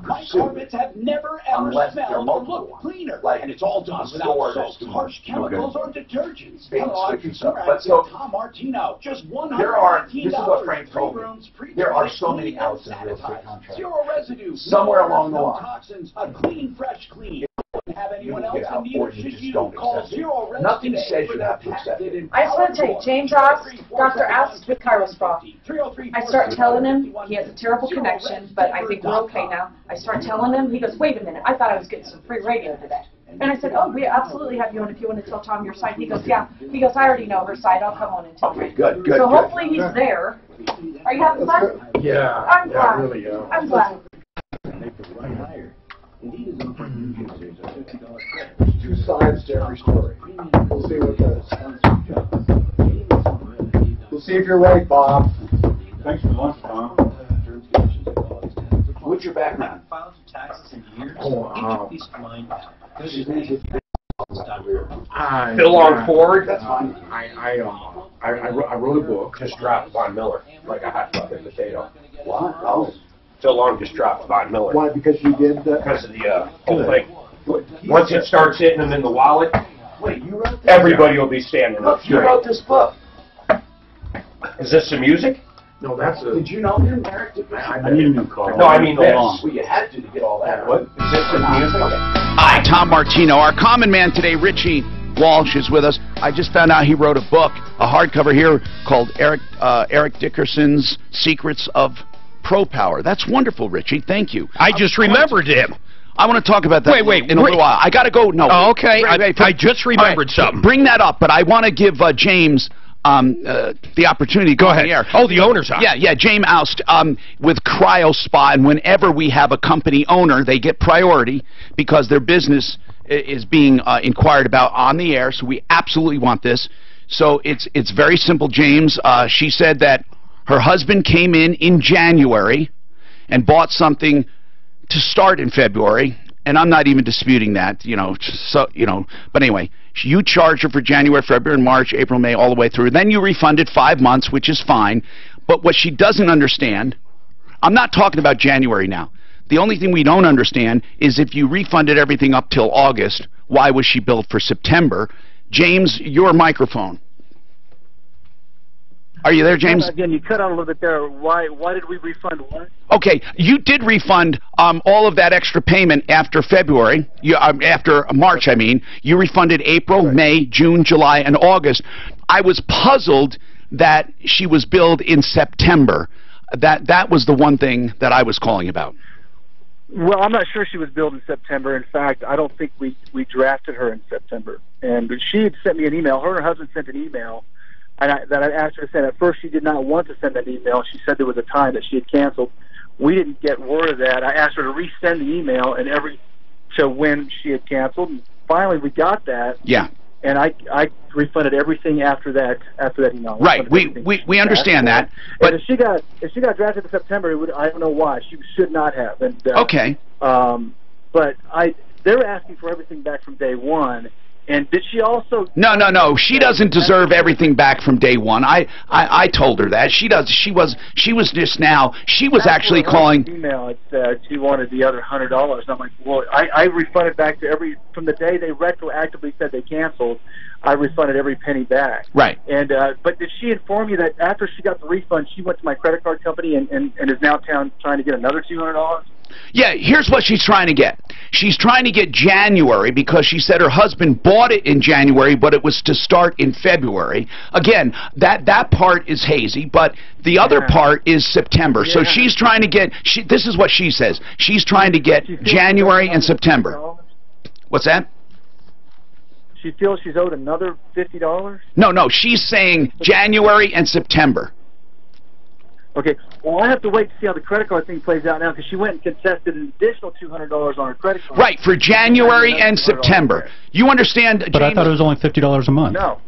pursued
have never ever
unless there are
smelled or
multiple
looked
ones.
cleaner,
Like
and it's all done without
stores
soaps, harsh chemicals, or detergents.
Bait
Hello, I'm
switch and stuff.
Consumer
But so-
Advocate Tom Martino. Just $119.
There are, this is what Frank
Free
told me,
rooms, free
there are
toilets,
so many
clean
outs in
and
real estate
sanitized.
contracts.
Zero residue.
Somewhere
no
along the
no
line.
toxins. A clean, fresh clean. Wouldn't have anyone
You
else,
get out,
and
or
neither
you
should
just
you.
don't
Call
accept it.
Zero Res
Nothing
today
says
for
you
the
have to accept it.
patented
I just want to tell you, James Ross, Dr. Ast with Chirospro. I start telling him he has a terrible connection, but I think we're okay now. I start telling him, he goes, wait a minute, I thought I was getting some free radio today. And I said, oh, we absolutely have you on if you want to tell Tom your side. He goes, yeah. He goes, I already know her side. I'll come on and tell her.
Okay, good.
So hopefully he's there. Are you having fun?
Yeah.
I'm
Yeah,
glad.
really, yeah.
I'm glad.
Two sides to every story. We'll see what we'll see if you're right, Bob.
Thanks for lunch, Tom.
What's your background?
Phil on Ford.
That's fine.
I wrote a book.
Just dropped Von Miller like a hot fucking potato.
What? Oh.
Phil Long just dropped Von Miller.
Why? Because you did
Because of the whole thing. Once it starts hitting them in the wallet,
Wait, you wrote this?
everybody will be standing up
Look, you wrote this book.
Is this some music?
No, that's a.
Did you know him, Eric?
I need a new car.
No, I mean this.
Well, you had to get all that.
What? Is this some music?
Hi, Tom Martino. Our common man today, Richie Walsh, is with us. I just found out he wrote a book, a hardcover here, called Eric Dickerson's Secrets of Pro Power. That's wonderful, Richie. Thank you.
I just remembered him.
I want to talk about that
Wait,
in a little while. I got to go. No.
Oh, okay.
Wait,
I just remembered something.
Bring that up, but I want to give James the opportunity to go
ahead.
on the air.
Oh, the owner's on.
Yeah, James Oust with CryoSpa, and whenever we have a company owner, they get priority because their business is being inquired about on the air, so we absolutely want this. So it's very simple, James. She said that her husband came in January and bought something to start in February, and I'm not even disputing that, but anyway, you charge her for January, February, March, April, May, all the way through. Then you refund it 5 months, which is fine. But what she doesn't understand, I'm not talking about January now. The only thing we don't understand is if you refunded everything up till August, why was she billed for September? James, your microphone. Are you there, James?
Again, you cut out a little bit there. Why did we refund what?
Okay, you did refund all of that extra payment after February, after March, I mean. You refunded April, May, June, July, and August. I was puzzled that she was billed in September. That was the one thing that I was calling about.
Well, I'm not sure she was billed in September. In fact, I don't think we drafted her in September. And she had sent me an email. Her and her husband sent an email that I asked her to send. At first, she did not want to send that email. She said there was a time that she had canceled. We didn't get word of that. I asked her to resend the email to when she had canceled. finally we got that.
Yeah.
And I refunded everything after that email.
Right. We understand that.
But if she got drafted in September, I don't know why. She should not have. And,
okay.
But they're asking for everything back from day one. And did she also?
No. She doesn't deserve everything back from day one. I told her that. She does. She was just now. She was actually calling.
Email. It said she wanted the other $100. And I'm like, well, I refunded back to from the day they retroactively said they canceled. I refunded every penny back.
Right.
And but did she inform you that after she got the refund, she went to my credit card company and is now trying to get another $200?
Yeah, here's what she's trying to get. She's trying to get January because she said her husband bought it in January, but it was to start in February. Again, that part is hazy, but the other part is September. So she's trying to get, this is what she says, she's trying to get January and September. What's that?
She feels she's owed another $50?
No, she's saying January and September.
Okay, well, I have to wait to see how the credit card thing plays out now because she went and contested an additional $200 on her credit card.
Right, for January and September. You understand, James?
But I thought it was only $50 a month.
No.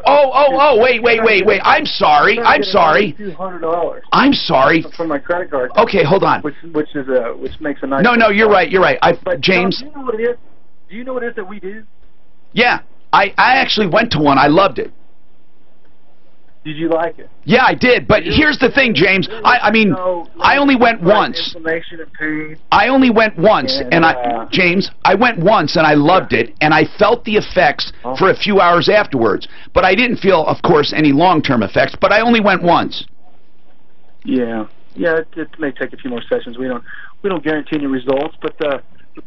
Oh, wait. I'm sorry.
$200.
I'm sorry.
From my credit card.
Okay, hold on.
Which makes a nice.
No, you're right. James.
Do you know what it is? Do you know what it is that we do?
Yeah, I actually went to one. I loved it.
Did you like it?
Yeah, I did. But here's the thing, James. I mean, I only went once.
Inflammation and pain.
I only went once, and James, I went once and I loved it, and I felt the effects for a few hours afterwards. But I didn't feel, of course, any long-term effects. But I only went once.
Yeah, it may take a few more sessions. We don't guarantee any results, but the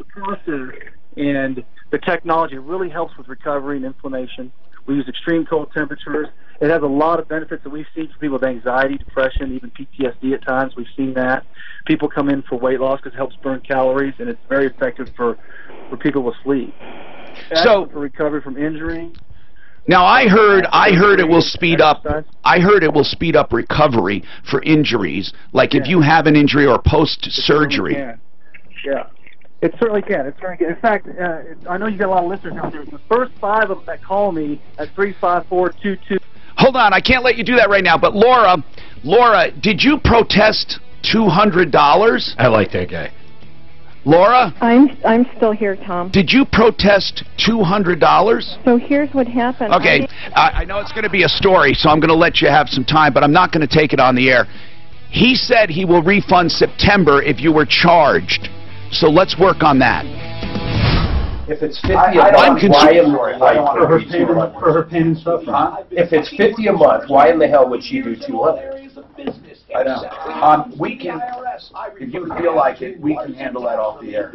process and the technology really helps with recovery and inflammation. We use extreme cold temperatures. It has a lot of benefits that we've seen for people with anxiety, depression, even PTSD at times. We've seen that. People come in for weight loss because it helps burn calories, and it's very effective for people with sleep. So for recovery from injury.
Now I heard it will speed up. I heard it will speed up recovery for injuries, like if you have an injury or post-surgery.
Yeah. It certainly can. In fact, I know you got a lot of listeners out there. The first 5 of them that call me at 35422.
Hold on, I can't let you do that right now. But Laura, did you protest $200?
I like that guy.
Laura?
I'm still here, Tom.
Did you protest $200?
So here's what happened.
Okay, I know it's going to be a story, so I'm going to let you have some time, but I'm not going to take it on the air. He said he will refund September if you were charged. So let's work on that.
If it's 50 a month, why in the month?
For her pain and suffering.
If it's 50 a month, why in the hell would she do 200?
I know. We can, if you feel like it, we can handle that off the air.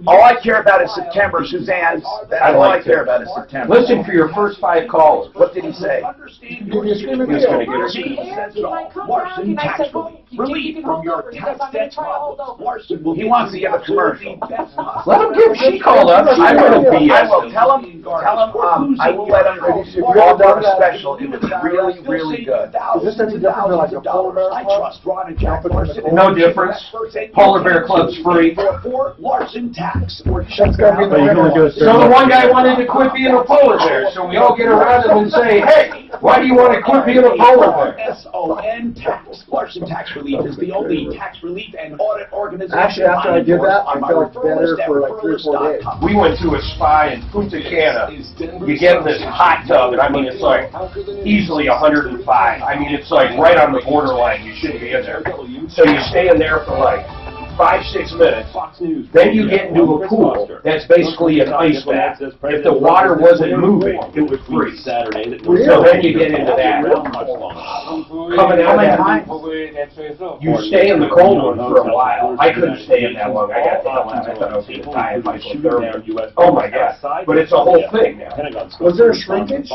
All I care about is September, Suzanne. That's all I care about is September.
Listen for your first 5 calls. What did he say?
He was going to get Larson tax relief from your tax debt problems. Larson will. He wants to give a commercial.
Let him give. She called up. I will
tell him. I will let him call for a special. It was really, really good.
Is this any different than like a polar bear
I trust Ron and Jack Larson.
No difference. Polar Bear Club's free.
For Larson tax.
So the one guy wanted to quit being a polar bear, so we all get around him and say, hey, why do you want to quit being a polar bear?
SON Tax. Larson Tax Relief is the only tax relief and audit organization.
Actually, after I did that, I felt better for like 3 or 4 days.
We went to a spa in Punta Cana. You get in this hot tub, and I mean, it's like easily 105. I mean, it's like right on the borderline. You shouldn't be in there. So you stay in there for like 5-6 minutes. Then you get into a pool that's basically an ice bath. If the water wasn't moving, it would freeze. So then you get into that. Coming out of that, you stay in the cold one for a while. I couldn't stay in that long. I got to help. I thought I was going to die in my hypothermia. Oh my God! But it's a whole thing now.
Was there a shrinkage?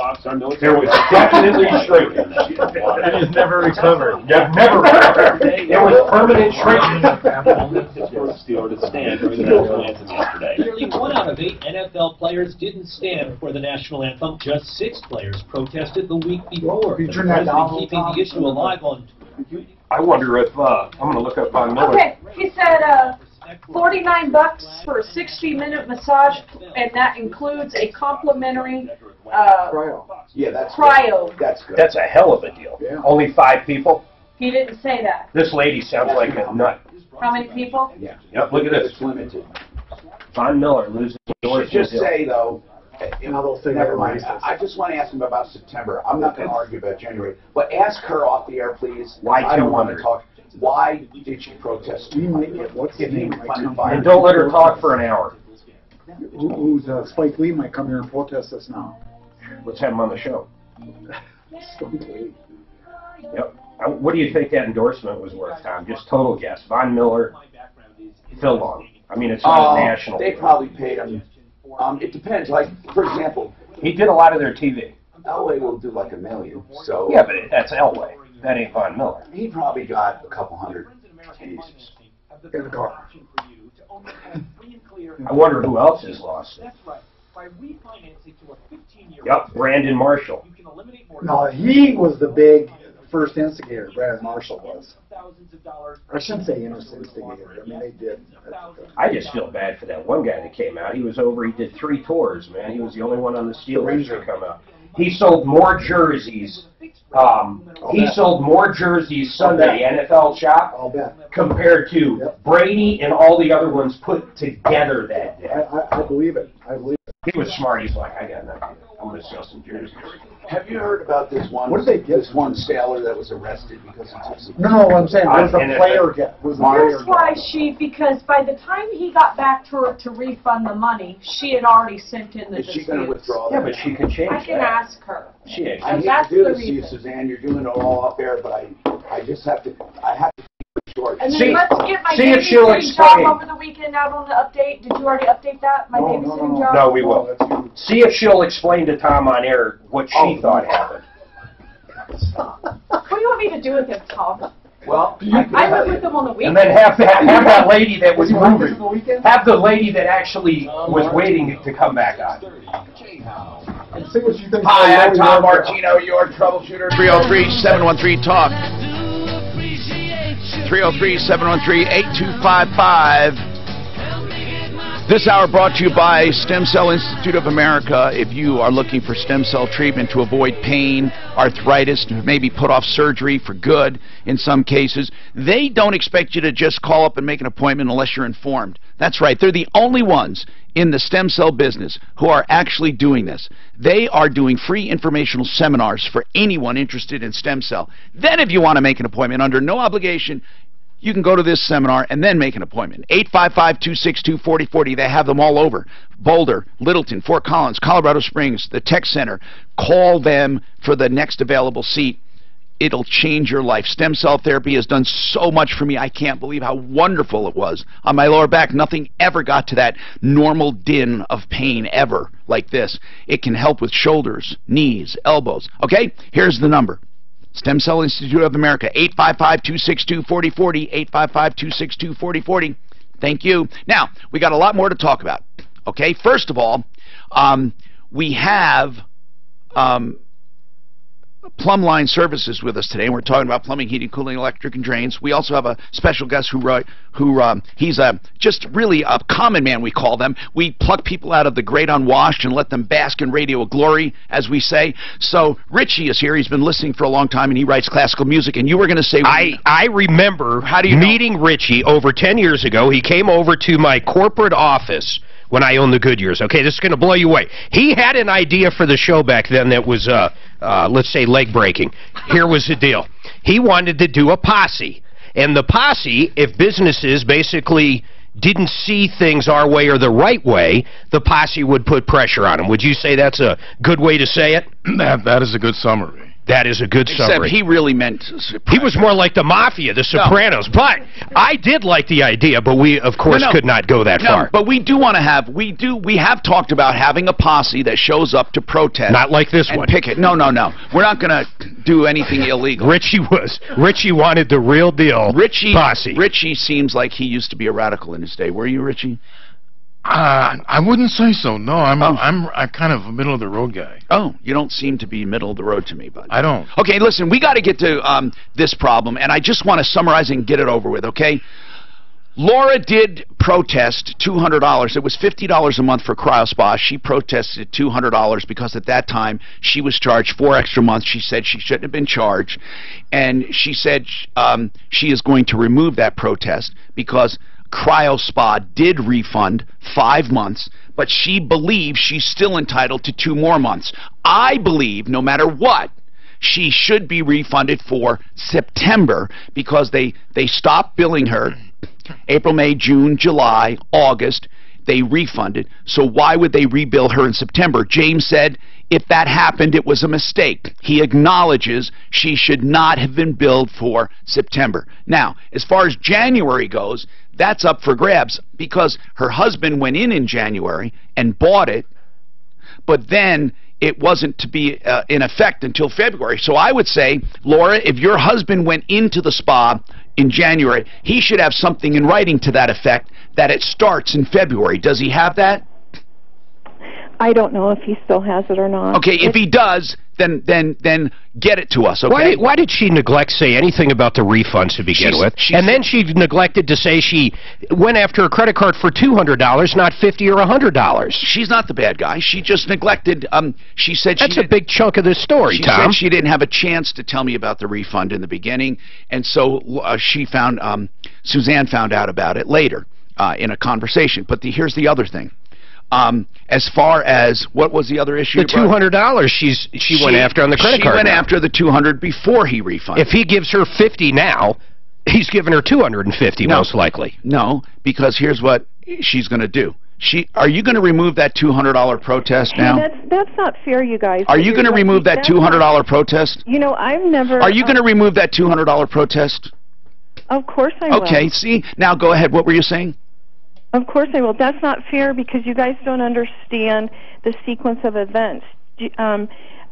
There was definitely shrinkage.
And it's never recovered.
Never recovered. It was permanent shrinkage.
Pittsburgh Steelers to stand during the national anthem yesterday. Nearly 1 out of 8 NFL players didn't stand for the national anthem. Just 6 players protested the week before. The president keeping the issue alive on.
I wonder if I'm going to look up on Miller.
Okay, he said
$49 for a 60-minute massage, and that includes a complimentary
Cryo. Yeah, that's
cryo.
Good. That's good.
That's a hell of a deal.
Yeah.
Only 5 people?
He didn't say that.
This lady sounds like a nut.
How many people?
Yeah.
Yep, look at this.
It's limited.
Von Miller losing
You should just say, though, never mind.
everybody's-
I just want to ask him about September. I'm not going to argue about January. But ask her off the air, please.
Why
I don't want
200?
to talk. Why did she protest?
What's his name?
And don't let her talk for an hour.
Who's Spike Lee might come here and protest us now.
Let's have him on the show. Yep. What do you think that endorsement was worth, Tom? Just total guess. Von Miller, Phil Long. I mean, it's not national.
They probably paid him. It depends. Like, for example,
he did a lot of their TV.
Elway will do like $1 million. So
yeah, but that's Elway. That ain't Von Miller.
He probably got a couple hundred cases
in the car.
I wonder who else is lost. Yep, Brandon Marshall.
No, he was the big first instigator. Brandon Marshall was. I shouldn't say instigator. I mean, they did.
I just feel bad for that one guy that came out. He was over. He did 3 tours, man. He was the only one on the Steelers to come out. He sold more jerseys. He sold more jerseys Sunday NFL Shop compared to Brady and all the other ones put together that day.
I believe it. I believe it.
He was smart. He's like, I got nothing. I'm going to sell some jerseys.
Have you heard about this one?
What did they get?
This one sailor that was arrested because he took some.
No, what I'm saying, what does the player get?
Here's why because by the time he got back to her to refund the money, she had already sent in the
Is she going to withdraw
Yeah,
that?
but she could change
I can
that.
ask her.
She ain't.
I hate
That's
to do
the
this to you,
reason.
Suzanne. You're doing it all up there, but I just have to. I have to keep it short.
And then let's get my
see if she'll
babysitting
explain.
job over the weekend out on the update. Did you already update that? My babysitting job?
No, we will. See if she'll explain to Tom on air what she thought happened.
What do you want me to do with him, Tom?
Well,
I live with him on the weekend.
And then have that lady that was moving. Have the lady that actually was waiting to come back on.
See what you think.
Hi, I'm Tom Martino, your troubleshooter.
303-713-TALK. 303-713-8255. This hour brought to you by Stem Cell Institute of America. If you are looking for stem cell treatment to avoid pain, arthritis, maybe put off surgery for good in some cases, they don't expect you to just call up and make an appointment unless you're informed. That's right. They're the only ones in the stem cell business who are actually doing this. They are doing free informational seminars for anyone interested in stem cell. Then if you want to make an appointment under no obligation, you can go to this seminar and then make an appointment. 855-262-4040. They have them all over. Boulder, Littleton, Fort Collins, Colorado Springs, the Tech Center. Call them for the next available seat. It'll change your life. Stem cell therapy has done so much for me. I can't believe how wonderful it was. On my lower back, nothing ever got to that normal din of pain ever like this. It can help with shoulders, knees, elbows. Okay, here's the number. Stem Cell Institute of America, 855-262-4040, 855-262-4040. Thank you. Now, we got a lot more to talk about. Okay, first of all, we have Plumbline Services with us today, and we're talking about plumbing, heating, cooling, electric, and drains. We also have a special guest who he's just really a common man, we call them. We pluck people out of the great unwashed and let them bask in radio glory, as we say. So Richie is here. He's been listening for a long time, and he writes classical music. And you were going to say...
I remember meeting Richie over 10 years ago. He came over to my corporate office when I owned the Goodyears. Okay, this is going to blow you away. He had an idea for the show back then that was, let's say, leg-breaking. Here was the deal. He wanted to do a posse. And the posse, if businesses basically didn't see things our way or the right way, the posse would put pressure on them. Would you say that's a good way to say it?
That is a good summary.
That is a good summary.
Except he really meant...
He was more like the Mafia, the Sopranos. No. But I did like the idea, but we, of course, could not go that far.
But we do want to have... We have talked about having a posse that shows up to protest.
Not like this one.
Picket. No. We're not going to do anything illegal.
Richie wanted the real deal posse.
Richie seems like he used to be a radical in his day. Were you, Richie?
I wouldn't say so. No, I'm kind of a middle of the road guy.
Oh, you don't seem to be middle of the road to me, bud.
I don't.
Okay, listen, we got to get to this problem, and I just want to summarize and get it over with. Okay, Laura did protest $200. It was $50 a month for CryoSpa. She protested $200 because at that time she was charged 4 extra months. She said she shouldn't have been charged. And she said she is going to remove that protest because CryoSpa did refund 5 months, but she believes she's still entitled to 2 more months. I believe no matter what, she should be refunded for September because they stopped billing her April, May, June, July, August. They refunded. So why would they rebill her in September? James said if that happened, it was a mistake. He acknowledges she should not have been billed for September. Now, as far as January goes, that's up for grabs because her husband went in January and bought it, but then it wasn't to be in effect until February. So I would say, Laura, if your husband went into the spa in January, he should have something in writing to that effect that it starts in February. Does he have that?
I don't know if he still has it or not.
Okay, if he does, then get it to us, okay?
Why did she neglect to say anything about the refunds to begin with? And then she neglected to say she went after a credit card for $200, not $50 or $100.
She's not the bad guy. She just neglected. She said
that's a big chunk of this story, Tom.
She said she didn't have a chance to tell me about the refund in the beginning, and so she found Suzanne found out about it later in a conversation. But here's the other thing. As far as what was the other issue?
The $200 she went after on the credit card.
She went after the $200 before he refunded.
If he gives her $50 now, he's giving her $250 most likely.
No, because here's what she's going to do. Are you going to remove that $200 protest now?
That's not fair, you guys.
Are you going to remove that $200 protest?
You know, I've never...
Are you going to remove that $200 protest?
Of course I will.
Okay, see? Now go ahead. What were you saying?
Of course I will. That's not fair because you guys don't understand the sequence of events.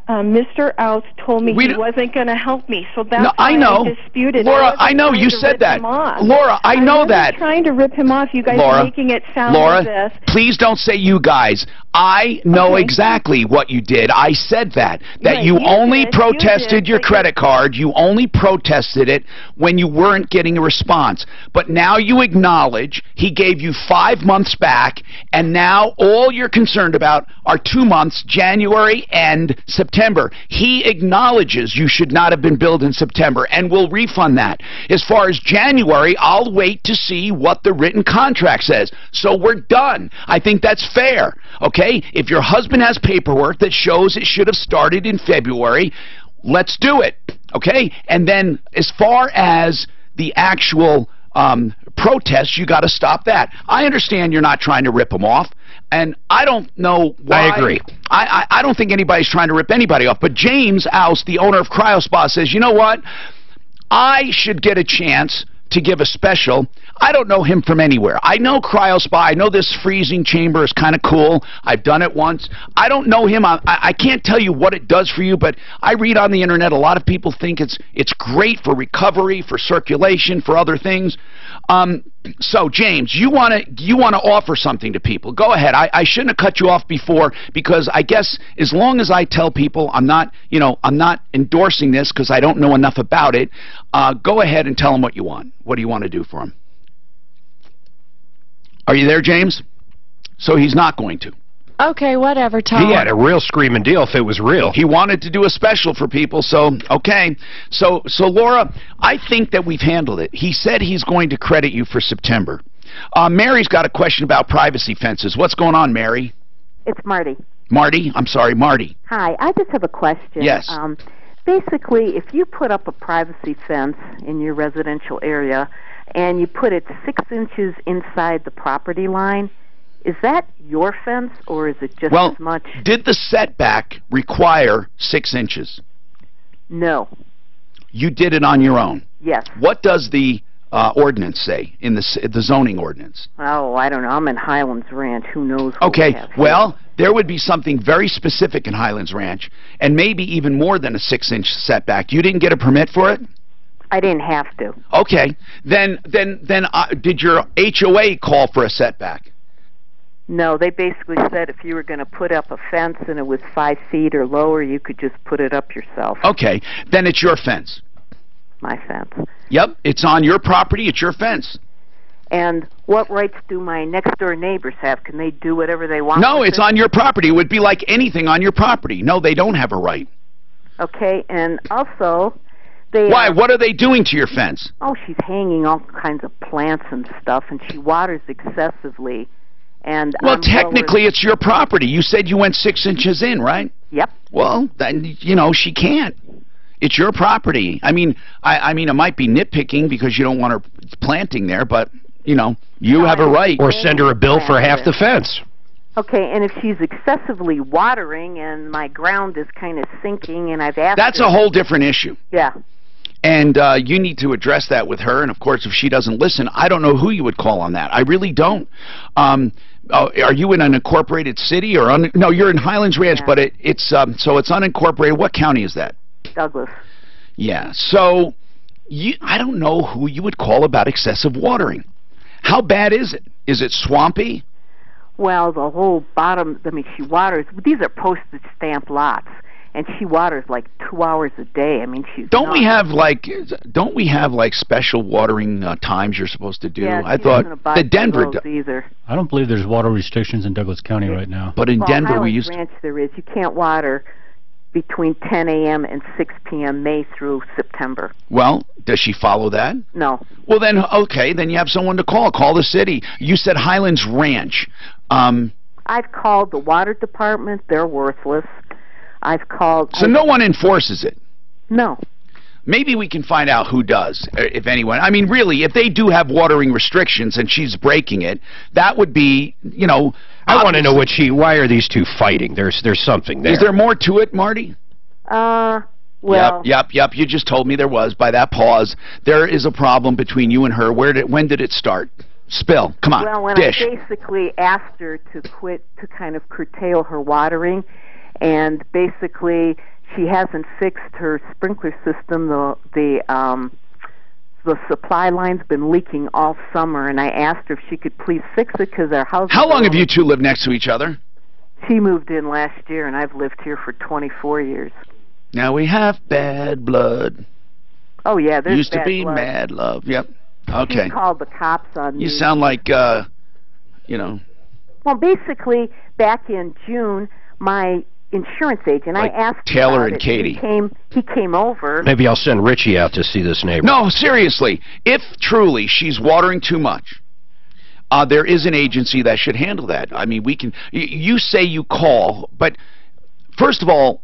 Mr. Oust told me he wasn't going to help me, so that's why I disputed.
Laura, I know you said that. Laura, I know that.
I'm trying to rip him off. You guys are making it sound like this.
Please don't say you guys. I know exactly what you did. I said that you only protested your credit card. You only protested it when you weren't getting a response. But now you acknowledge he gave you 5 months back, and now all you're concerned about are 2 months, January and September. He acknowledges you should not have been billed in September and will refund that. As far as January, I'll wait to see what the written contract says. So we're done. I think that's fair. Okay? If your husband has paperwork that shows it should have started in February, let's do it. Okay? And then as far as the actual protest, you got to stop that. I understand you're not trying to rip him off, and I don't know why.
I agree.
I don't think anybody's trying to rip anybody off, but James Oust, the owner of CryoSpa, says, you know what? I should get a chance to give a special. I don't know him from anywhere. I know CryoSpa. I know this freezing chamber is kind of cool. I've done it once. I don't know him. I can't tell you what it does for you, but I read on the internet a lot of people think it's great for recovery, for circulation, for other things. So James, you want to offer something to people. Go ahead. I shouldn't have cut you off before because I guess as long as I tell people I'm not endorsing this because I don't know enough about it, go ahead and tell them what you want. What do you want to do for them? Are you there, James? So he's not going to.
Okay, whatever, Tom.
He had a real screaming deal if it was real.
He wanted to do a special for people, so, okay. So Laura, I think that we've handled it. He said he's going to credit you for September. Mary's got a question about privacy fences. What's going on, Mary?
It's Marty.
Marty? I'm sorry, Marty.
Hi, I just have a question.
Yes.
Basically, if you put up a privacy fence in your residential area and you put it 6 inches inside the property line, is that your fence or is it just as much?
Did the setback require 6 inches?
No.
You did it on your own?
Yes.
What does the ordinance say in the zoning ordinance?
Oh, I don't know. I'm in Highlands Ranch. Who knows?
Okay, well, there would be something very specific in Highlands Ranch, and maybe even more than a 6-inch setback. You didn't get a permit for it?
I didn't have to.
Okay, then did your HOA call for a setback?
No, they basically said if you were going to put up a fence and it was 5 feet or lower, you could just put it up yourself.
Okay, then it's your fence.
My fence.
Yep, it's on your property, it's your fence.
And what rights do my next-door neighbors have? Can they do whatever they want?
No, it's on your property. It would be like anything on your property. No, they don't have a right.
Okay, and also...
Why? What are they doing to your fence?
Oh, she's hanging all kinds of plants and stuff, and she waters excessively. And
well, technically, it's your property. You said you went 6 inches in, right?
Yep.
Well, then, you know, she can't. It's your property. I mean, it might be nitpicking because you don't want her planting there, but, you know, you have a right.
Or send her a bill for half the fence.
Okay, and if she's excessively watering and my ground is kind of sinking and I've asked
That's
her,
a whole different issue.
Yeah.
And you need to address that with her. And, of course, if she doesn't listen, I don't know who you would call on that. I really don't. Are you in an incorporated city? Or no, you're in Highlands Ranch, but it's so it's unincorporated. What county is that?
Douglas.
Yeah. So I don't know who you would call about excessive watering. How bad is it? Is it swampy?
Well, the whole bottom, I mean, she waters, these are postage stamp lots, and she waters like 2 hours a day. I mean, she's
Don't we have like special watering times you're supposed to do?
Yeah,
I thought the Denver
either.
I don't believe there's water restrictions in Douglas County right now.
But in Denver
Highlands
we used
Ranch there is. You can't water between 10 a.m. and 6 p.m. May through September.
Well, does she follow that?
No.
Well, then, okay, then you have someone to call. Call the city. You said Highlands Ranch.
I've called the water department. They're worthless. I've called...
So no one enforces it?
No.
Maybe we can find out who does, if anyone. I mean, really, if they do have watering restrictions and she's breaking it, that would be, you know...
I want to know why are these two fighting? There's something there.
Is there more to it, Marty?
Well...
Yep. You just told me there was by that pause. There is a problem between you and her. When did it start? Spill. Come on.
Well, when
dish.
I basically asked her to quit, to kind of curtail her watering, and basically she hasn't fixed her sprinkler system. The supply line's been leaking all summer, and I asked her if she could please fix it because our house...
How long have you two lived next to each other?
She moved in last year, and I've lived here for 24 years.
Now we have bad blood.
Oh, yeah, there's
Used to
bad
be
blood.
mad love. Yep. Okay.
She called the cops on me.
You sound like, you know...
Well, basically, back in June, my insurance agent,
like
I asked
Taylor
about
and
it.
Katie.
He came over.
Maybe I'll send Richie out to see this neighbor.
No, seriously. If truly she's watering too much, there is an agency that should handle that. I mean, we can... You say you call, but first of all,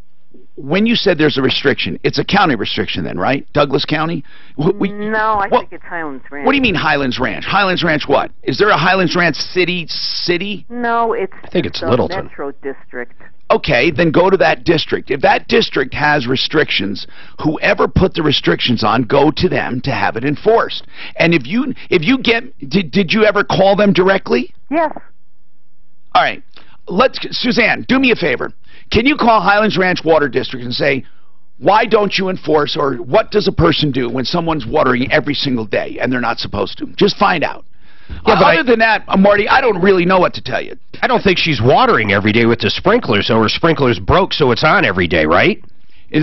when you said there's a restriction, it's a county restriction then, right? Douglas County?
No, I think it's Highlands Ranch.
What do you mean Highlands Ranch? Highlands Ranch what? Is there a Highlands Ranch city?
No, it's
I think it's
the
Littleton.
Metro District.
Okay, then go to that district. If that district has restrictions, whoever put the restrictions on, go to them to have it enforced. And if you get... Did you ever call them directly?
Yes.
All right. Suzanne, do me a favor. Can you call Highlands Ranch Water District and say, why don't you enforce, or what does a person do when someone's watering every single day and they're not supposed to? Just find out. Yeah, but other than that, Marty, I don't really know what to tell you.
I don't think she's watering every day with the sprinklers, so her sprinklers broke, so it's on every day, right?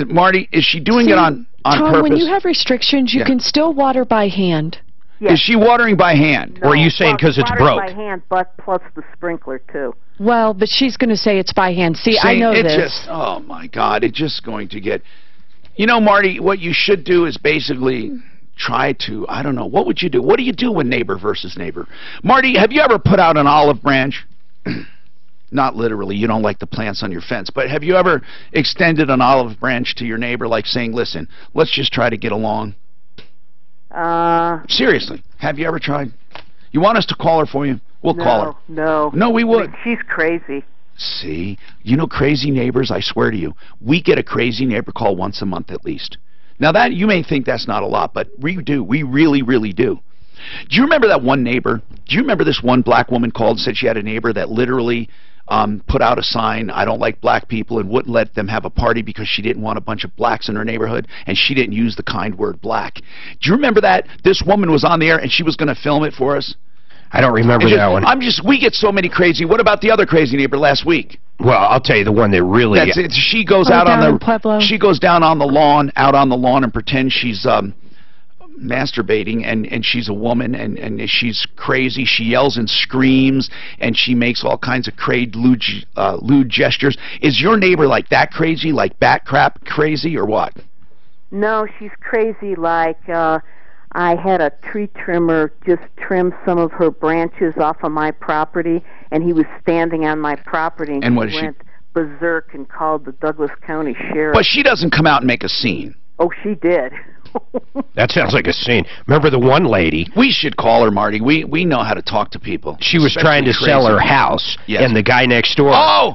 Marty, is she doing it on
Tom,
purpose?
when you have restrictions, you can still water by hand.
Yes.
Is she watering by hand?
No,
or are you saying because it's broke?
by hand, but plus the sprinkler, too.
Well, but she's going to say it's by hand. See, I know
it's
this.
Just, oh, my God, it's just going to get... You know, Marty, what you should do is basically... try to, I don't know, what would you do? What do you do when neighbor versus neighbor? Marty, have you ever put out an olive branch? Not literally, you don't like the plants on your fence, but have you ever extended an olive branch to your neighbor, like saying, listen, let's just try to get along? Seriously, have you ever tried? You want us to call her for you? We'll call her.
No.
No, we would.
She's crazy.
See? You know, crazy neighbors, I swear to you, we get a crazy neighbor call once a month at least. Now, that you may think that's not a lot, but we do. We really, really do. Do you remember that one neighbor? Do you remember this one black woman called and said she had a neighbor that literally put out a sign, I don't like black people, and wouldn't let them have a party because she didn't want a bunch of blacks in her neighborhood, and she didn't use the kind word black. Do you remember that? This woman was on the air, and she was going to film it for us.
I don't remember that one.
We get so many crazy. What about the other crazy neighbor last week?
Well, I'll tell you the one that really...
That's it. She goes out on the... She goes down on the lawn, out on the lawn, and pretends she's masturbating, and she's a woman, and she's crazy. She yells and screams, and she makes all kinds of lewd gestures. Is your neighbor like that crazy, like bat crap crazy, or what?
No, she's crazy like I had a tree trimmer just trim some of her branches off of my property, and he was standing on my property, and
what
she went berserk and called the Douglas County Sheriff.
But she doesn't come out and make a scene.
Oh, she did.
That sounds like a scene. Remember the one lady?
We should call her, Marty. We know how to talk to people.
She was trying to sell her house, and the guy next door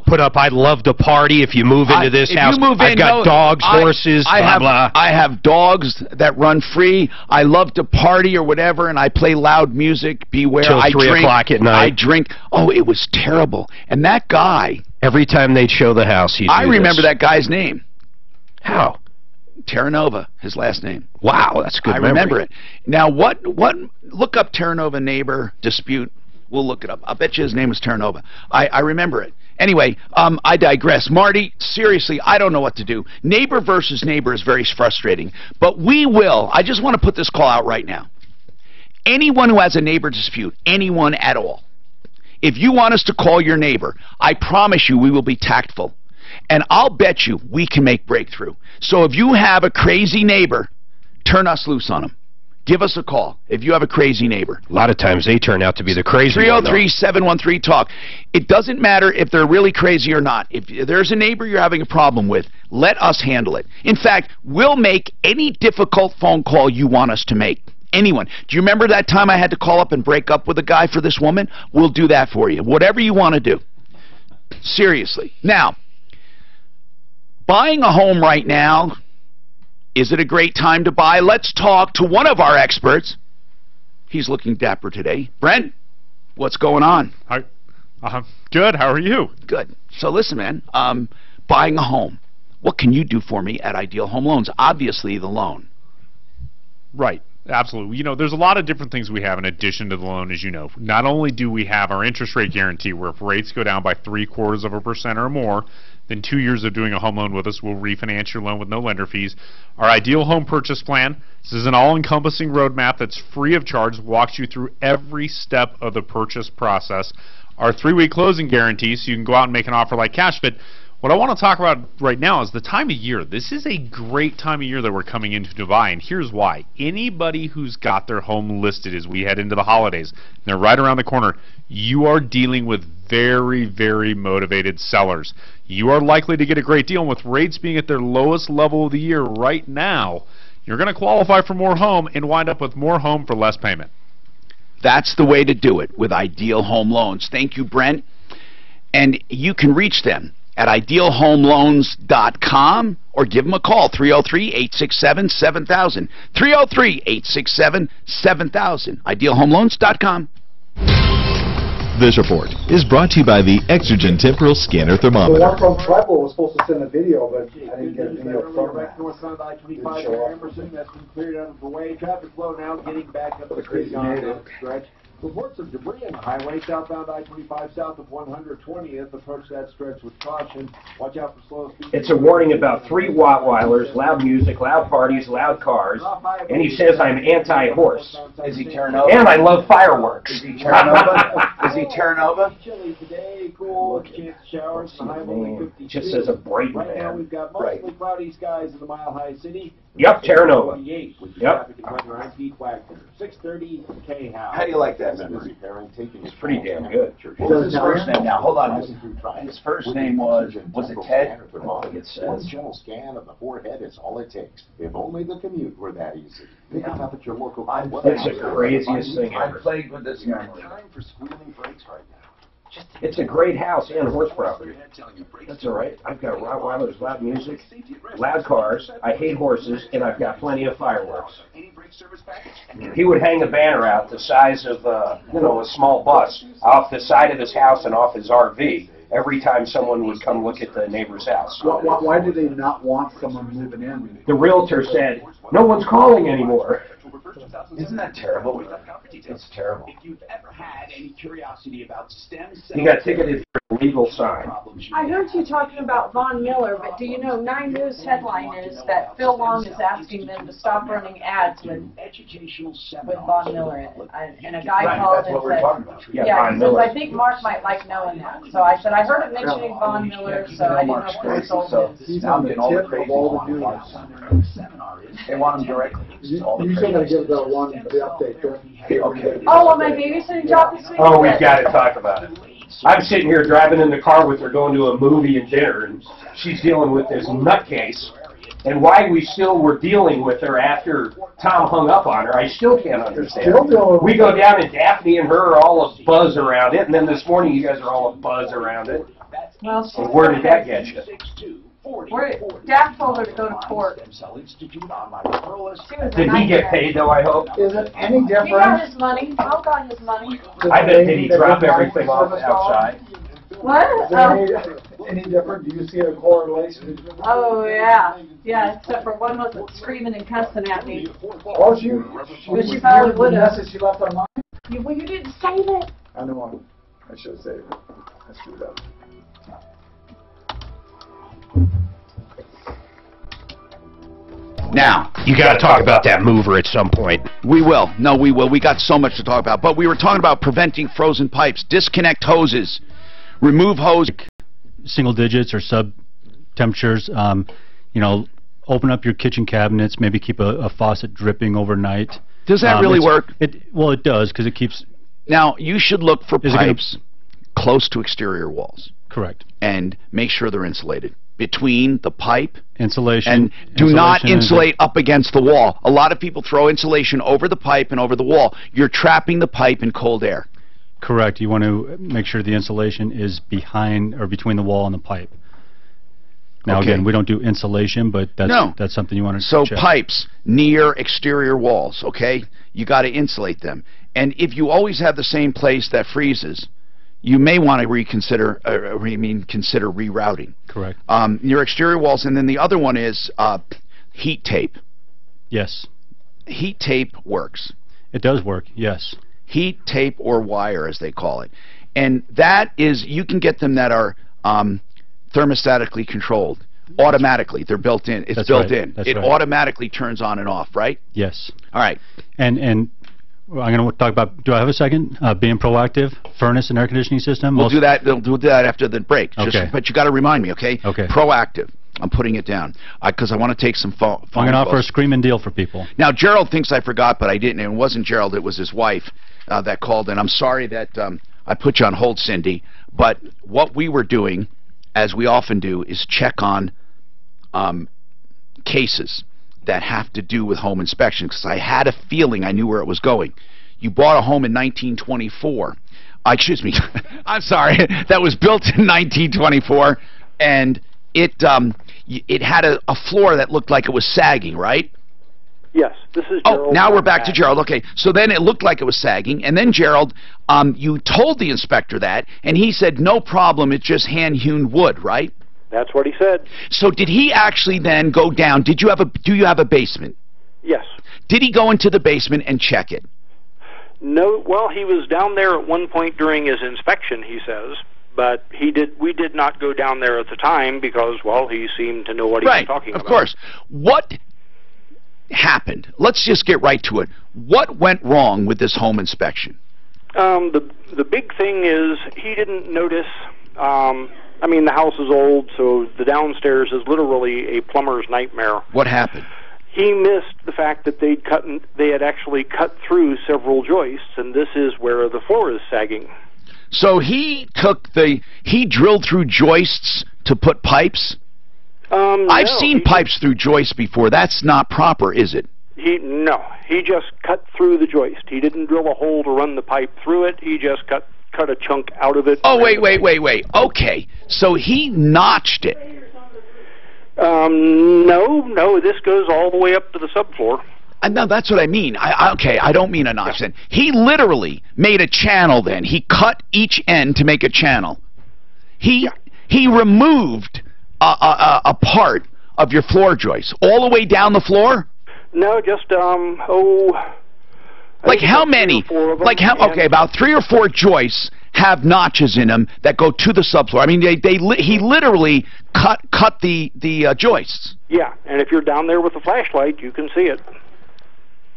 put up, "I'd love to party if you move into this house. I've got dogs, horses, blah, blah."
I have dogs that run free. I love to party or whatever, and I play loud music. Beware.
Till 3 o'clock at night.
I drink. Oh, it was terrible. And that guy...
Every time they'd show the house, he'd
I remember that guy's name.
How?
Terranova, his last name.
Wow, that's a good memory.
I remember it. Now, look up Terranova neighbor dispute. We'll look it up. I'll bet you his name was Terranova. I remember it. Anyway, I digress. Marty, seriously, I don't know what to do. Neighbor versus neighbor is very frustrating. But we will. I just want to put this call out right now. Anyone who has a neighbor dispute, anyone at all, if you want us to call your neighbor, I promise you we will be tactful. And I'll bet you we can make breakthrough. So if you have a crazy neighbor, turn us loose on them. Give us a call if you have a crazy neighbor.
A lot of times they turn out to be the crazy one.
303-713-TALK. It doesn't matter if they're really crazy or not. If there's a neighbor you're having a problem with, let us handle it. In fact, we'll make any difficult phone call you want us to make. Anyone. Do you remember that time I had to call up and break up with a guy for this woman? We'll do that for you. Whatever you want to do. Seriously. Now, buying a home right now, is it a great time to buy? Let's talk to one of our experts. He's looking dapper today. Brent, what's going on?
Hi. Good. How are you?
Good. So listen, man, buying a home. What can you do for me at Ideal Home Loans? Obviously, the loan.
Right. Absolutely. You know, there's a lot of different things we have in addition to the loan, as you know. Not only do we have our interest rate guarantee, where if rates go down by 0.75% or more, then 2 years of doing a home loan with us will refinance your loan with no lender fees. Our Ideal Home Purchase Plan, this is an all-encompassing roadmap that's free of charge, walks you through every step of the purchase process. Our 3-week closing guarantee, so you can go out and make an offer like cash. But what I want to talk about right now is the time of year. This is a great time of year that we're coming into to buy, and here's why. Anybody who's got their home listed as we head into the holidays, and they're right around the corner, you are dealing with very, very motivated sellers. You are likely to get a great deal, and with rates being at their lowest level of the year right now, you're going to qualify for more home and wind up with more home for less payment.
That's the way to do it with Ideal Home Loans. Thank you, Brent. And you can reach them at idealhomeloans.com or give them a call, 303-867-7000. 303-867-7000. idealhomeloans.com.
This report is brought to you by the Exergen Temporal Scanner Thermometer.
The one from Tribal was supposed to send a video, but I didn't get a video from that.
Northbound I-25 in Emerson, that's been cleared out of the way. Traffic flow now getting back up the street on that stretch. Reports of debris on the highway southbound I-25 south of 120th. Approach that stretch with caution. Watch out for slow speed.
It's a warning about 3 Rottweilers, loud music, loud parties, loud cars, and he says I'm anti-horse.
Is he Terranova?
And I love fireworks.
Is he Terranova? Is he Terranova?
Chilly today, cool, chance of showers. The high will be 52.
Just says a bright
Right now
man.
we've got mostly cloudy skies in the Mile High City.
Yep, Terranova.
Yep. 6:30 K-House.
How do you like that memory?
It's pretty damn good.
What was his first name now? Hold on. His first name was it Ted? I think it says.
One gentle scan of the forehead is all it takes. If only the commute were that easy. Pick it up at your local.
It's the craziest thing
I
ever.
played with this guy.
Time for squealing brakes right now.
It's a great house and horse property. That's all right. I've got Rottweilers, loud music, loud cars. I hate horses, and I've got plenty of fireworks. He would hang a banner out the size of, a small bus off the side of his house and off his RV every time someone would come look at the neighbor's house.
Why do they not want someone moving in?
The realtor said, "No one's calling anymore."
Isn't that terrible? It's terrible.
If you've ever had any curiosity about stem cells,
He got ticketed for illegal sign.
I heard you talking about Von Miller, but do you know 9 News headline is that Phil Long is asking them to stop running ads with Von Miller in it. And a guy called and said, yeah, he says, I think Mark might like knowing that. So I said, I heard him mentioning Von Miller, so I didn't know if the result is.
He's on the tip of all the news. They want him directly.
You still got to give the one, the update.
Okay.
Oh, on my babysitting job this week?
Oh, we've got to talk about it. I'm sitting here driving in the car with her going to a movie and dinner, and she's dealing with this nutcase. And why we still were dealing with her after Tom hung up on her, I still can't understand. We go down and Daphne and her are all a buzz around it, and then this morning you guys are all a buzz around it.
Well,
and where did that get you?
Dad told her to go to court.
Did he get paid though, I hope?
Is it any different?
He got his money. Phil got his money.
I bet did he drop everything off outside?
What?
Any different? Do you see a correlation?
Oh, yeah. Yeah, except for one wasn't screaming and cussing at me.
Oh, she
probably would have.
Message she left on mine?
Well, you didn't save it.
I know. I should have saved it. I screwed up.
Now,
you got to talk about that mover at some point.
We will. No, we will. We got so much to talk about. But we were talking about preventing frozen pipes. Disconnect hoses. Remove hose.
Single digits or sub temperatures. You know, open up your kitchen cabinets. Maybe keep a faucet dripping overnight.
Does that really work?
Well, it does because it keeps.
Now, you should look for pipes close to exterior walls.
Correct.
And make sure they're insulated between the pipe.
Insulation.
And do not insulate up against the wall. A lot of people throw insulation over the pipe and over the wall. You're trapping the pipe in cold air.
Correct. You want to make sure the insulation is behind or between the wall and the pipe. Now, again, we don't do insulation, but that's something you want to check.
Pipes near exterior walls, okay? You got to insulate them. And if you always have the same place that freezes, you may want to reconsider, consider rerouting.
Correct.
Your exterior walls, and then the other one is heat tape.
Yes.
Heat tape works.
It does work, yes.
Heat tape or wire, as they call it. And that is, you can get them that are thermostatically controlled. Automatically. They're built in. It's built in. It automatically turns on and off, right?
Yes.
All right.
And I'm going to talk about, do I have a second? Being proactive, furnace and air conditioning system.
We'll do that. We'll do that after the break.
Okay.
But you got to remind me, okay?
Okay.
Proactive. I'm putting it down because I want to take some phone calls.
I'm going to offer a screaming deal for people.
Now, Gerald thinks I forgot, but I didn't. It wasn't Gerald. It was his wife that called. And I'm sorry that I put you on hold, Cindy. But what we were doing, as we often do, is check on cases that have to do with home inspection, because I had a feeling I knew where it was going. You bought a home in 1924. Excuse me. I'm sorry. That was built in 1924, and it had a floor that looked like it was sagging, right?
Yes. This is Gerald.
Oh, now we're back to Gerald. Okay. So then it looked like it was sagging, and then Gerald, you told the inspector that, and he said, no problem, it's just hand-hewn wood, right?
That's what he said.
So did he actually then go down? Do you have a basement?
Yes.
Did he go into the basement and check it?
No. Well, he was down there at one point during his inspection, he says, but we did not go down there at the time because, well, he seemed to know what he was talking about.
Of course. What happened? Let's just get right to it. What went wrong with this home inspection?
The big thing is he didn't notice. I mean, the house is old, so the downstairs is literally a plumber's nightmare.
What happened?
He missed the fact that they had actually cut through several joists, and this is where the floor is sagging.
So he drilled through joists to put pipes? I've seen pipes through joists before. That's not proper, is it?
No. He just cut through the joist. He didn't drill a hole to run the pipe through it. He just cut a chunk out of it.
Oh, wait. Okay. So he notched it.
No. This goes all the way up to the subfloor.
No, that's what I mean. I don't mean a notch then. He literally made a channel then. He cut each end to make a channel. He removed a part of your floor joist all the way down the floor?
No, just
Like how many? Like how? Okay, about 3 or 4 joists have notches in them that go to the subfloor. I mean, he literally cut the joists.
Yeah, and if you're down there with a flashlight, you can see it.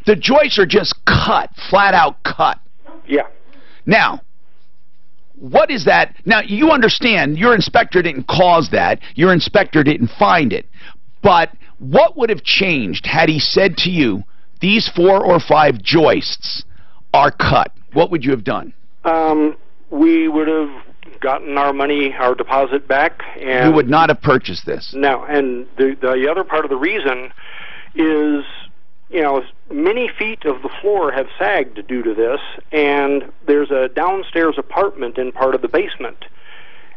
The joists are just cut, flat out cut.
Yeah.
Now, what is that? Now, you understand, your inspector didn't cause that. Your inspector didn't find it. But what would have changed had he said to you, these 4 or 5 joists are cut? What would you have done?
We would have gotten our money, our deposit back. And
you would not have purchased this.
No, and the other part of the reason is, you know, many feet of the floor have sagged due to this, and there's a downstairs apartment in part of the basement.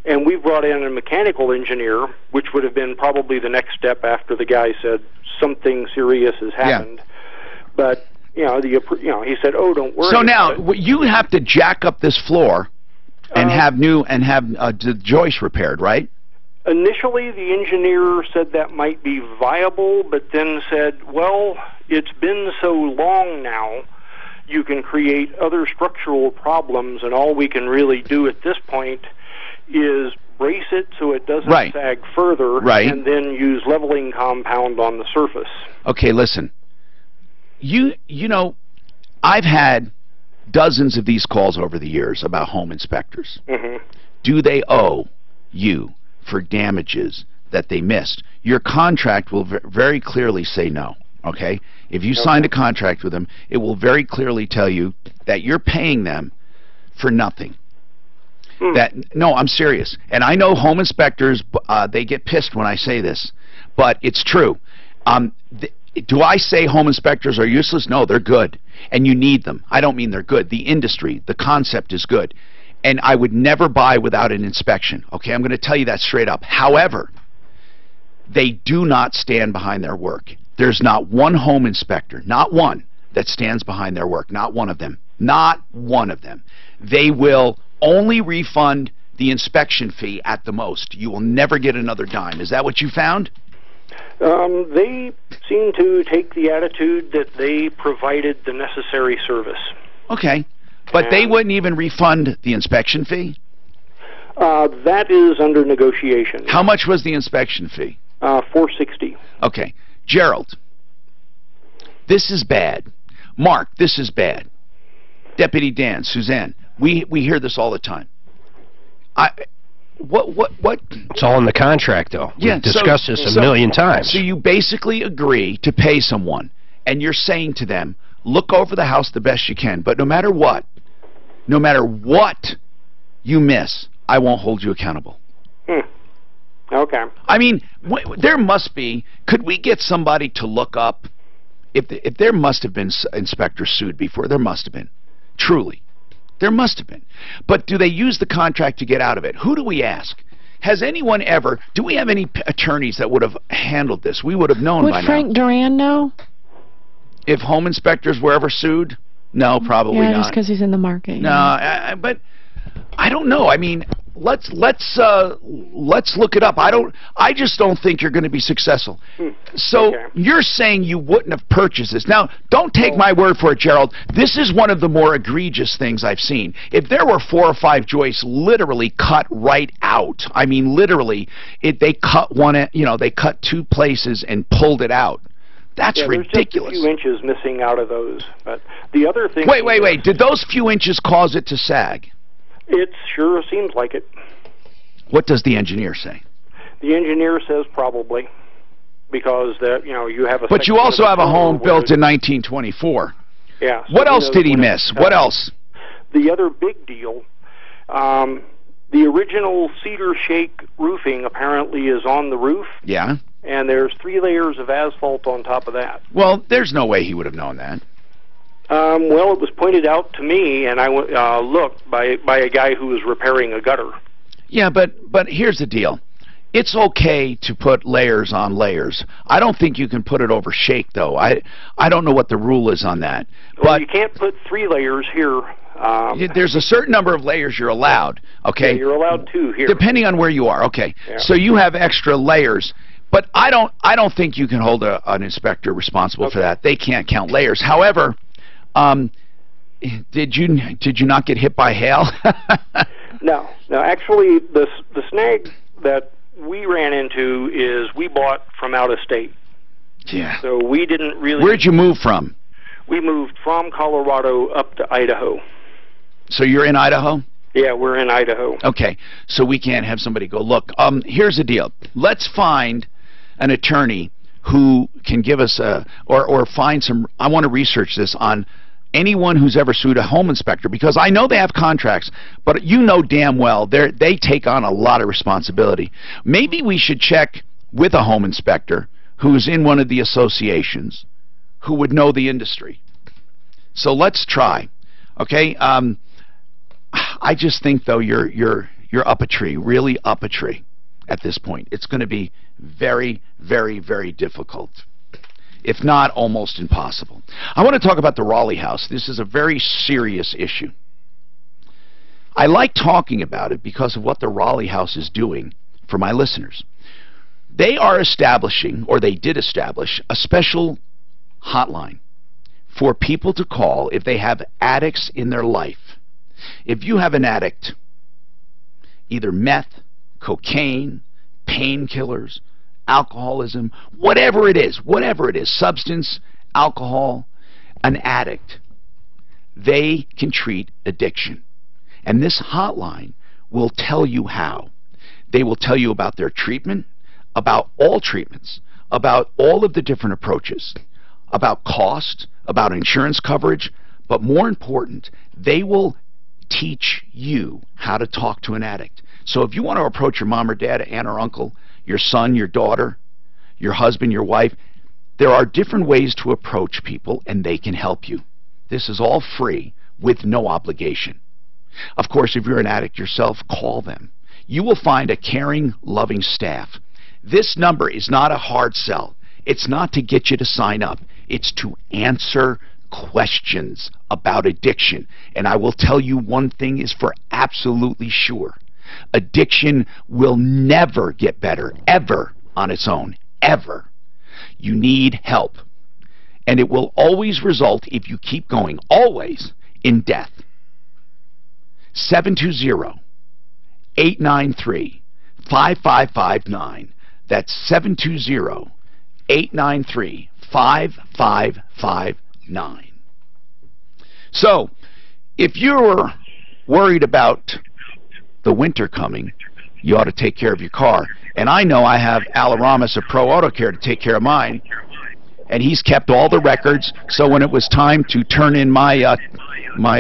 And we brought in a mechanical engineer, which would have been probably the next step after the guy said something serious has happened. Yeah. But you know, he said, "Oh, don't worry."
So now you have to jack up this floor and have the joist repaired, right?
Initially, the engineer said that might be viable, but then said, "Well, it's been so long now, you can create other structural problems, and all we can really do at this point is brace it so it doesn't sag further, and then use leveling compound on the surface."
Okay, listen. You know, I've had dozens of these calls over the years about home inspectors.
Mm-hmm.
Do they owe you for damages that they missed? Your contract will very clearly say no, okay? If you signed a contract with them, it will very clearly tell you that you're paying them for nothing. No, I'm serious. And I know home inspectors, they get pissed when I say this, but it's true. Do I say home inspectors are useless? No, they're good, and you need them. I don't mean they're good. The industry, the concept is good, and I would never buy without an inspection. Okay, I'm going to tell you that straight up. However, they do not stand behind their work. There's not one home inspector, not one, that stands behind their work. Not one of them. Not one of them. They will only refund the inspection fee at the most. You will never get another dime. Is that what you found?
They seem to take the attitude that they provided the necessary service.
Okay, but they wouldn't even refund the inspection fee?
That is under negotiation.
How much was the inspection fee?
$460.
Okay, Gerald, this is bad. Mark, this is bad. Deputy Dan, Suzanne, we hear this all the time. What?
It's all in the contract, though.
Yeah,
we've discussed this a million times.
So you basically agree to pay someone, and you're saying to them, look over the house the best you can, but no matter what you miss, I won't hold you accountable.
Okay.
I mean, there must be, could we get somebody to look up, if there must have been inspectors sued before, there must have been, truly. There must have been. But do they use the contract to get out of it? Who do we ask? Has anyone ever, do we have any attorneys that would have handled this? We would have known by now.
Would Frank Duran know?
If home inspectors were ever sued? No, probably not.
Yeah, just because he's in the market.
No, but I don't know. I mean, let's look it up. I just don't think you're going to be successful. So you're saying you wouldn't have purchased this. Now, don't take my word for it, Gerald. This is one of the more egregious things I've seen. If there were 4 or 5 joists literally cut right out, I mean literally, they cut they cut 2 places and pulled it out. That's ridiculous.
There's just a few inches missing out of those. But the other thing.
Wait. Did those few inches cause it to sag?
It sure seems like it.
What does the engineer say?
The engineer says probably, because you have a.
But you also have a home built in 1924.
Yeah. So
what else did he miss? What else?
The other big deal. The original cedar shake roofing apparently is on the roof.
Yeah.
And there's 3 layers of asphalt on top of that.
Well, there's no way he would have known that.
Well, it was pointed out to me, and I looked by a guy who was repairing a gutter.
Yeah, but here's the deal. It's okay to put layers on layers. I don't think you can put it over shake, though. I don't know what the rule is on that.
Well,
but
you can't put 3 layers here.
There's a certain number of layers you're allowed, okay?
Yeah, you're allowed 2 here.
Depending on where you are, okay.
Yeah.
So you have extra layers. But I don't think you can hold an inspector responsible for that. They can't count layers. However, Did you not get hit by hail?
No. Actually, the snag that we ran into is we bought from out of state.
Yeah.
So we didn't really...
Where'd you move from?
We moved from Colorado up to Idaho.
So you're in Idaho?
Yeah, we're in Idaho.
Okay, so we can't have somebody go, look, here's the deal. Let's find an attorney who can give us or find some, I want to research this on anyone who's ever sued a home inspector, because I know they have contracts, but you know damn well they take on a lot of responsibility. Maybe we should check with a home inspector who's in one of the associations who would know the industry. So let's try. Okay? I just think though you're up a tree, really up a tree at this point. It's going to be very, very, very difficult, if not almost impossible. I want to talk about the Raleigh House. This is a very serious issue. I like talking about it because of what the Raleigh House is doing for my listeners. They are establishing, or they did establish, a special hotline for people to call if they have addicts in their life. If you have an addict, either meth, cocaine, painkillers, alcoholism, whatever it is, substance, alcohol, an addict, they can treat addiction. And this hotline will tell you how. They will tell you about their treatment, about all treatments, about all of the different approaches, about cost, about insurance coverage, but more important, they will teach you how to talk to an addict. So if you want to approach your mom or dad, aunt or uncle, your son, your daughter, your husband, your wife, there are different ways to approach people and they can help you. This is all free with no obligation. Of course, if you're an addict yourself, call them. You will find a caring, loving staff. This number is not a hard sell. It's not to get you to sign up. It's to answer questions about addiction. And I will tell you one thing is for absolutely sure. Addiction will never get better, ever, on its own, ever. You need help. And it will always result, if you keep going, always, in death. 720-893-5559. That's 720-893-5559. So, if you're worried about the winter coming, you ought to take care of your car. And I know I have Al Aramis of Pro Auto Care to take care of mine, and he's kept all the records, so when it was time to turn in my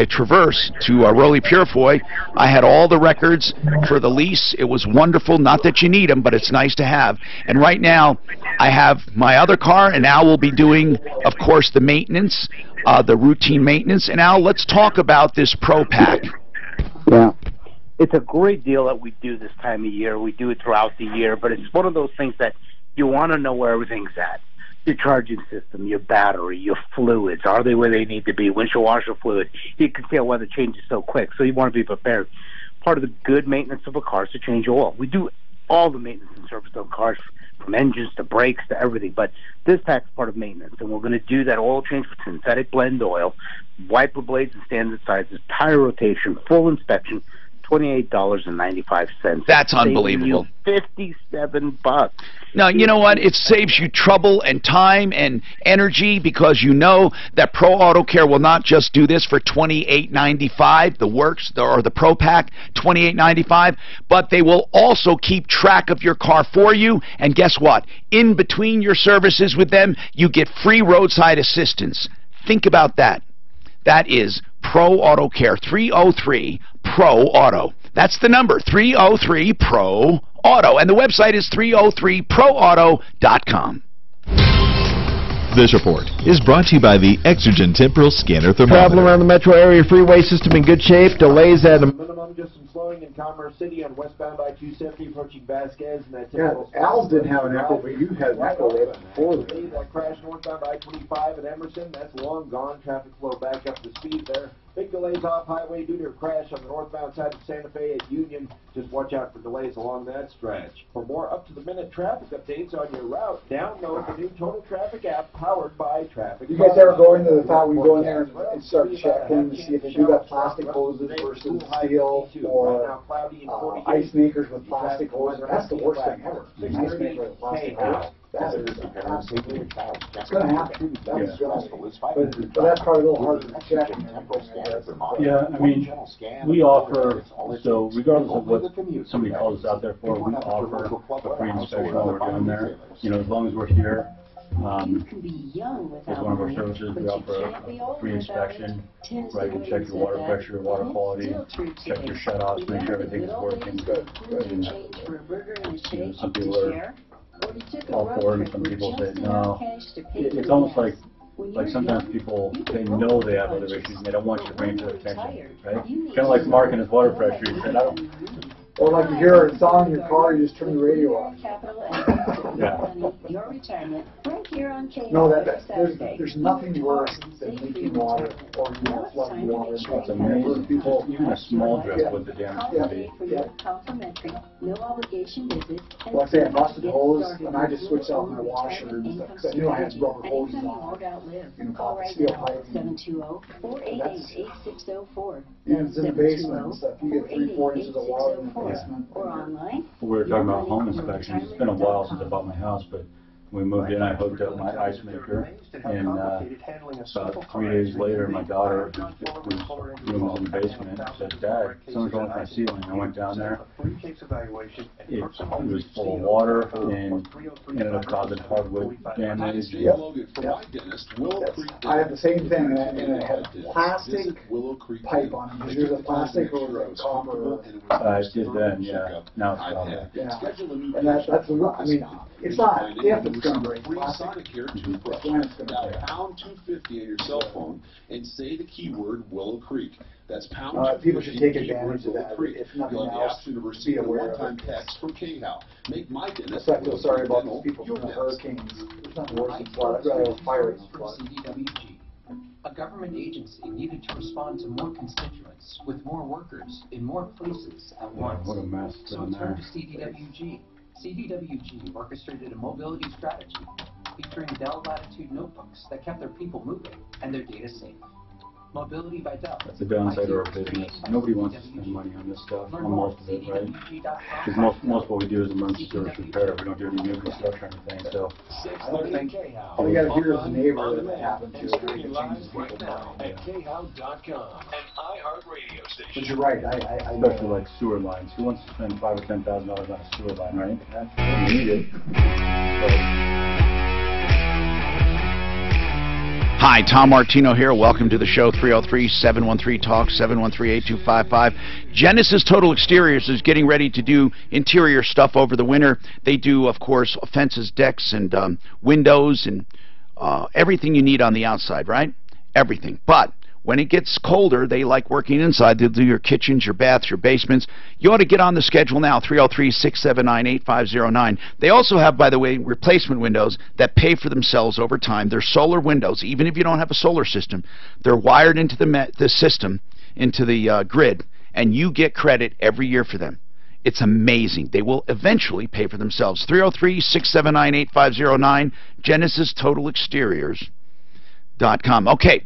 Traverse to Rolly Purefoy, I had all the records for the lease. It was wonderful. Not that you need them, but it's nice to have. And right now, I have my other car, and Al will be doing, of course, the maintenance, the routine maintenance. And Al, let's talk about this Pro Pack.
Yeah. It's a great deal that we do this time of year. We do it throughout the year, but it's one of those things that you want to know where everything's at. Your charging system, your battery, your fluids, are they where they need to be? Windshield washer fluid. You can see how weather changes so quick, so you want to be prepared. Part of the good maintenance of a car is to change oil. We do all the maintenance and service on cars, from engines to brakes to everything, but this pack's part of maintenance, and we're going to do that oil change with synthetic blend oil, wiper blades and standard sizes, tire rotation, full inspection, $28.95.
That's unbelievable.
$57.
Now, you know what? It saves you trouble and time and energy, because you know that Pro Auto Care will not just do this for $28.95, the Works or the Pro Pack, $28.95, but they will also keep track of your car for you. And guess what? In between your services with them, you get free roadside assistance. Think about that. That is Pro Auto Care, 303-PRO-AUTO. That's the number, 303-PRO-AUTO. And the website is 303proauto.com.
This report is brought to you by the Exergen Temporal Scanner Thermometer.
Traveling around the metro area freeway system in good shape. Delays at a minimum. Just some slowing in Commerce City on westbound I-270 approaching Vasquez. And that's
Al's didn't have an echo, but you had an echo before
that crash northbound I-25 at Emerson. That's long gone. Traffic flow back up to speed there. Big delays off highway due to a crash on the northbound side of Santa Fe at Union. Just watch out for delays along that stretch. For more up-to-the-minute traffic updates on your route, download the new Total Traffic app powered by Traffic.
You guys ever go into the thought we go in there and start checking to see if they do got plastic hoses versus steel or ice makers with plastic hoses? That's the worst thing ever. An ice maker with plastic hose. That is absolutely, it's going to happen. That's but that's probably a little harder to check.
Yeah, I mean, we offer, so regardless of what somebody calls us out there for, we offer a free inspection while we're doing there. You know, as long as we're here, as one of our services, we offer a free inspection, right? We check your water pressure, water quality, check your shut-offs, make sure everything is working good. And, you know, some people are all for it, and some people say no. It's almost like sometimes people, they know they have other issues and they don't want you to bring it to their attention, right? Kind of like Mark and his water pressure. He said, I don't.
Or like you hear a song in your car, you just turn the radio off.
Yeah.
No, there's nothing worse than leaking water or flooding water.
It's amazing. People, even a small drip with the damage can be.
Well, I say I busted hose and I just switched out my washer and stuff because I knew I had rubber hoses on. You know, called steel pipe. And it's in the basement and stuff. You get 3-4 inches of water in the basement.
Or online. We were talking about home inspections. It's been a while since I bought my house, but when we moved in, I hooked up my ice maker, and about 3 days later, my daughter, whose room was in the basement, said, Dad, something's wrong with my ceiling. I went down there. It was full of water and ended up causing hardwood damage.
Yep. I have the same thing, and it had plastic pipe on it. Did you use a plastic or a copper?
I did then, yeah. Now it's copper.
Yeah. And that's I mean, it's not if it's going to break.
Sonic here to dial pound 250 on your cell phone and say the keyword Willow Creek. That's pound 250.
People should take advantage of that. If nothing else, be aware of it.
Text from KHOW. Make my dentist.
I feel sorry about those people from the hurricanes. There's nothing worse than flood. I'd rather have fire than flood.
CDWG. A government agency needed to respond to more constituents with more workers in more places at once.
What a mess.
So it turned to CDWG. CDWG orchestrated a mobility strategy featuring Dell Latitude notebooks that kept their people moving and their data safe. Mobility by Dell.
That's the downside of our business. Nobody wants to spend money on this stuff, on most of it, right? Because most of what we do is emergency service repair. We don't do any new construction or anything, so.
I don't think all you got to hear is a neighbor that happened to.
Streaming live right now at KHOW.com, an iHeartRadio station.
But you're right.
Especially like sewer lines. Who wants to spend $5,000 or $10,000 on a sewer line, right? That's you need it. But,
hi, Tom Martino here. Welcome to the show. 303-713-TALK, 713-8255. Genesis Total Exteriors is getting ready to do interior stuff over the winter. They do, of course, fences, decks, and windows, and everything you need on the outside, right? Everything. But when it gets colder, they like working inside. They'll do your kitchens, your baths, your basements. You ought to get on the schedule now, 303-679-8509. They also have, by the way, replacement windows that pay for themselves over time. They're solar windows. Even if you don't have a solar system, they're wired into the system, into the grid, and you get credit every year for them. It's amazing. They will eventually pay for themselves. 303-679-8509, GenesisTotalExteriors.com. Okay.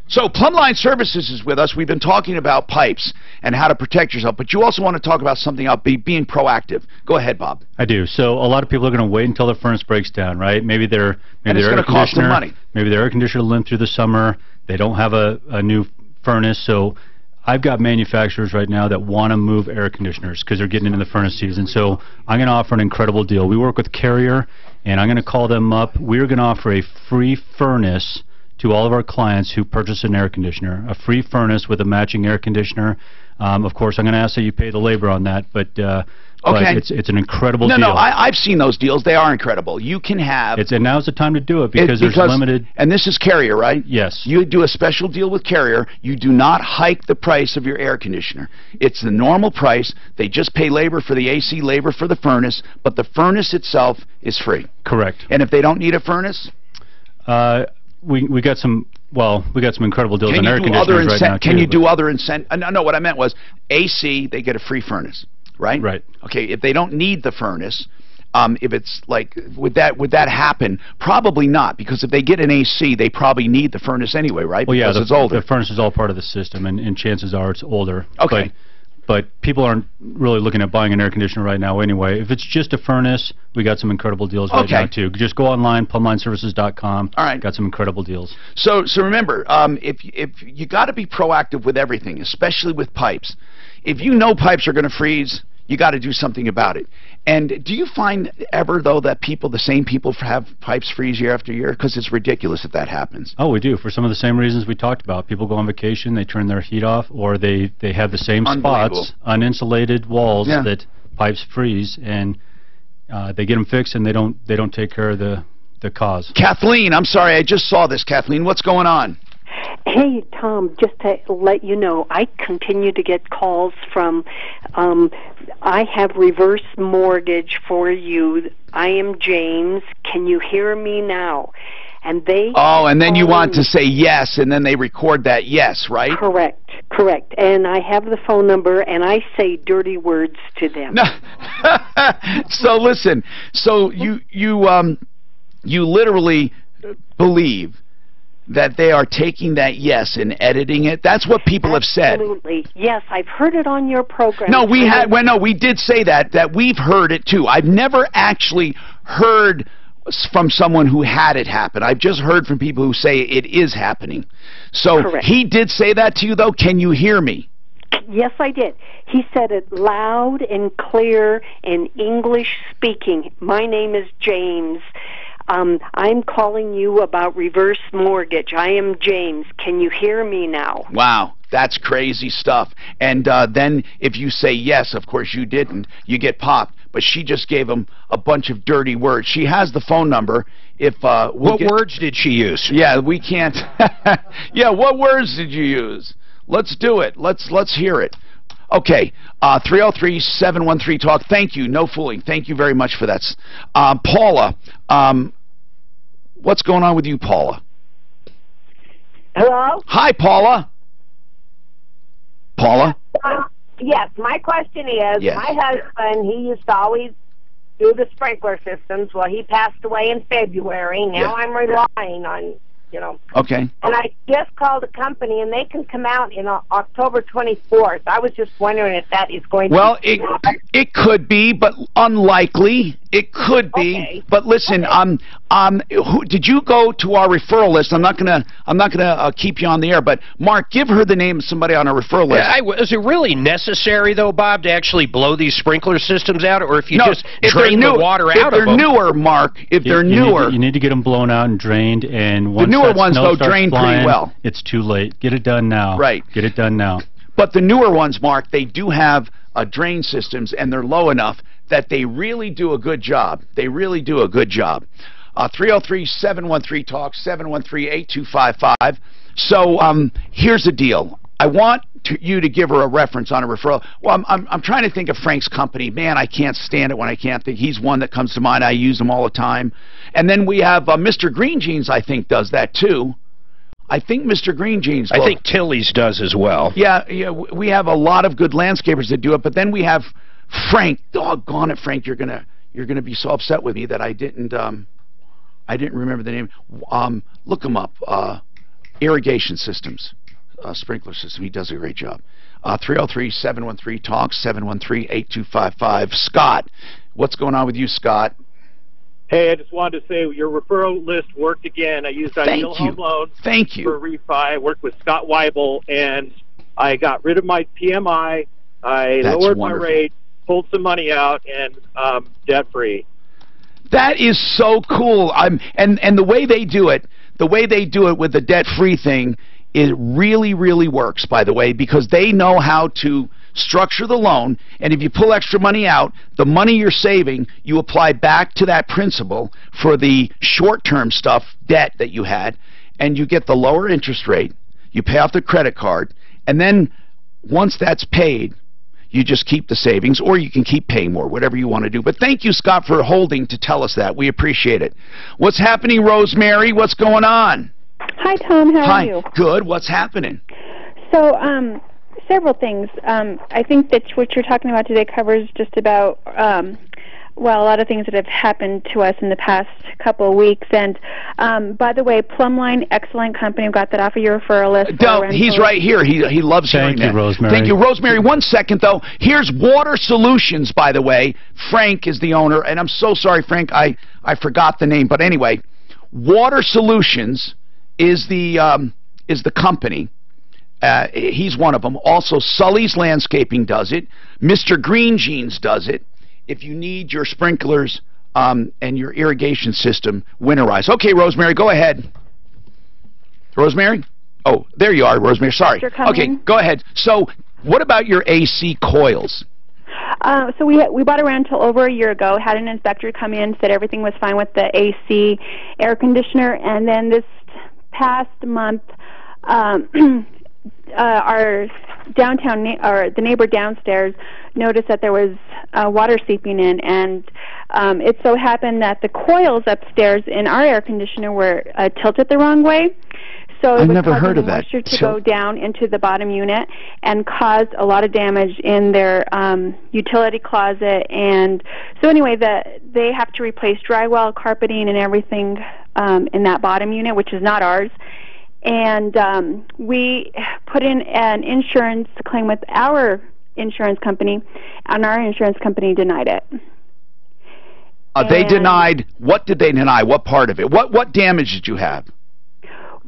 So Plumline Services is with us. We've been talking about pipes and how to protect yourself, but you also want to talk about something about being proactive. Go ahead, Bob.
I do. So a lot of people are going to wait until their furnace breaks down, right? Maybe their
and it's going to cost them money.
Maybe their air conditioner limped through the summer. They don't have a new furnace. So I've got manufacturers right now that want to move air conditioners because they're getting into the furnace season. So I'm going to offer an incredible deal. We work with Carrier, and I'm going to call them up. We're going to offer a free furnace to all of our clients who purchase an air conditioner, a free furnace with a matching air conditioner. Of course, I'm going to ask that you pay the labor on that, but it's an incredible deal.
No, I've seen those deals. They are incredible. You can have...
and now's the time to do it because there's limited...
And this is Carrier, right?
Yes.
You do a special deal with Carrier. You do not hike the price of your air conditioner. It's the normal price. They just pay labor for the AC, labor for the furnace, but the furnace itself is free.
Correct.
And if they don't need a furnace...
We got some Well, we got some incredible deals on air conditioners right now,
Can you do other incentives? No, what I meant was AC, they get a free furnace, right?
Right.
Okay, if they don't need the furnace, if it's like, would that happen? Probably not, because if they get an AC, they probably need the furnace anyway, right?
Well, yeah,
because it's older.
The furnace is all part of the system, and chances are it's older.
Okay.
But people aren't really looking at buying an air conditioner right now anyway. If it's just a furnace, we got some incredible deals right now, too. Just go online, plumlineservices.com.
All right.
Got some incredible deals.
So remember, if you got to be proactive with everything, especially with pipes. If you know pipes are going to freeze, you got to do something about it. And do you find ever, though, that the same people have pipes freeze year after year? Because it's ridiculous if that happens.
Oh, we do, for some of the same reasons we talked about. People go on vacation, they turn their heat off, or they have the same spots, uninsulated walls that pipes freeze, and they get them fixed, and they don't take care of the cause.
Kathleen, I'm sorry, I just saw this. Kathleen, what's going on?
Hey, Tom, just to let you know, I continue to get calls from, I have reverse mortgage for you. I am James. Can you hear me now? And they... Oh,
and then you want to say yes, and then they record that yes, right?
Correct. And I have the phone number, and I say dirty words to them.
So listen, so you literally believe that they are taking that yes and editing it. That's what people have said.
Absolutely. Yes, I've heard it on your program.
No, we did say that we've heard it too. I've never actually heard from someone who had it happen. I've just heard from people who say it is happening. So he did say that to you, though. Can you hear me?
Yes, I did. He said it loud and clear in English speaking. My name is James. I'm calling you about reverse mortgage. I am James. Can you hear me now?
Wow, that's crazy stuff. And then if you say yes, of course you didn't, you get popped. But she just gave him a bunch of dirty words. She has the phone number. If
what words did she use?
Yeah, we can't. Yeah, what words did you use? Let's do it. Let's hear it. Okay, 303-713-TALK. Thank you. No fooling. Thank you very much for that. Paula, what's going on with you, Paula?
Hello?
Hi, Paula. Paula?
Yes, my question is, my husband, he used to always do the sprinkler systems. Well, he passed away in February. Now I'm relying on,
Okay.
And I just called the company, and they can come out in October 24th. I was just wondering if that is going to be...
Well, it could be, but unlikely. It could be. But listen, did you go to our referral list? I'm not gonna keep you on the air, but Mark, give her the name of somebody on our referral list.
Is it really necessary, though, Bob, to actually blow these sprinkler systems out, or if you just drain the water out of them?
If they're newer, Mark,
you need to get them blown out and drained, and once
the newer ones though drain
flying,
pretty well.
It's too late. Get it done now.
Right.
Get it done now.
But the newer ones, Mark, they do have drain systems, and they're low enough that they really do a good job. They really do a good job. 303-713-TALK, 713-8255. So here's the deal. I want you to give her a reference on a referral. Well, I'm trying to think of Frank's company. Man, I can't stand it when I can't think. He's one that comes to mind. I use him all the time. And then we have Mr. Green Jeans, I think, does that too. I think Mr. Green Jeans.
I think Tilly's does as well.
Yeah, we have a lot of good landscapers that do it, but then we have Frank. Doggone it, Frank! You're gonna be so upset with me that I didn't remember the name. Look him up. Irrigation systems, sprinkler system. He does a great job. 303-713-TALK, 713-8255. Scott, what's going on with you, Scott?
Hey, I just wanted to say your referral list worked again. I used Ideal Home Loan for refi. I worked with Scott Weibel, and I got rid of my PMI. I lowered my rate, pulled some money out, and debt-free.
That is so cool. And the way they do it with the debt-free thing, it really, really works, by the way, because they know how to structure the loan, and if you pull extra money out, the money you're saving, you apply back to that principal for the short-term stuff, debt that you had, and you get the lower interest rate, you pay off the credit card, and then once that's paid, you just keep the savings, or you can keep paying more, whatever you want to do. But thank you, Scott, for holding to tell us that. We appreciate it. What's happening, Rosemary? What's going on?
Hi, Tom. How are you?
Hi. Good. What's happening?
So, several things. I think that what you're talking about today covers just about, well, a lot of things that have happened to us in the past couple of weeks. And, by the way, Plumline, excellent company. I've got that off of your referral list.
No, he's right here. He loves hearing that.
Thank you, Rosemary.
Thank you, Rosemary. 1 second, though. Here's Water Solutions, by the way. Frank is the owner, and I'm so sorry, Frank. I forgot the name, but anyway, Water Solutions is the company. He's one of them. Also, Sully's Landscaping does it. Mr. Green Jeans does it. If you need your sprinklers and your irrigation system winterized. Okay, Rosemary, go ahead. Rosemary? Oh, there you are, Rosemary. Sorry. Okay, go ahead. So, what about your AC coils?
So we bought a rental over a year ago, had an inspector come in, said everything was fine with the AC air conditioner, and then this past month, our the neighbor downstairs noticed that there was water seeping in, and it so happened that the coils upstairs in our air conditioner were tilted the wrong way. So it was causing the moisture to go down into the bottom unit and caused a lot of damage in their utility closet. And so anyway, they have to replace drywall, carpeting, and everything in that bottom unit, which is not ours. And we put in an insurance claim with our insurance company, and our insurance company denied it.
They denied. What did they deny? What part of it? What damage did you have?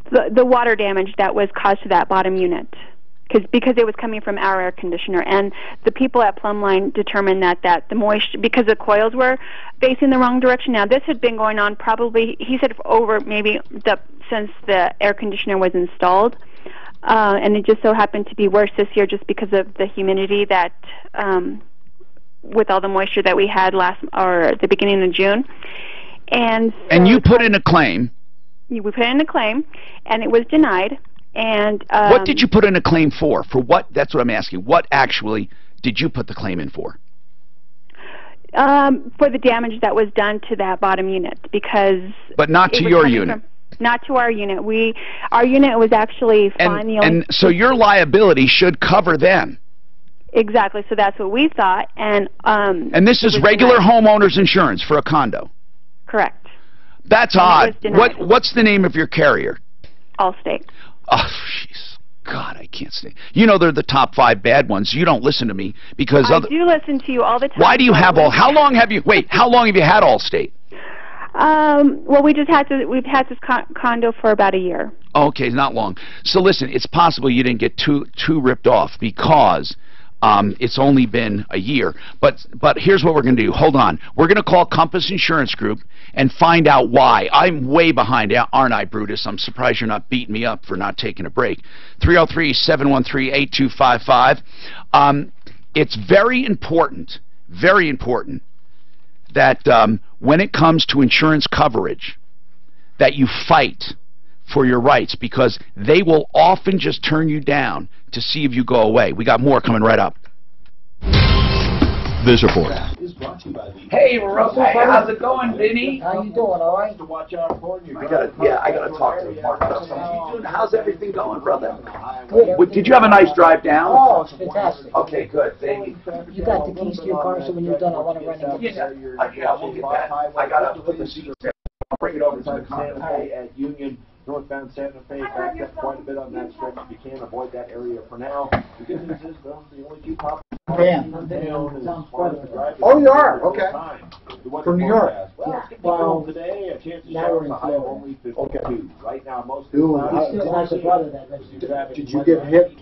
The water damage that was caused to that bottom unit, because it was coming from our air conditioner, and the people at Plumline determined that the moisture, because the coils were facing the wrong direction. Now this had been going on probably, he said, over maybe since the air conditioner was installed, and it just so happened to be worse this year just because of the humidity that, with all the moisture that we had the beginning of June, and
you put in a claim.
We put in a claim, and it was denied. And
what did you put in a claim for? For what? That's what I'm asking. What actually did you put the claim in for?
For the damage that was done to that bottom unit, because.
But not to your unit.
Not to our unit. Our unit was actually fine.
And so your liability should cover them.
Exactly. So that's what we thought, and.
And this is regular homeowners insurance for a condo.
Correct.
That's odd. What's the name of your carrier?
Allstate.
Oh, jeez. God, I can't say. You know they're the top 5 bad ones. You don't listen to me because
I do listen to you all the time.
Why do you have how long have you had Allstate?
Well, we've had this condo for about a year.
Okay, not long. So listen, it's possible you didn't get too ripped off because it's only been a year. But here's what we're going to do. Hold on. We're going to call Compass Insurance Group and find out why. I'm way behind, aren't I, Brutus? I'm surprised you're not beating me up for not taking a break. 303-713-8255. It's very important that when it comes to insurance coverage, that you fight for your rights, because they will often just turn you down to see if you go away. We got more coming right up.
This report.
Hey, Russell, how's it going, Vinny?
How you doing, all right?
To watch out for you. I gotta talk to Mark about something. How's everything going, brother?
Good.
Did you have a nice drive down?
Oh, it's fantastic.
Okay, good. Thank you.
You got the keys to your car, so when you're done, I want to run and get
Yeah, we'll get that. I gotta put the seats there. I'll bring it over to the
Santa Fe at Union. Northbound Santa Fe, backed up quite a bit on that stretch. If you can, avoid that area for now. The good news is, though, the only two problems.
Oh, you are? Okay. From New York?
Well, today, chances are the high only 52. Right now, most of
Did you get hit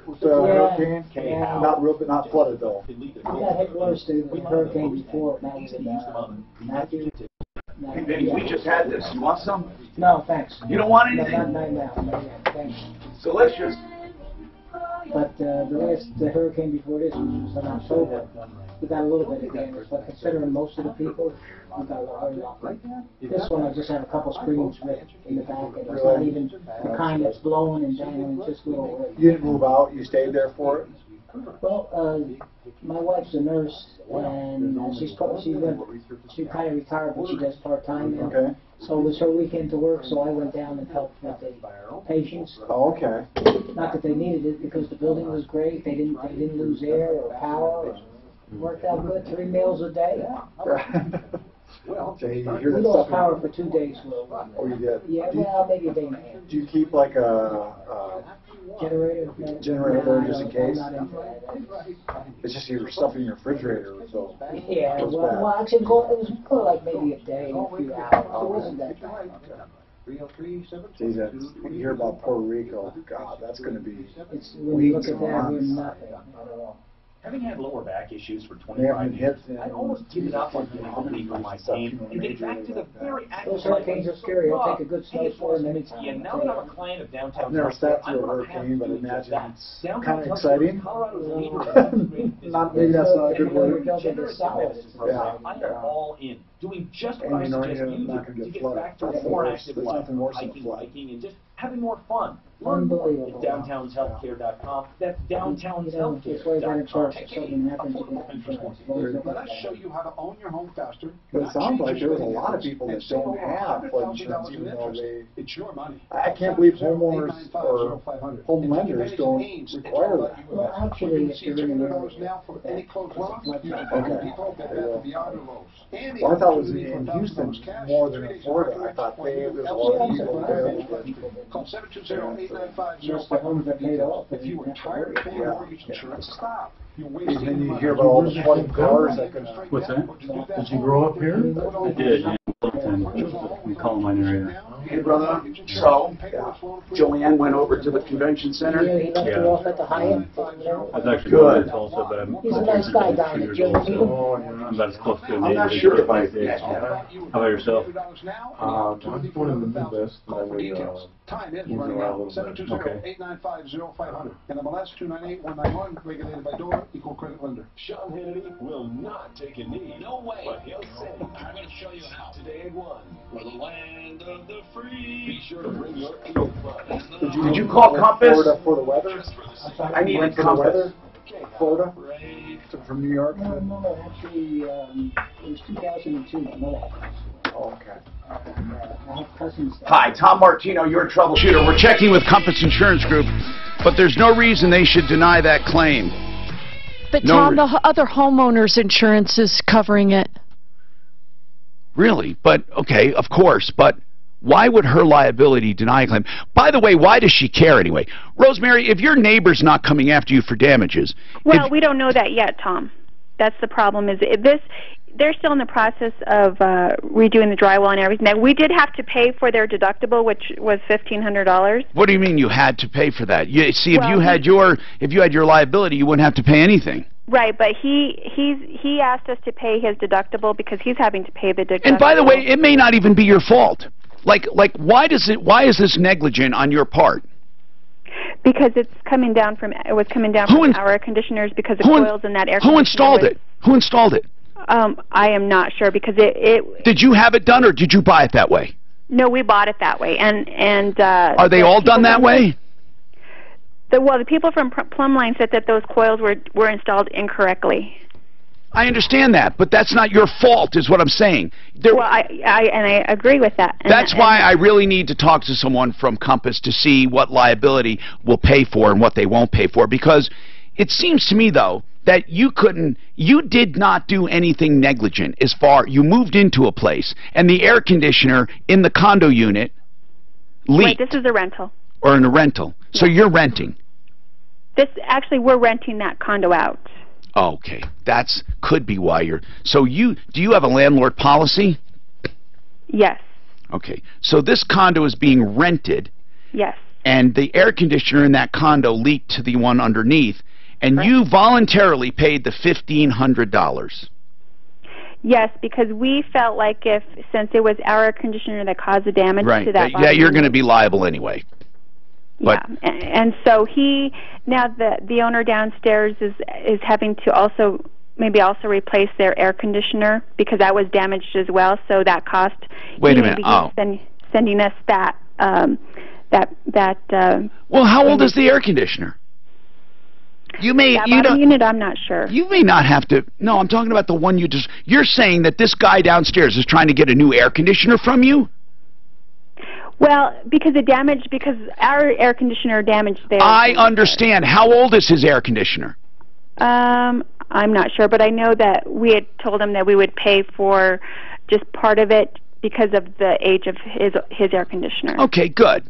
with a hurricane? Not real, but not flooded, though.
We got hit worse than the hurricane before. That was Matthew.
We just had this. You want some?
No, thanks.
You don't want anything?
No, not now. Thanks.
Delicious.
But the hurricane before this was in October. We got a little bit of damage, but considering most of the people, we got a lot of This one, I just had a couple screens ripped in the back, and it's not even the kind that's blowing and dangling, just a little.
You didn't move out? You stayed there for it?
Well, my wife's a nurse, and she kind of retired, but she does part-time.
Okay.
So it was her weekend to work, so I went down and helped with the patients.
Oh, okay.
Not that they needed it, because the building was great. They didn't lose air or power. It worked out good. 3 meals a day.
Well, okay,
we lost power for 2 days.
Oh, you did?
Yeah, well, maybe a day and a half.
Do you keep like a
generator
there just in case? It's just your stuff in your refrigerator, so.
Yeah, well, actually, it was more like maybe a day, a few hours. It wasn't that bad.
Geez, when you hear about Puerto Rico, God, that's going to be
when you look at that, we're nothing at all.
Having had lower back issues for 25 years, I'd almost given up on getting company from my team and get back to the very active
Those hurricanes are scary. I'll take a good snowstorm anytime.
Yeah, now that I'm a client of downtown,
I've never sat through a hurricane, but I imagine it's kind of exciting. Maybe that's not a good word.
Yeah. I'm all in, doing just what I suggest you do to get back to a more active life, hiking, biking, and just having more fun. Learn more at downtownshealthcare.com. That's downtownshealthcare.com.
Let us show you how to own your home faster.
But it sounds like there's a lot of people that don't have flood insurance, even though
it's your money.
I can't believe homeowners or home lenders don't require that.
Well, actually, if you're in
now for any closed loans,
Well, I thought it was in Houston more than in Florida. I thought there's a lot of people there.
Call 720-895-0500. If you were tired of paying mortgage insurance, stop.
And then you hear about all the flooded cars that can...
What's that? Did you grow up here? I did, yeah. In Columbine area.
Hey, brother. So, Joanne went over to the convention center.
Yeah, he left her off at the Hyatt.
That's actually
good.
Also, but
He's a nice guy down there, Joe.
I'm about as close to a
I'm not
neighbor
sure
as
if I
you get. How about yourself?
I'm born in the Midwest. Time is running out. 720-895-0500. And MLS 298-191, regulated by DORA, equal credit lender.
Sean Hannity will not take a knee. No way. But he'll say, I'm going to show you how. Today at 1, for the land of the free. Be sure to bring your earbuds.
Did you call Compass?
Florida for the weather?
I needed Compass.
Florida? From New York?
No, actually, it was 2002. No.
Oh, okay.
Hi, Tom Martino, your troubleshooter. We're checking with Compass Insurance Group, but there's no reason they should deny that claim.
But Tom, the other homeowner's insurance is covering it.
Really? But, okay, of course, but why would her liability deny a claim? By the way, why does she care anyway? Rosemary, if your neighbor's not coming after you for damages...
Well, we don't know that yet, Tom. That's the problem. They're still in the process of redoing the drywall and everything. Now, we did have to pay for their deductible, which was $1,500.
What do you mean you had to pay for that? See, if you had your liability, you wouldn't have to pay anything.
Right, but he asked us to pay his deductible because he's having to pay the deductible.
And by the way, it may not even be your fault. Like why is this negligent on your part?
Because it was coming down from our air conditioners because the coils in that air conditioner.
Who installed it? Who installed it?
I am not sure because it.
Did you have it done or did you buy it that way?
No, we bought it that way, and.
Are they all done that way?
The people from Plumline said that those coils were installed incorrectly.
I understand that, but that's not your fault, is what I'm saying.
Well, I agree with that.
That's why I really need to talk to someone from Compass to see what liability will pay for and what they won't pay for, because it seems to me, though, that you did not do anything negligent as far, you moved into a place, and the air conditioner in the condo unit leaked.
Right, this is a rental.
Or in a rental. So you're renting.
Actually, we're renting that condo out.
Okay, could be why you're... So do you have a landlord policy?
Yes.
Okay, so this condo is being rented.
Yes.
And the air conditioner in that condo leaked to the one underneath, and correct. You voluntarily paid the $1,500.
Yes, because we felt like since it was our air conditioner that caused the damage to that...
Yeah, you're going to be liable anyway.
But yeah, and so the owner downstairs is having to maybe also replace their air conditioner because that was damaged as well. So that cost.
Wait a minute.
Sending us that.
Well, how old is the air conditioner?
You may,
that
you
bottom unit, I'm not sure.
You may not have to. No, I'm talking about the one you just. You're saying that this guy downstairs is trying to get a new air conditioner from you?
Well, because our air conditioner damaged theirs.
I understand. How old is his air conditioner?
I'm not sure, but I know that we had told him that we would pay for just part of it because of the age of his air conditioner.
Okay, good.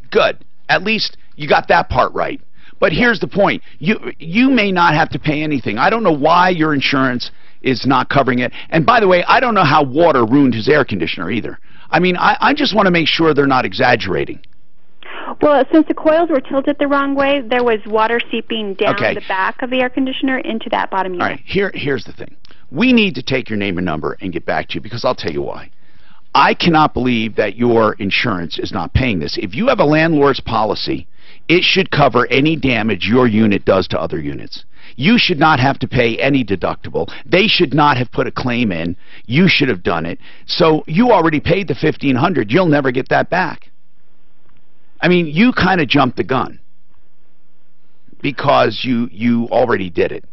At least you got that part right. But here's the point. You may not have to pay anything. I don't know why your insurance is not covering it. And by the way, I don't know how water ruined his air conditioner either. I mean, I just want to make sure they're not exaggerating.
Well, since the coils were tilted the wrong way, there was water seeping down the back of the air conditioner into that bottom unit.
All right, here's the thing. We need to take your name and number and get back to you, because I'll tell you why. I cannot believe that your insurance is not paying this. If you have a landlord's policy, it should cover any damage your unit does to other units. You should not have to pay any deductible. They should not have put a claim in. You should have done it. So you already paid the $1,500. You'll never get that back. I mean, you kind of jumped the gun because you already did it.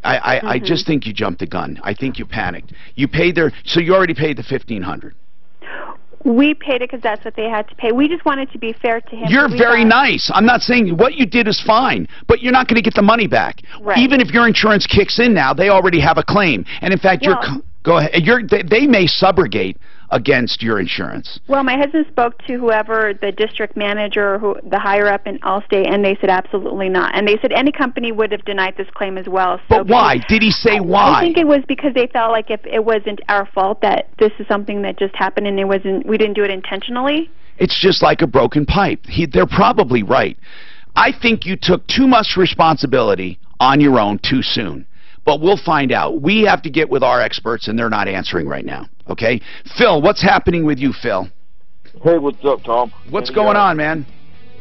I just think you jumped the gun. I think you panicked. You paid so you already paid the $1,500.
We paid it because that's what they had to pay. We just wanted to be fair to him.
You're very nice. I'm not saying what you did is fine, but you're not going to get the money back.
Right.
Even if your insurance kicks in now, they already have a claim. And in fact, go ahead. They may subrogate against your insurance.
Well, my husband spoke to whoever, the district manager, the higher up in Allstate, and they said absolutely not. And they said any company would have denied this claim as well. So
but why? Did he say why?
I think it was because they felt like if it wasn't our fault, that this is something that just happened and we didn't do it intentionally.
It's just like a broken pipe. They're probably right. I think you took too much responsibility on your own too soon. But we'll find out. We have to get with our experts, and they're not answering right now. Okay? Phil, what's happening with you, Phil?
Hey, what's up, Tom?
What's going on, man?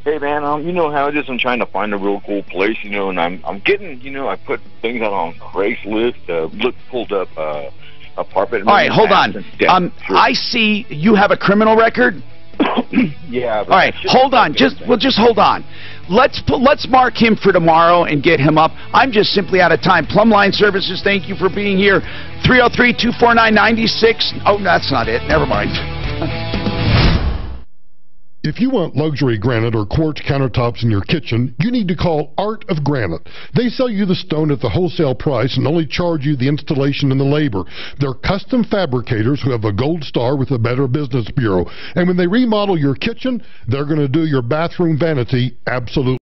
Hey, man, you know how it is. I'm trying to find a real cool place, and I'm getting, I put things out on Craigslist, pulled up apartment.
All right, hold on.
Sure.
I see you have a criminal record?
Yeah.
All right, hold on. Just hold on. Let's mark him for tomorrow and get him up. I'm just simply out of time. Plumline Services, thank you for being here. 303-249-96. Oh, that's not it. Never mind.
If you want luxury granite or quartz countertops in your kitchen, you need to call Art of Granite. They sell you the stone at the wholesale price and only charge you the installation and the labor. They're custom fabricators who have a gold star with the Better Business Bureau. And when they remodel your kitchen, they're going to do your bathroom vanity absolutely